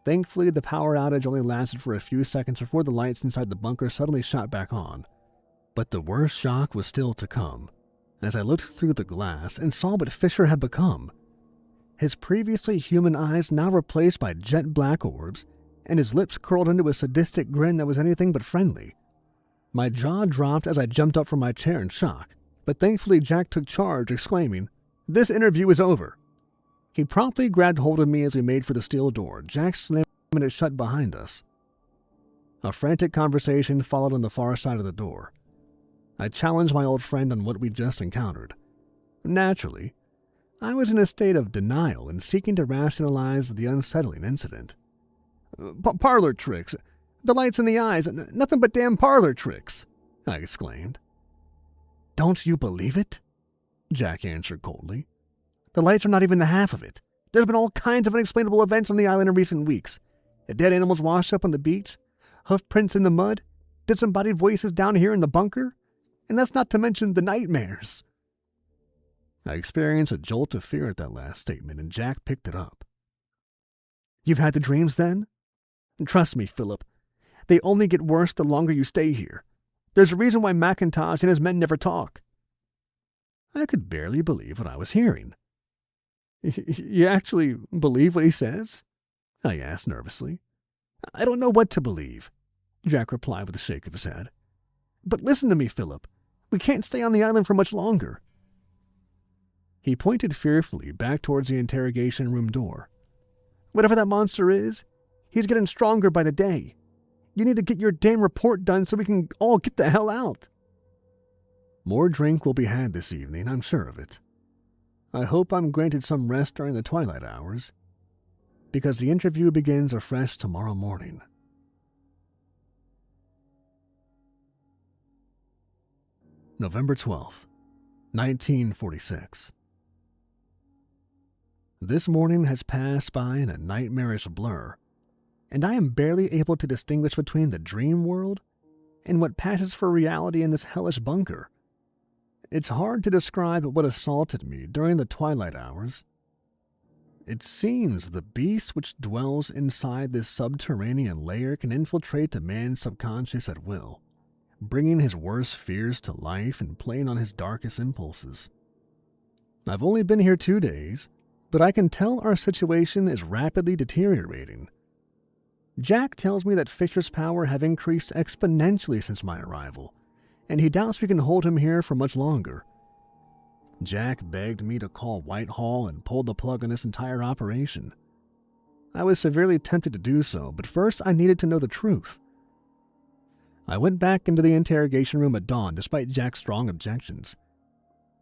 Thankfully, the power outage only lasted for a few seconds before the lights inside the bunker suddenly shot back on. But the worst shock was still to come, as I looked through the glass and saw what Fisher had become. His previously human eyes now replaced by jet black orbs, and his lips curled into a sadistic grin that was anything but friendly. My jaw dropped as I jumped up from my chair in shock, but thankfully Jack took charge, exclaiming, "This interview is over." He promptly grabbed hold of me as we made for the steel door, Jack slamming it shut behind us. A frantic conversation followed on the far side of the door. I challenged my old friend on what we'd just encountered. Naturally, I was in a state of denial and seeking to rationalize the unsettling incident. Parlor tricks. The lights in the eyes. Nothing but damn parlor tricks, I exclaimed. Don't you believe it? Jack answered coldly. The lights are not even the half of it. There's been all kinds of unexplainable events on the island in recent weeks. Dead animals washed up on the beach, hoof prints in the mud, disembodied voices down here in the bunker, and that's not to mention the nightmares. I experienced a jolt of fear at that last statement, and Jack picked it up. You've had the dreams then? Trust me, Philip. They only get worse the longer you stay here. There's a reason why McIntosh and his men never talk. I could barely believe what I was hearing. You actually believe what he says? I asked nervously. I don't know what to believe, Jack replied with a shake of his head. But listen to me, Philip. We can't stay on the island for much longer. He pointed fearfully back towards the interrogation room door. Whatever that monster is, he's getting stronger by the day. You need to get your damn report done so we can all get the hell out. More drink will be had this evening, I'm sure of it. I hope I'm granted some rest during the twilight hours, because the interview begins afresh tomorrow morning. November 12th, 1946. This morning has passed by in a nightmarish blur, and I am barely able to distinguish between the dream world and what passes for reality in this hellish bunker. It's hard to describe what assaulted me during the twilight hours. It seems the beast which dwells inside this subterranean layer can infiltrate a man's subconscious at will, bringing his worst fears to life and playing on his darkest impulses. I've only been here 2 days, but I can tell our situation is rapidly deteriorating. Jack tells me that Fisher's power have increased exponentially since my arrival, and he doubts we can hold him here for much longer. Jack begged me to call Whitehall and pull the plug on this entire operation. I was severely tempted to do so, but first I needed to know the truth. I went back into the interrogation room at dawn despite Jack's strong objections.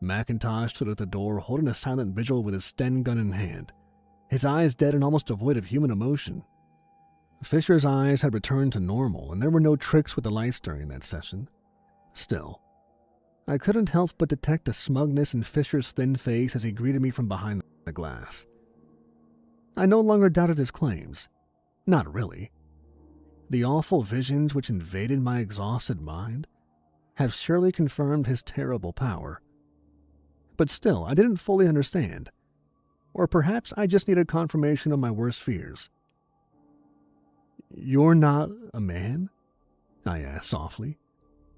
McIntosh stood at the door holding a silent vigil with his Sten gun in hand, his eyes dead and almost devoid of human emotion. Fisher's eyes had returned to normal, and there were no tricks with the lights during that session. Still, I couldn't help but detect a smugness in Fisher's thin face as he greeted me from behind the glass. I no longer doubted his claims. Not really. The awful visions which invaded my exhausted mind have surely confirmed his terrible power. But still, I didn't fully understand. Or perhaps I just needed confirmation of my worst fears. You're not a man? I asked softly,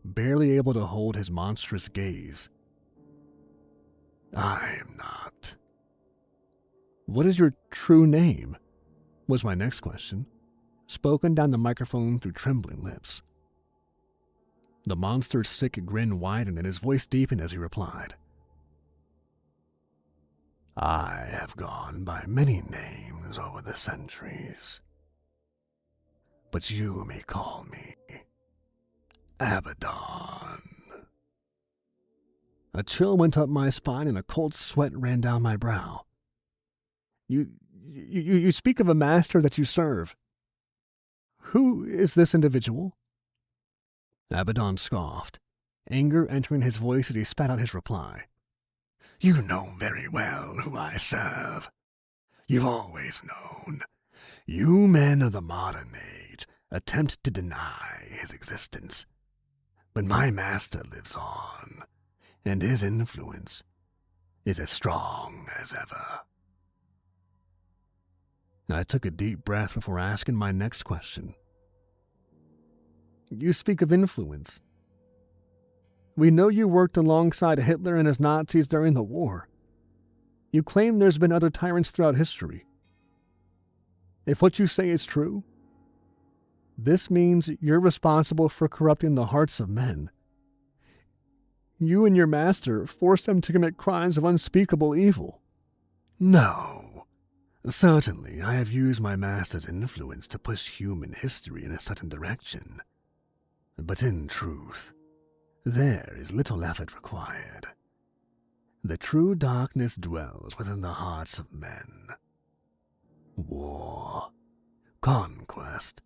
barely able to hold his monstrous gaze. I am not. What is your true name? Was my next question, spoken down the microphone through trembling lips. The monster's sick grin widened and his voice deepened as he replied. I have gone by many names over the centuries, but you may call me Abaddon. A chill went up my spine and a cold sweat ran down my brow. You speak of a master that you serve. Who is this individual? Abaddon scoffed, anger entering his voice as he spat out his reply. You know very well who I serve. You've always known. You men of the modern age attempt to deny his existence. But my master lives on, and his influence is as strong as ever. I took a deep breath before asking my next question. You speak of influence. We know you worked alongside Hitler and his Nazis during the war. You claim there's been other tyrants throughout history. If what you say is true, this means you're responsible for corrupting the hearts of men. You and your master forced them to commit crimes of unspeakable evil. No, Certainly, I have used my master's influence to push human history in a certain direction. But in truth, there is little effort required. The true darkness dwells within the hearts of men. War, conquest,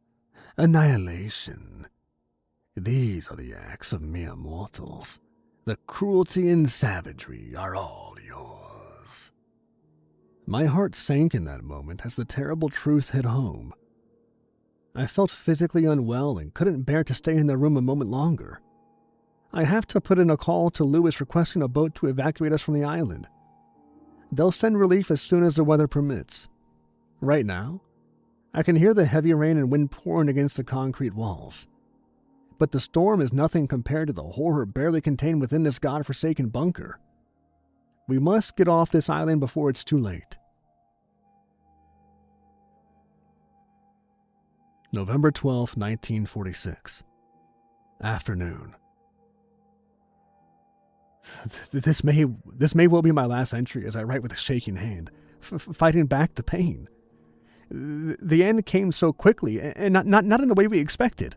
annihilation. These are the acts of mere mortals. The cruelty and savagery are all yours. My heart sank in that moment as the terrible truth hit home. I felt physically unwell and couldn't bear to stay in the room a moment longer. I have to put in a call to Lewis requesting a boat to evacuate us from the island. They'll send relief as soon as the weather permits. Right now, I can hear the heavy rain and wind pouring against the concrete walls. But the storm is nothing compared to the horror barely contained within this godforsaken bunker. We must get off this island before it's too late. November 12, 1946. Afternoon. This may well be my last entry as I write with a shaking hand, fighting back the pain. The end came so quickly, and not in the way we expected.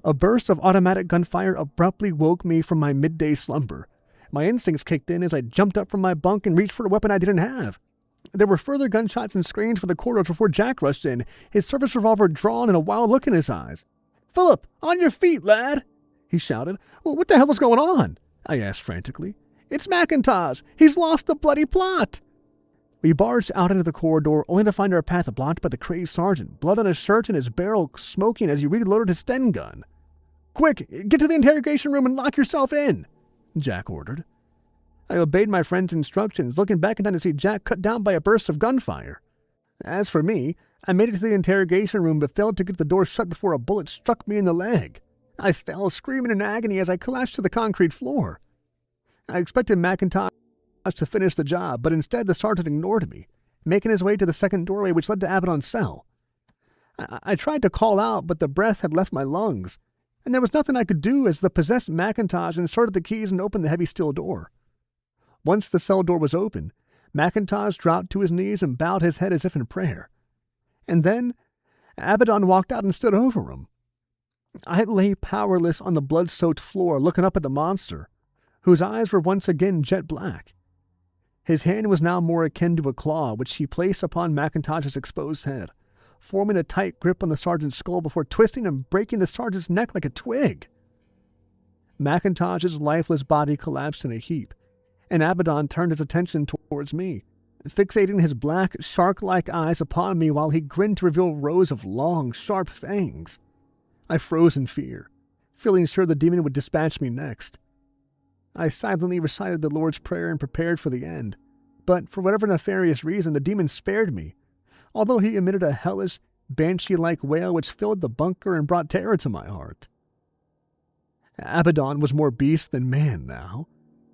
A burst of automatic gunfire abruptly woke me from my midday slumber. My instincts kicked in as I jumped up from my bunk and reached for a weapon I didn't have. There were further gunshots and screams from the corridors before Jack rushed in, his service revolver drawn and a wild look in his eyes. "Philip, on your feet, lad!" he shouted. "Well, what the hell is going on?" I asked frantically. "It's McIntosh! He's lost the bloody plot!" We barged out into the corridor, only to find our path blocked by the crazed sergeant, blood on his shirt and his barrel smoking as he reloaded his Sten gun. "Quick, get to the interrogation room and lock yourself in," Jack ordered. I obeyed my friend's instructions, looking back in time to see Jack cut down by a burst of gunfire. As for me, I made it to the interrogation room but failed to get the door shut before a bullet struck me in the leg. I fell, screaming in agony as I collapsed to the concrete floor. I expected McIntosh to finish the job, but instead the sergeant ignored me, making his way to the second doorway which led to Abaddon's cell. I tried to call out, but the breath had left my lungs, and there was nothing I could do as the possessed McIntosh inserted the keys and opened the heavy steel door. Once the cell door was open, McIntosh dropped to his knees and bowed his head as if in prayer. And then Abaddon walked out and stood over him. I lay powerless on the blood-soaked floor looking up at the monster, whose eyes were once again jet black. His hand was now more akin to a claw, which he placed upon McIntosh's exposed head, forming a tight grip on the sergeant's skull before twisting and breaking the sergeant's neck like a twig. McIntosh's lifeless body collapsed in a heap, and Abaddon turned his attention towards me, fixating his black, shark-like eyes upon me while he grinned to reveal rows of long, sharp fangs. I froze in fear, feeling sure the demon would dispatch me next. I silently recited the Lord's Prayer and prepared for the end, but for whatever nefarious reason, the demon spared me, although he emitted a hellish, banshee-like wail which filled the bunker and brought terror to my heart. Abaddon was more beast than man now,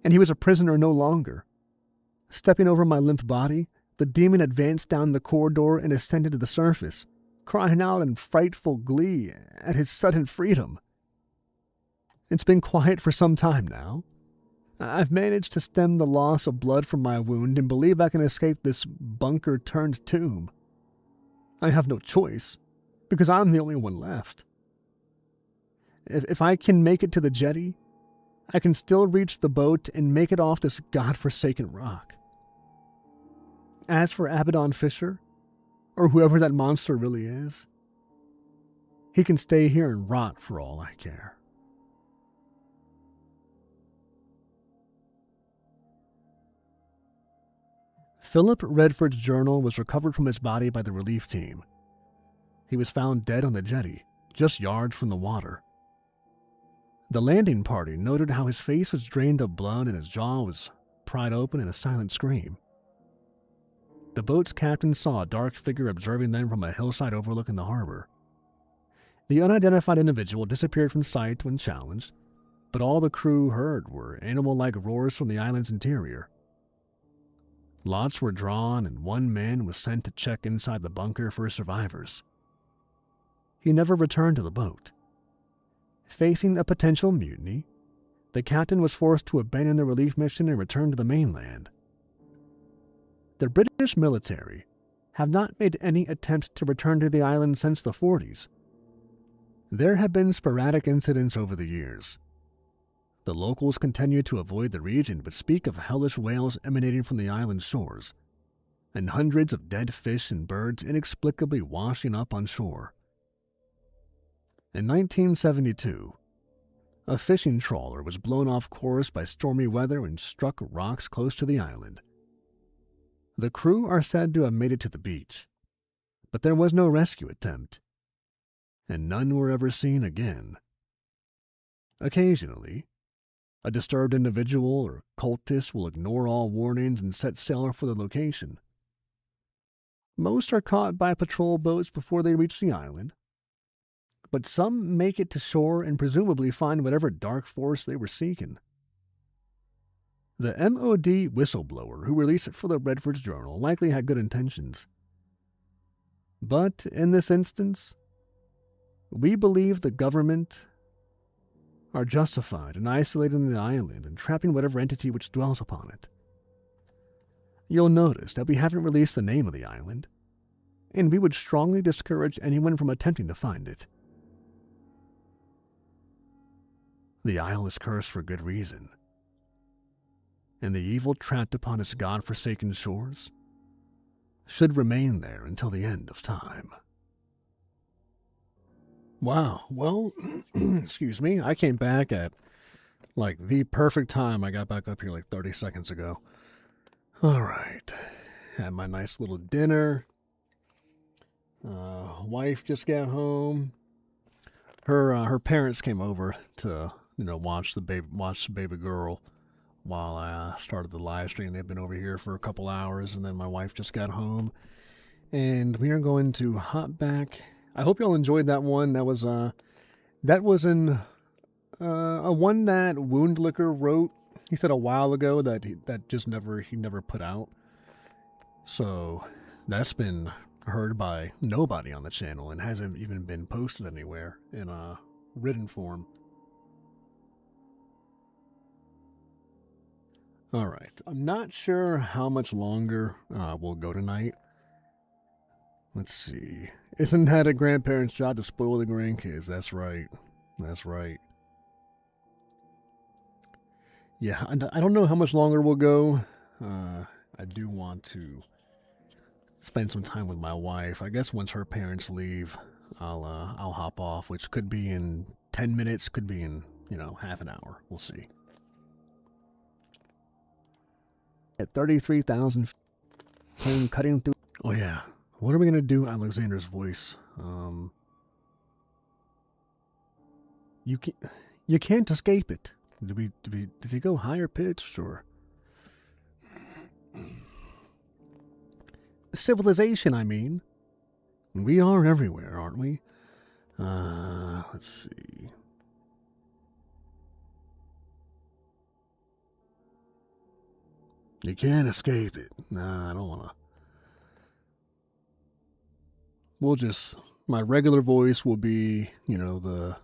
and he was a prisoner no longer. Stepping over my limp body, the demon advanced down the corridor and ascended to the surface, crying out in frightful glee at his sudden freedom. It's been quiet for some time now. I've managed to stem the loss of blood from my wound and believe I can escape this bunker-turned tomb. I have no choice, because I'm the only one left. If I can make it to the jetty, I can still reach the boat and make it off this godforsaken rock. As for Abaddon Fisher, or whoever that monster really is, he can stay here and rot for all I care. Philip Redford's journal was recovered from his body by the relief team. He was found dead on the jetty, just yards from the water. The landing party noted how his face was drained of blood and his jaw was pried open in a silent scream. The boat's captain saw a dark figure observing them from a hillside overlooking the harbor. The unidentified individual disappeared from sight when challenged, but all the crew heard were animal-like roars from the island's interior. Lots were drawn, and one man was sent to check inside the bunker for survivors. He never returned to the boat. Facing a potential mutiny, the captain was forced to abandon the relief mission and return to the mainland. The British military have not made any attempt to return to the island since the 40s. There have been sporadic incidents over the years. The locals continue to avoid the region but speak of hellish wails emanating from the island shores, and hundreds of dead fish and birds inexplicably washing up on shore. In 1972, a fishing trawler was blown off course by stormy weather and struck rocks close to the island. The crew are said to have made it to the beach, but there was no rescue attempt, and none were ever seen again. Occasionally, a disturbed individual or cultist will ignore all warnings and set sail for the location. Most are caught by patrol boats before they reach the island, but some make it to shore and presumably find whatever dark force they were seeking. The MOD whistleblower who released it for the Redford's Journal likely had good intentions. But in this instance, we believe the government are justified in isolating the island and trapping whatever entity which dwells upon it. You'll notice that we haven't released the name of the island, and we would strongly discourage anyone from attempting to find it. The isle is cursed for good reason, and the evil trapped upon its God-forsaken shores should remain there until the end of time. Wow, well, excuse me, I came back at, the perfect time. I got back up here 30 seconds ago. All right, had my nice little dinner. Wife just got home. Her parents came over to, watch the baby girl while I started the live stream. They've been over here for a couple hours, and then my wife just got home, and we are going to hop back. I hope y'all enjoyed that one. That was a one that Woundlicker wrote. He said a while ago that he never put out. So that's been heard by nobody on the channel and hasn't even been posted anywhere in a written form. All right, I'm not sure how much longer we'll go tonight. Let's see. Isn't that a grandparent's job to spoil the grandkids? That's right. That's right. Yeah, I don't know how much longer we'll go. I do want to spend some time with my wife. I guess once her parents leave, I'll hop off, which could be in 10 minutes, could be in, half an hour. We'll see. At 33,000, plane cutting through. Oh yeah. What are we gonna do? Alexander's voice. You can't escape it. Does he go higher pitched or? Civilization, I mean. We are everywhere, aren't we? Let's see. You can't escape it. Nah, I don't wanna. My regular voice will be, the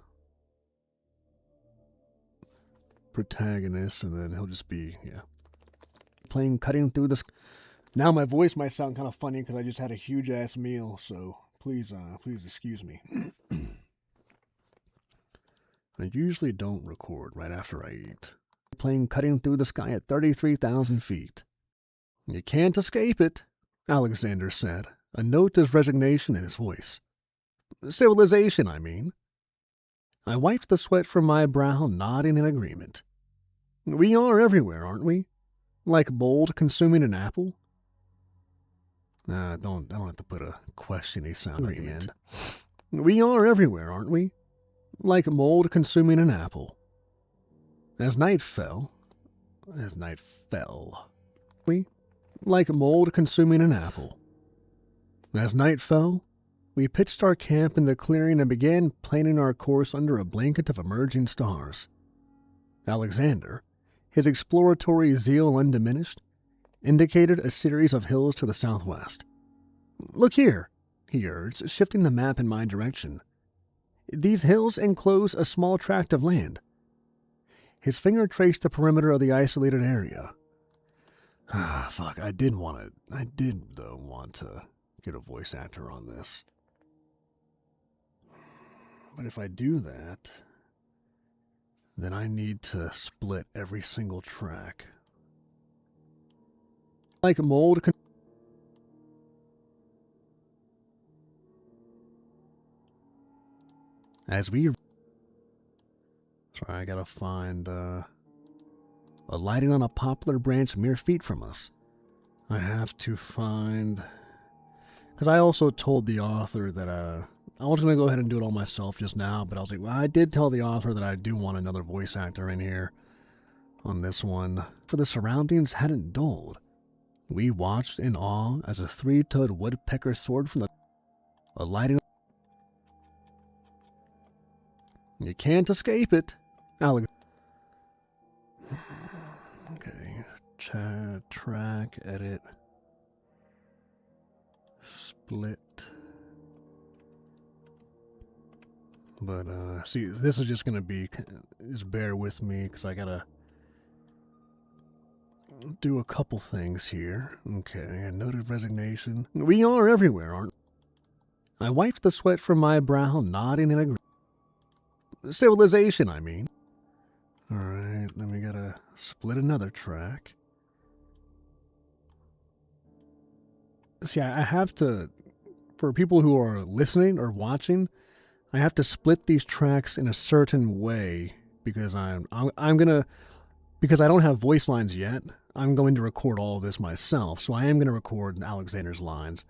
protagonist, and then he'll just be, plane cutting through the. Now my voice might sound kind of funny because I just had a huge ass meal, so please excuse me. I usually don't record right after I eat. Plane cutting through the sky at 33,000 feet. You can't escape it, Alexander said, a note of resignation in his voice. Civilization, I mean. I wiped the sweat from my brow, nodding in agreement. We are everywhere, aren't we? Like mold consuming an apple? I don't have to put a questiony sound at the end. We are everywhere, aren't we? Like mold consuming an apple. As night fell, we, like mold consuming an apple. As night fell, we pitched our camp in the clearing and began planning our course under a blanket of emerging stars. Alexander, his exploratory zeal undiminished, indicated a series of hills to the southwest. Look here, he urged, shifting the map in my direction. These hills enclose a small tract of land. His finger traced the perimeter of the isolated area. Fuck, I did want to get a voice actor on this. But if I do that, then I need to split every single track. Like mold. As we... Sorry, I gotta find a lighting on a poplar branch mere feet from us. I have to find... Because I also told the author that I was going to go ahead and do it all myself just now, but I was like, well, I did tell the author that I do want another voice actor in here on this one. For the surroundings hadn't dulled. We watched in awe as a three-toed woodpecker soared from the... alighting... You can't escape it, Alex. Okay, chat, track, edit, split. But, see, this is just gonna be, just bear with me, because I gotta do a couple things here. Okay, a note of resignation. We are everywhere, aren't we? I wiped the sweat from my brow, nodding in agreement. Civilization, I mean. Alright, then we gotta split another track. See, I have to, for people who are listening or watching, I have to split these tracks in a certain way because I'm gonna, because I don't have voice lines yet, I'm going to record all of this myself. So I am gonna record Alexander's lines,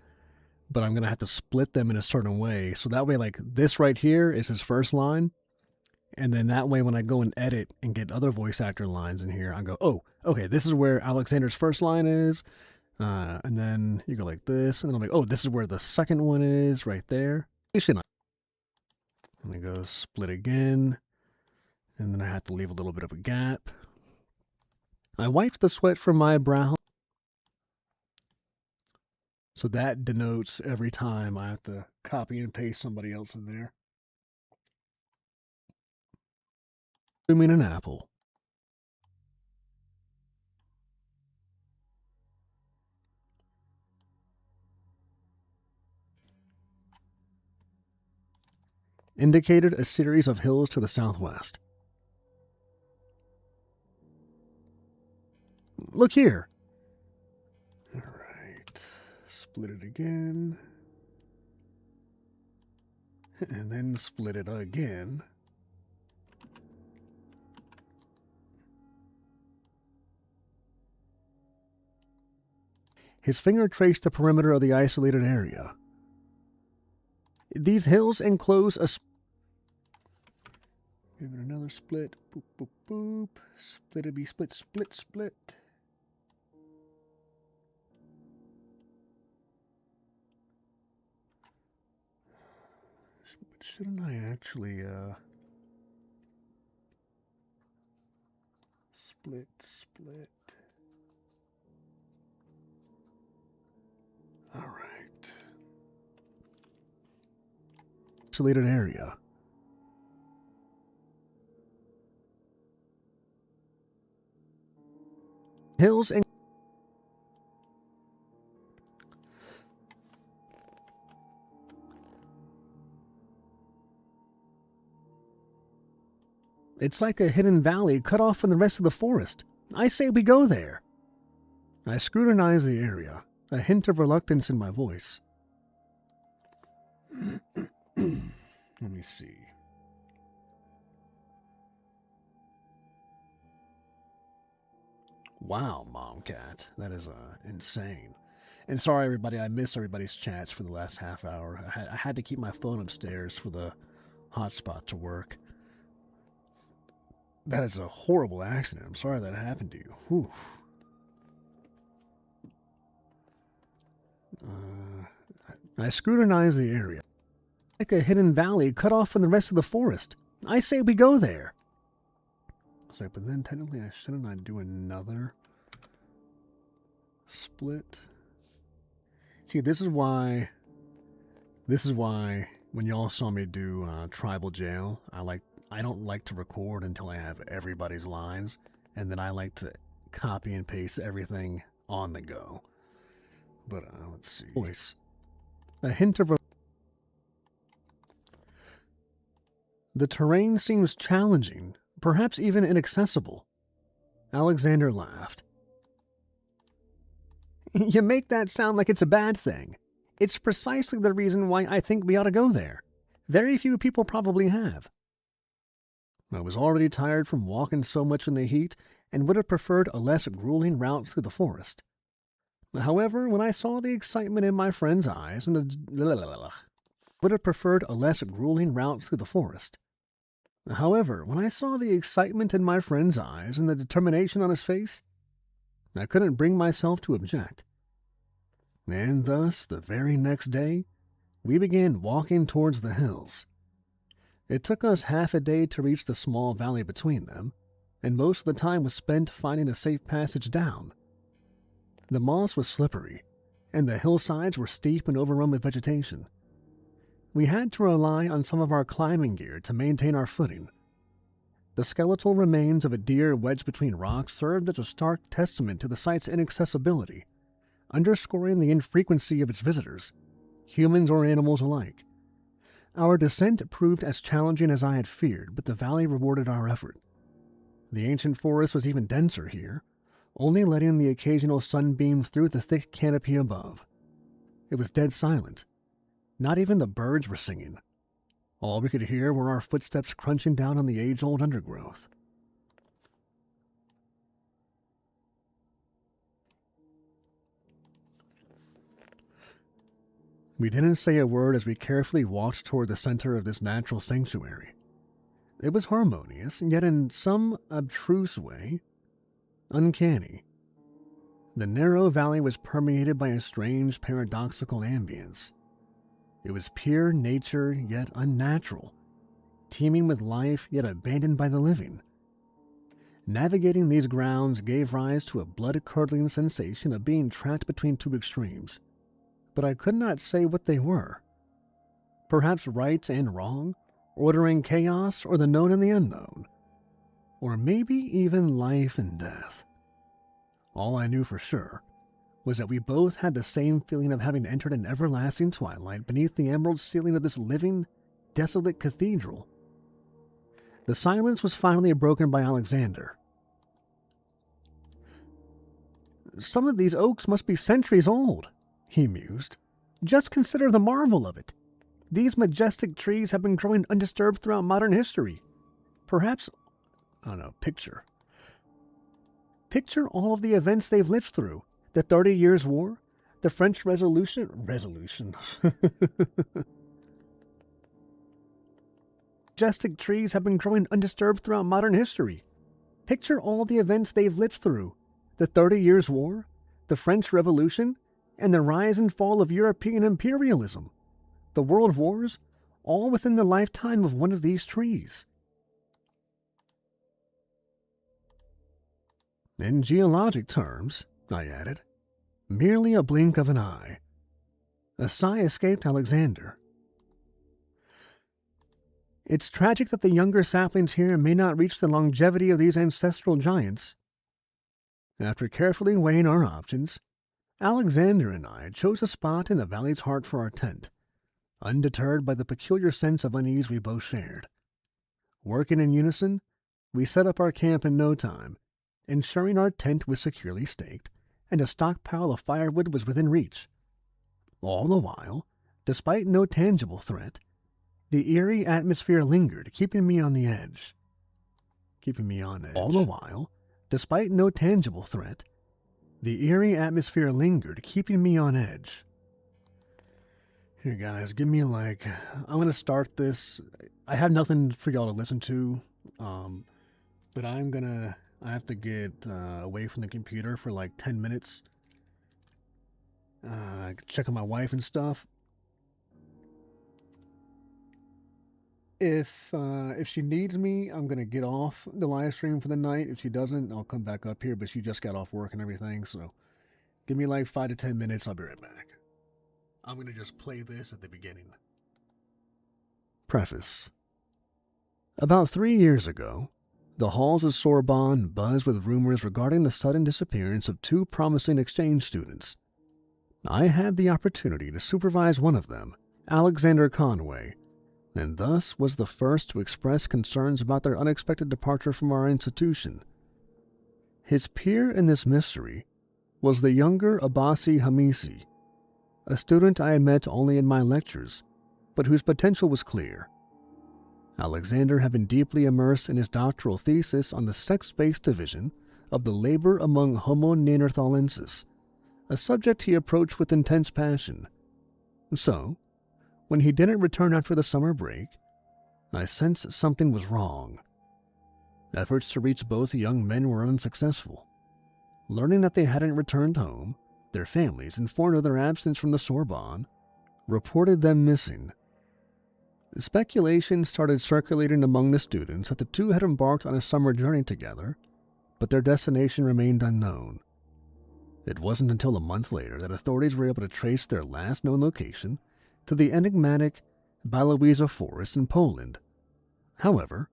but I'm gonna have to split them in a certain way. So that way, like, this right here is his first line. And then that way, when I go and edit and get other voice actor lines in here, I go, oh, okay, this is where Alexander's first line is. And then you go like this. And then I'm like, oh, this is where the second one is right there. And I go split again. And then I have to leave a little bit of a gap. I wiped the sweat from my brow. So that denotes every time I have to copy and paste somebody else in there. I mean an apple. Indicated a series of hills to the southwest. Look here. All right. Split it again. And then split it again. His finger traced the perimeter of the isolated area. These hills enclose a... Give it another split. Boop, boop, boop. Split-a-bee, split, split, split. Shouldn't I actually, split, split. All right. Isolated area. Hills and... It's like a hidden valley cut off from the rest of the forest. I say we go there. I scrutinize the area, a hint of reluctance in my voice. Let me see. Wow, Mom Cat. That is insane. And sorry, everybody, I missed everybody's chats for the last half hour. I had to keep my phone upstairs for the hotspot to work. That is a horrible accident. I'm sorry that happened to you. Whew. I scrutinize the area. Like a hidden valley cut off from the rest of the forest. I say we go there. I was like, but then technically shouldn't I do another split? See, this is why when y'all saw me do Tribal Jail, I don't like to record until I have everybody's lines, and then I like to copy and paste everything on the go. But let's see. Voice. A hint of the terrain seems challenging, perhaps even inaccessible. Alexander laughed. You make that sound like it's a bad thing. It's precisely the reason why I think we ought to go there. Very few people probably have. I was already tired from walking so much in the heat and would have preferred a less grueling route through the forest. However, when I saw the excitement in my friend's eyes and the would have preferred a less grueling route through the forest. However, when I saw the excitement in my friend's eyes and the determination on his face, I couldn't bring myself to object. And thus, the very next day, we began walking towards the hills. It took us half a day to reach the small valley between them, and most of the time was spent finding a safe passage down. The moss was slippery, and the hillsides were steep and overrun with vegetation. We had to rely on some of our climbing gear to maintain our footing. The skeletal remains of a deer wedged between rocks served as a stark testament to the site's inaccessibility, underscoring the infrequency of its visitors, humans or animals alike. Our descent proved as challenging as I had feared, but the valley rewarded our effort. The ancient forest was even denser here, only letting the occasional sunbeams through the thick canopy above. It was dead silent. Not even the birds were singing. All we could hear were our footsteps crunching down on the age-old undergrowth. We didn't say a word as we carefully walked toward the center of this natural sanctuary. It was harmonious, yet in some abstruse way, uncanny. The narrow valley was permeated by a strange, paradoxical ambience. It was pure nature, yet unnatural, teeming with life, yet abandoned by the living. Navigating these grounds gave rise to a blood-curdling sensation of being trapped between two extremes, but I could not say what they were. Perhaps right and wrong, ordering chaos, or the known and the unknown, or maybe even life and death. All I knew for sure was that we both had the same feeling of having entered an everlasting twilight beneath the emerald ceiling of this living, desolate cathedral. The silence was finally broken by Alexander. Some of these oaks must be centuries old, he mused. Just consider the marvel of it. These majestic trees have been growing undisturbed throughout modern history. Perhaps, picture all of the events they've lived through. The 30 Years' War, the French Revolution. Majestic trees have been growing undisturbed throughout modern history. Picture all the events they've lived through. The 30 Years' War, the French Revolution, and the rise and fall of European imperialism. The world wars, all within the lifetime of one of these trees. In geologic terms, I added, merely a blink of an eye. A sigh escaped Alexander. It's tragic that the younger saplings here may not reach the longevity of these ancestral giants. After carefully weighing our options, Alexander and I chose a spot in the valley's heart for our tent, undeterred by the peculiar sense of unease we both shared. Working in unison, we set up our camp in no time, ensuring our tent was securely staked and a stockpile of firewood was within reach. All the while, despite no tangible threat, the eerie atmosphere lingered, keeping me on edge. All the while, despite no tangible threat, the eerie atmosphere lingered, keeping me on edge. Here, guys, give me I'm going to start this. I have nothing for y'all to listen to, but I have to get away from the computer for 10 minutes. Check on my wife and stuff. If she needs me, I'm gonna get off the live stream for the night. If she doesn't, I'll come back up here, but she just got off work and everything, so give me 5 to 10 minutes, I'll be right back. I'm gonna just play this at the beginning. Preface. About 3 years ago, the halls of Sorbonne buzzed with rumors regarding the sudden disappearance of 2 promising exchange students. I had the opportunity to supervise one of them, Alexander Conway, and thus was the first to express concerns about their unexpected departure from our institution. His peer in this mystery was the younger Abbasi Hamisi, a student I had met only in my lectures, but whose potential was clear. Alexander had been deeply immersed in his doctoral thesis on the sex-based division of the labor among Homo neanderthalensis, a subject he approached with intense passion. So, when he didn't return after the summer break, I sensed something was wrong. Efforts to reach both young men were unsuccessful. Learning that they hadn't returned home, their families, informed of their absence from the Sorbonne, reported them missing. Speculation started circulating among the students that the two had embarked on a summer journey together, but their destination remained unknown. It wasn't until a month later that authorities were able to trace their last known location to the enigmatic Balowieza Forest in Poland. However,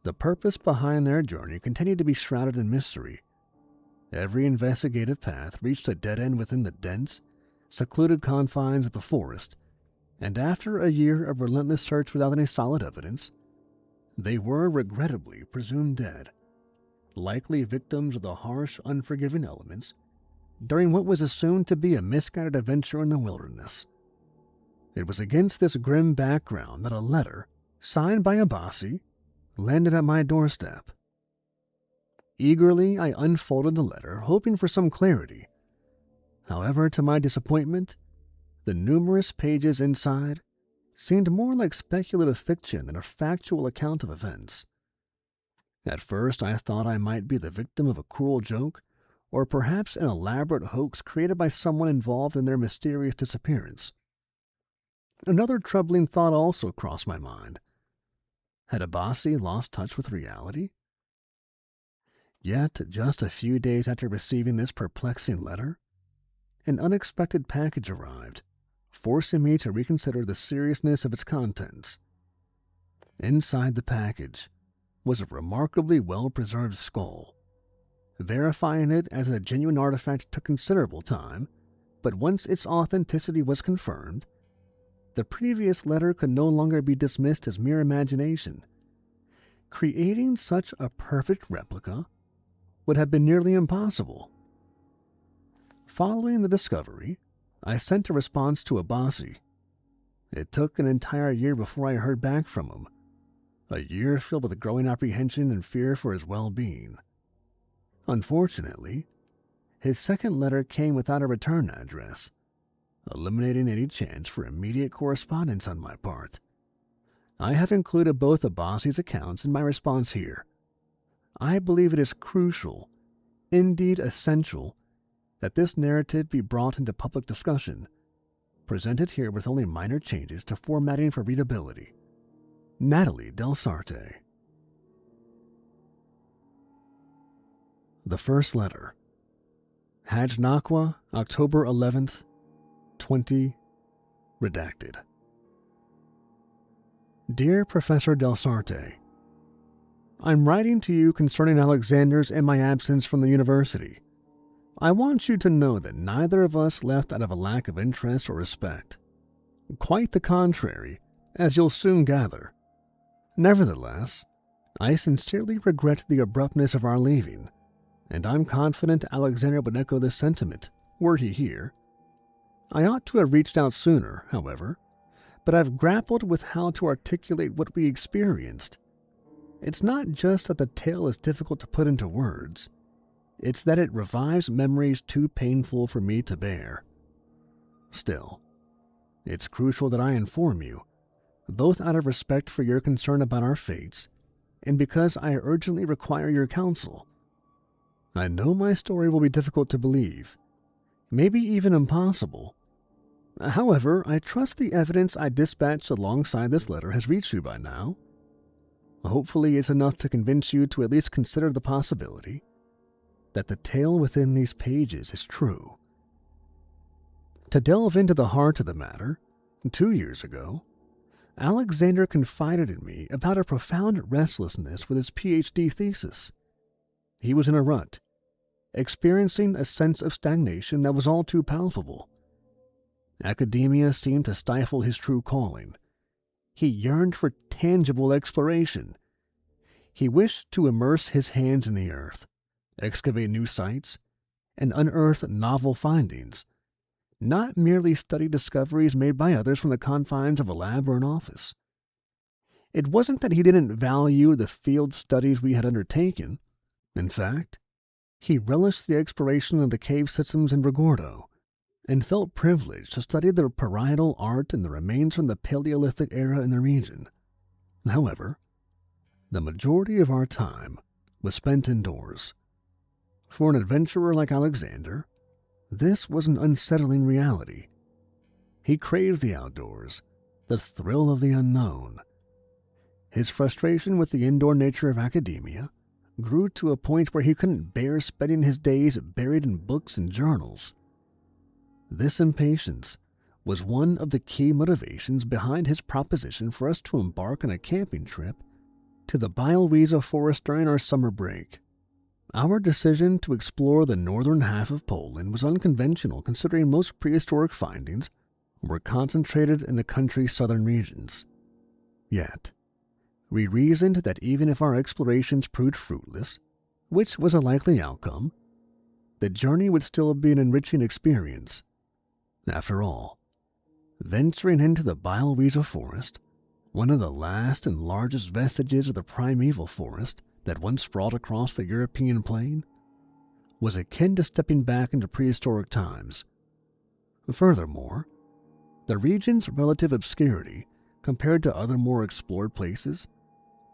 the purpose behind their journey continued to be shrouded in mystery. Every investigative path reached a dead end within the dense, secluded confines of the forest, and after a year of relentless search without any solid evidence, they were regrettably presumed dead, likely victims of the harsh, unforgiving elements during what was assumed to be a misguided adventure in the wilderness. It was against this grim background that a letter, signed by Abbasi, landed at my doorstep. Eagerly, I unfolded the letter, hoping for some clarity. However, to my disappointment, the numerous pages inside seemed more like speculative fiction than a factual account of events. At first, I thought I might be the victim of a cruel joke, or perhaps an elaborate hoax created by someone involved in their mysterious disappearance. Another troubling thought also crossed my mind. Had Abbasi lost touch with reality? Yet, just a few days after receiving this perplexing letter, an unexpected package arrived, forcing me to reconsider the seriousness of its contents. Inside the package was a remarkably well-preserved skull. Verifying it as a genuine artifact took considerable time, but once its authenticity was confirmed, the previous letter could no longer be dismissed as mere imagination. Creating such a perfect replica would have been nearly impossible. Following the discovery, I sent a response to Abbasi. It took an entire year before I heard back from him, a year filled with growing apprehension and fear for his well-being. Unfortunately, his second letter came without a return address, eliminating any chance for immediate correspondence on my part. I have included both Abbasi's accounts in my response here. I believe it is crucial, indeed essential, that this narrative be brought into public discussion, presented here with only minor changes to formatting for readability. Natalie Del Sarte. The first letter. Hajnaqua, October 11th, 20, redacted. Dear Professor Del Sarte, I'm writing to you concerning Alexander's and my absence from the university. I want you to know that neither of us left out of a lack of interest or respect. Quite the contrary, as you'll soon gather. Nevertheless, I sincerely regret the abruptness of our leaving, and I'm confident Alexander would echo this sentiment, were he here. I ought to have reached out sooner, however, but I've grappled with how to articulate what we experienced. It's not just that the tale is difficult to put into words, it's that it revives memories too painful for me to bear. Still, it's crucial that I inform you, both out of respect for your concern about our fates, and because I urgently require your counsel. I know my story will be difficult to believe, maybe even impossible. However, I trust the evidence I dispatched alongside this letter has reached you by now. Hopefully it's enough to convince you to at least consider the possibility that the tale within these pages is true. To delve into the heart of the matter, 2 years ago, Alexander confided in me about a profound restlessness with his PhD thesis. He was in a rut, experiencing a sense of stagnation that was all too palpable. Academia seemed to stifle his true calling. He yearned for tangible exploration. He wished to immerse his hands in the earth, excavate new sites, and unearth novel findings, not merely study discoveries made by others from the confines of a lab or an office. It wasn't that he didn't value the field studies we had undertaken. In fact, he relished the exploration of the cave systems in Rigordo and felt privileged to study the parietal art and the remains from the Paleolithic era in the region. However, the majority of our time was spent indoors. For an adventurer like Alexander, this was an unsettling reality. He craved the outdoors, the thrill of the unknown. His frustration with the indoor nature of academia grew to a point where he couldn't bear spending his days buried in books and journals. This impatience was one of the key motivations behind his proposition for us to embark on a camping trip to the Białowieża Forest during our summer break. Our decision to explore the northern half of Poland was unconventional, considering most prehistoric findings were concentrated in the country's southern regions. Yet, we reasoned that even if our explorations proved fruitless, which was a likely outcome, the journey would still be an enriching experience. After all, venturing into the Białowieża Forest, one of the last and largest vestiges of the primeval forest that once sprawled across the European plain, was akin to stepping back into prehistoric times. Furthermore, the region's relative obscurity, compared to other more explored places,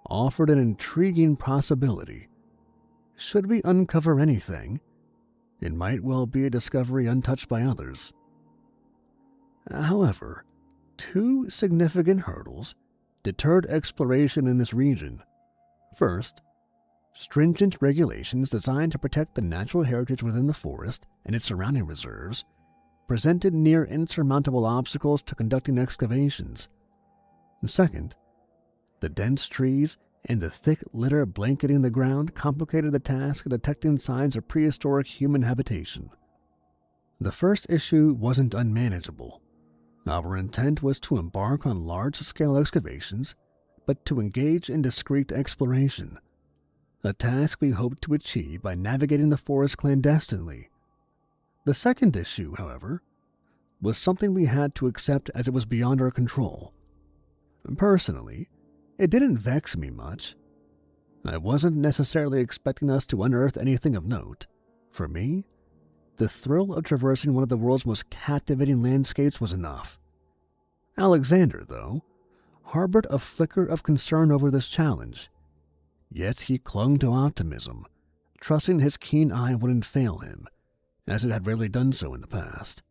offered an intriguing possibility. Should we uncover anything, it might well be a discovery untouched by others. However, two significant hurdles deterred exploration in this region. First, stringent regulations designed to protect the natural heritage within the forest and its surrounding reserves presented near insurmountable obstacles to conducting excavations. Second, the dense trees and the thick litter blanketing the ground complicated the task of detecting signs of prehistoric human habitation. The first issue wasn't unmanageable. Our intent was to embark on large-scale excavations, but to engage in discreet exploration, a task we hoped to achieve by navigating the forest clandestinely. The second issue, however, was something we had to accept as it was beyond our control. Personally, it didn't vex me much. I wasn't necessarily expecting us to unearth anything of note. For me, the thrill of traversing one of the world's most captivating landscapes was enough. Alexander, though, harbored a flicker of concern over this challenge. Yet he clung to optimism, trusting his keen eye wouldn't fail him, as it had rarely done so in the past.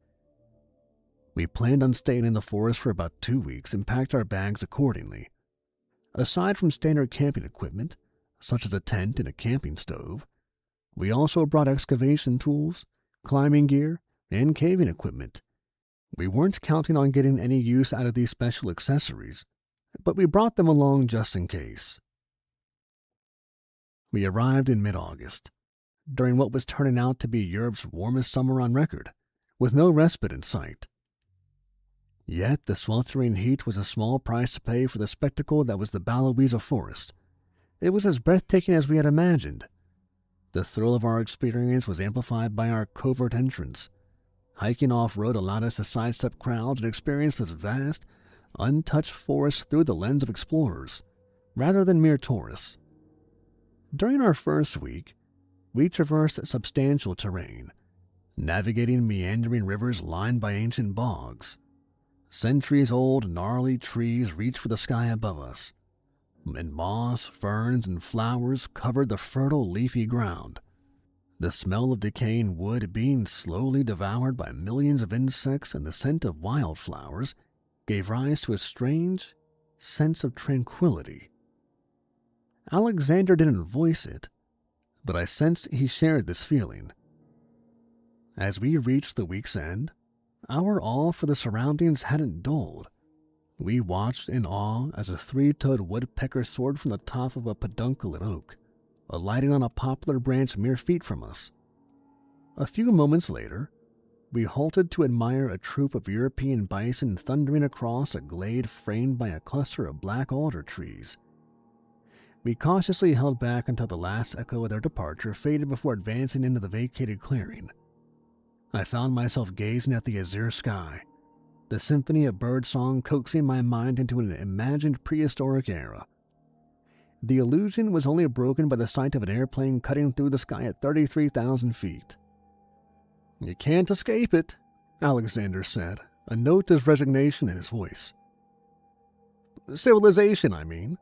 We planned on staying in the forest for about 2 weeks and packed our bags accordingly. Aside from standard camping equipment, such as a tent and a camping stove, we also brought excavation tools, climbing gear, and caving equipment. We weren't counting on getting any use out of these special accessories, but we brought them along just in case. We arrived in mid-August, during what was turning out to be Europe's warmest summer on record, with no respite in sight. Yet the sweltering heat was a small price to pay for the spectacle that was the Białowieża Forest. It was as breathtaking as we had imagined. The thrill of our experience was amplified by our covert entrance. Hiking off-road allowed us to sidestep crowds and experience this vast, untouched forest through the lens of explorers, rather than mere tourists. During our first week, we traversed substantial terrain, navigating meandering rivers lined by ancient bogs. Centuries-old, gnarly trees reached for the sky above us, and moss, ferns, and flowers covered the fertile, leafy ground. The smell of decaying wood being slowly devoured by millions of insects and the scent of wildflowers gave rise to a strange sense of tranquility. Alexander didn't voice it, but I sensed he shared this feeling. As we reached the week's end, our awe for the surroundings hadn't dulled. We watched in awe as a 3-toed woodpecker soared from the top of a pedunculate oak, alighting on a poplar branch mere feet from us. A few moments later, we halted to admire a troop of European bison thundering across a glade framed by a cluster of black alder trees. We cautiously held back until the last echo of their departure faded before advancing into the vacated clearing. I found myself gazing at the azure sky, the symphony of birdsong coaxing my mind into an imagined prehistoric era. The illusion was only broken by the sight of an airplane cutting through the sky at 33,000 feet. "You can't escape it," Alexander said, a note of resignation in his voice. "Civilization, I mean."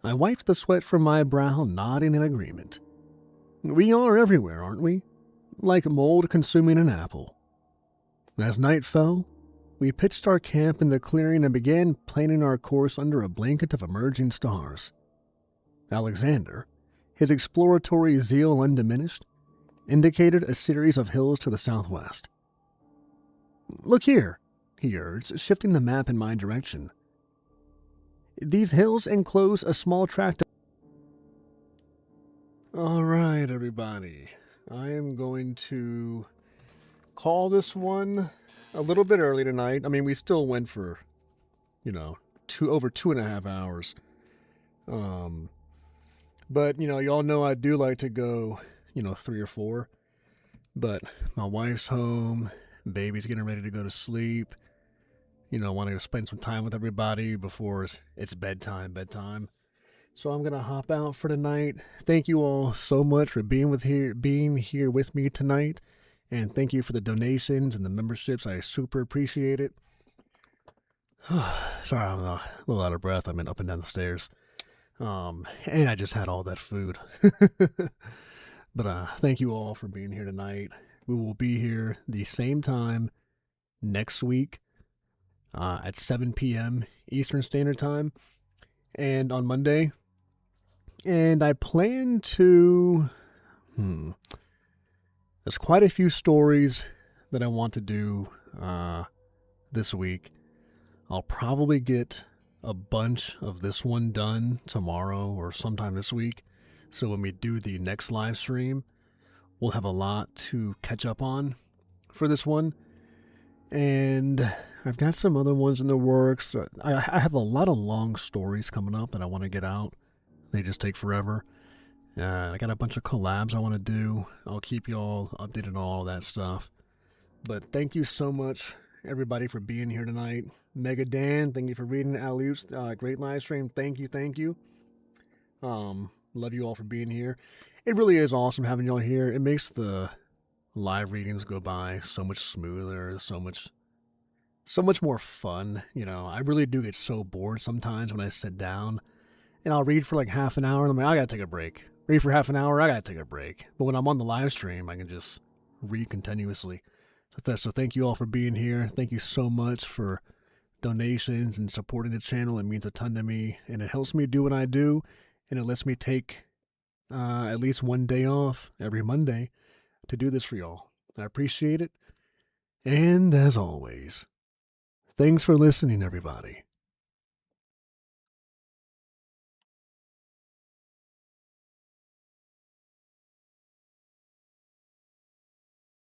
I wiped the sweat from my brow, nodding in agreement. "We are everywhere, aren't we? Like mold consuming an apple." As night fell, we pitched our camp in the clearing and began planning our course under a blanket of emerging stars. Alexander, his exploratory zeal undiminished, indicated a series of hills to the southwest. "Look here," he urged, shifting the map in my direction. "These hills enclose a small tract of..." All right, everybody. I am going to call this one a little bit early tonight. I mean, we still went for, over 2.5 hours. But, y'all know I do like to go, 3 or 4. But my wife's home, baby's getting ready to go to sleep. Wanting to spend some time with everybody before it's bedtime. So I'm going to hop out for tonight. Thank you all so much for being here with me tonight. And thank you for the donations and the memberships. I super appreciate it. Sorry, I'm a little out of breath. I've been up and down the stairs. And I just had all that food. But thank you all for being here tonight. We will be here the same time next week at 7 p.m. Eastern Standard Time and on Monday. And I plan to... There's quite a few stories that I want to do this week. I'll probably get a bunch of this one done tomorrow or sometime this week. So when we do the next live stream, we'll have a lot to catch up on for this one. And I've got some other ones in the works. I have a lot of long stories coming up that I want to get out. They just take forever. I got a bunch of collabs I want to do. I'll keep you all updated on all that stuff. But thank you so much, everybody, for being here tonight. Mega Dan, thank you for reading Alley's great live stream. Thank you. Love you all for being here. It really is awesome having y'all here. It makes the live readings go by so much smoother, so much more fun. I really do get so bored sometimes when I sit down and I'll read for like half an hour and I'm like, I gotta take a break. Read for half an hour, I gotta take a break. But when I'm on the live stream, I can just read continuously. So thank you all for being here. Thank you so much for donations and supporting the channel. It means a ton to me, and it helps me do what I do, and it lets me take at least one day off every Monday to do this for y'all. I appreciate it. And as always, thanks for listening, everybody.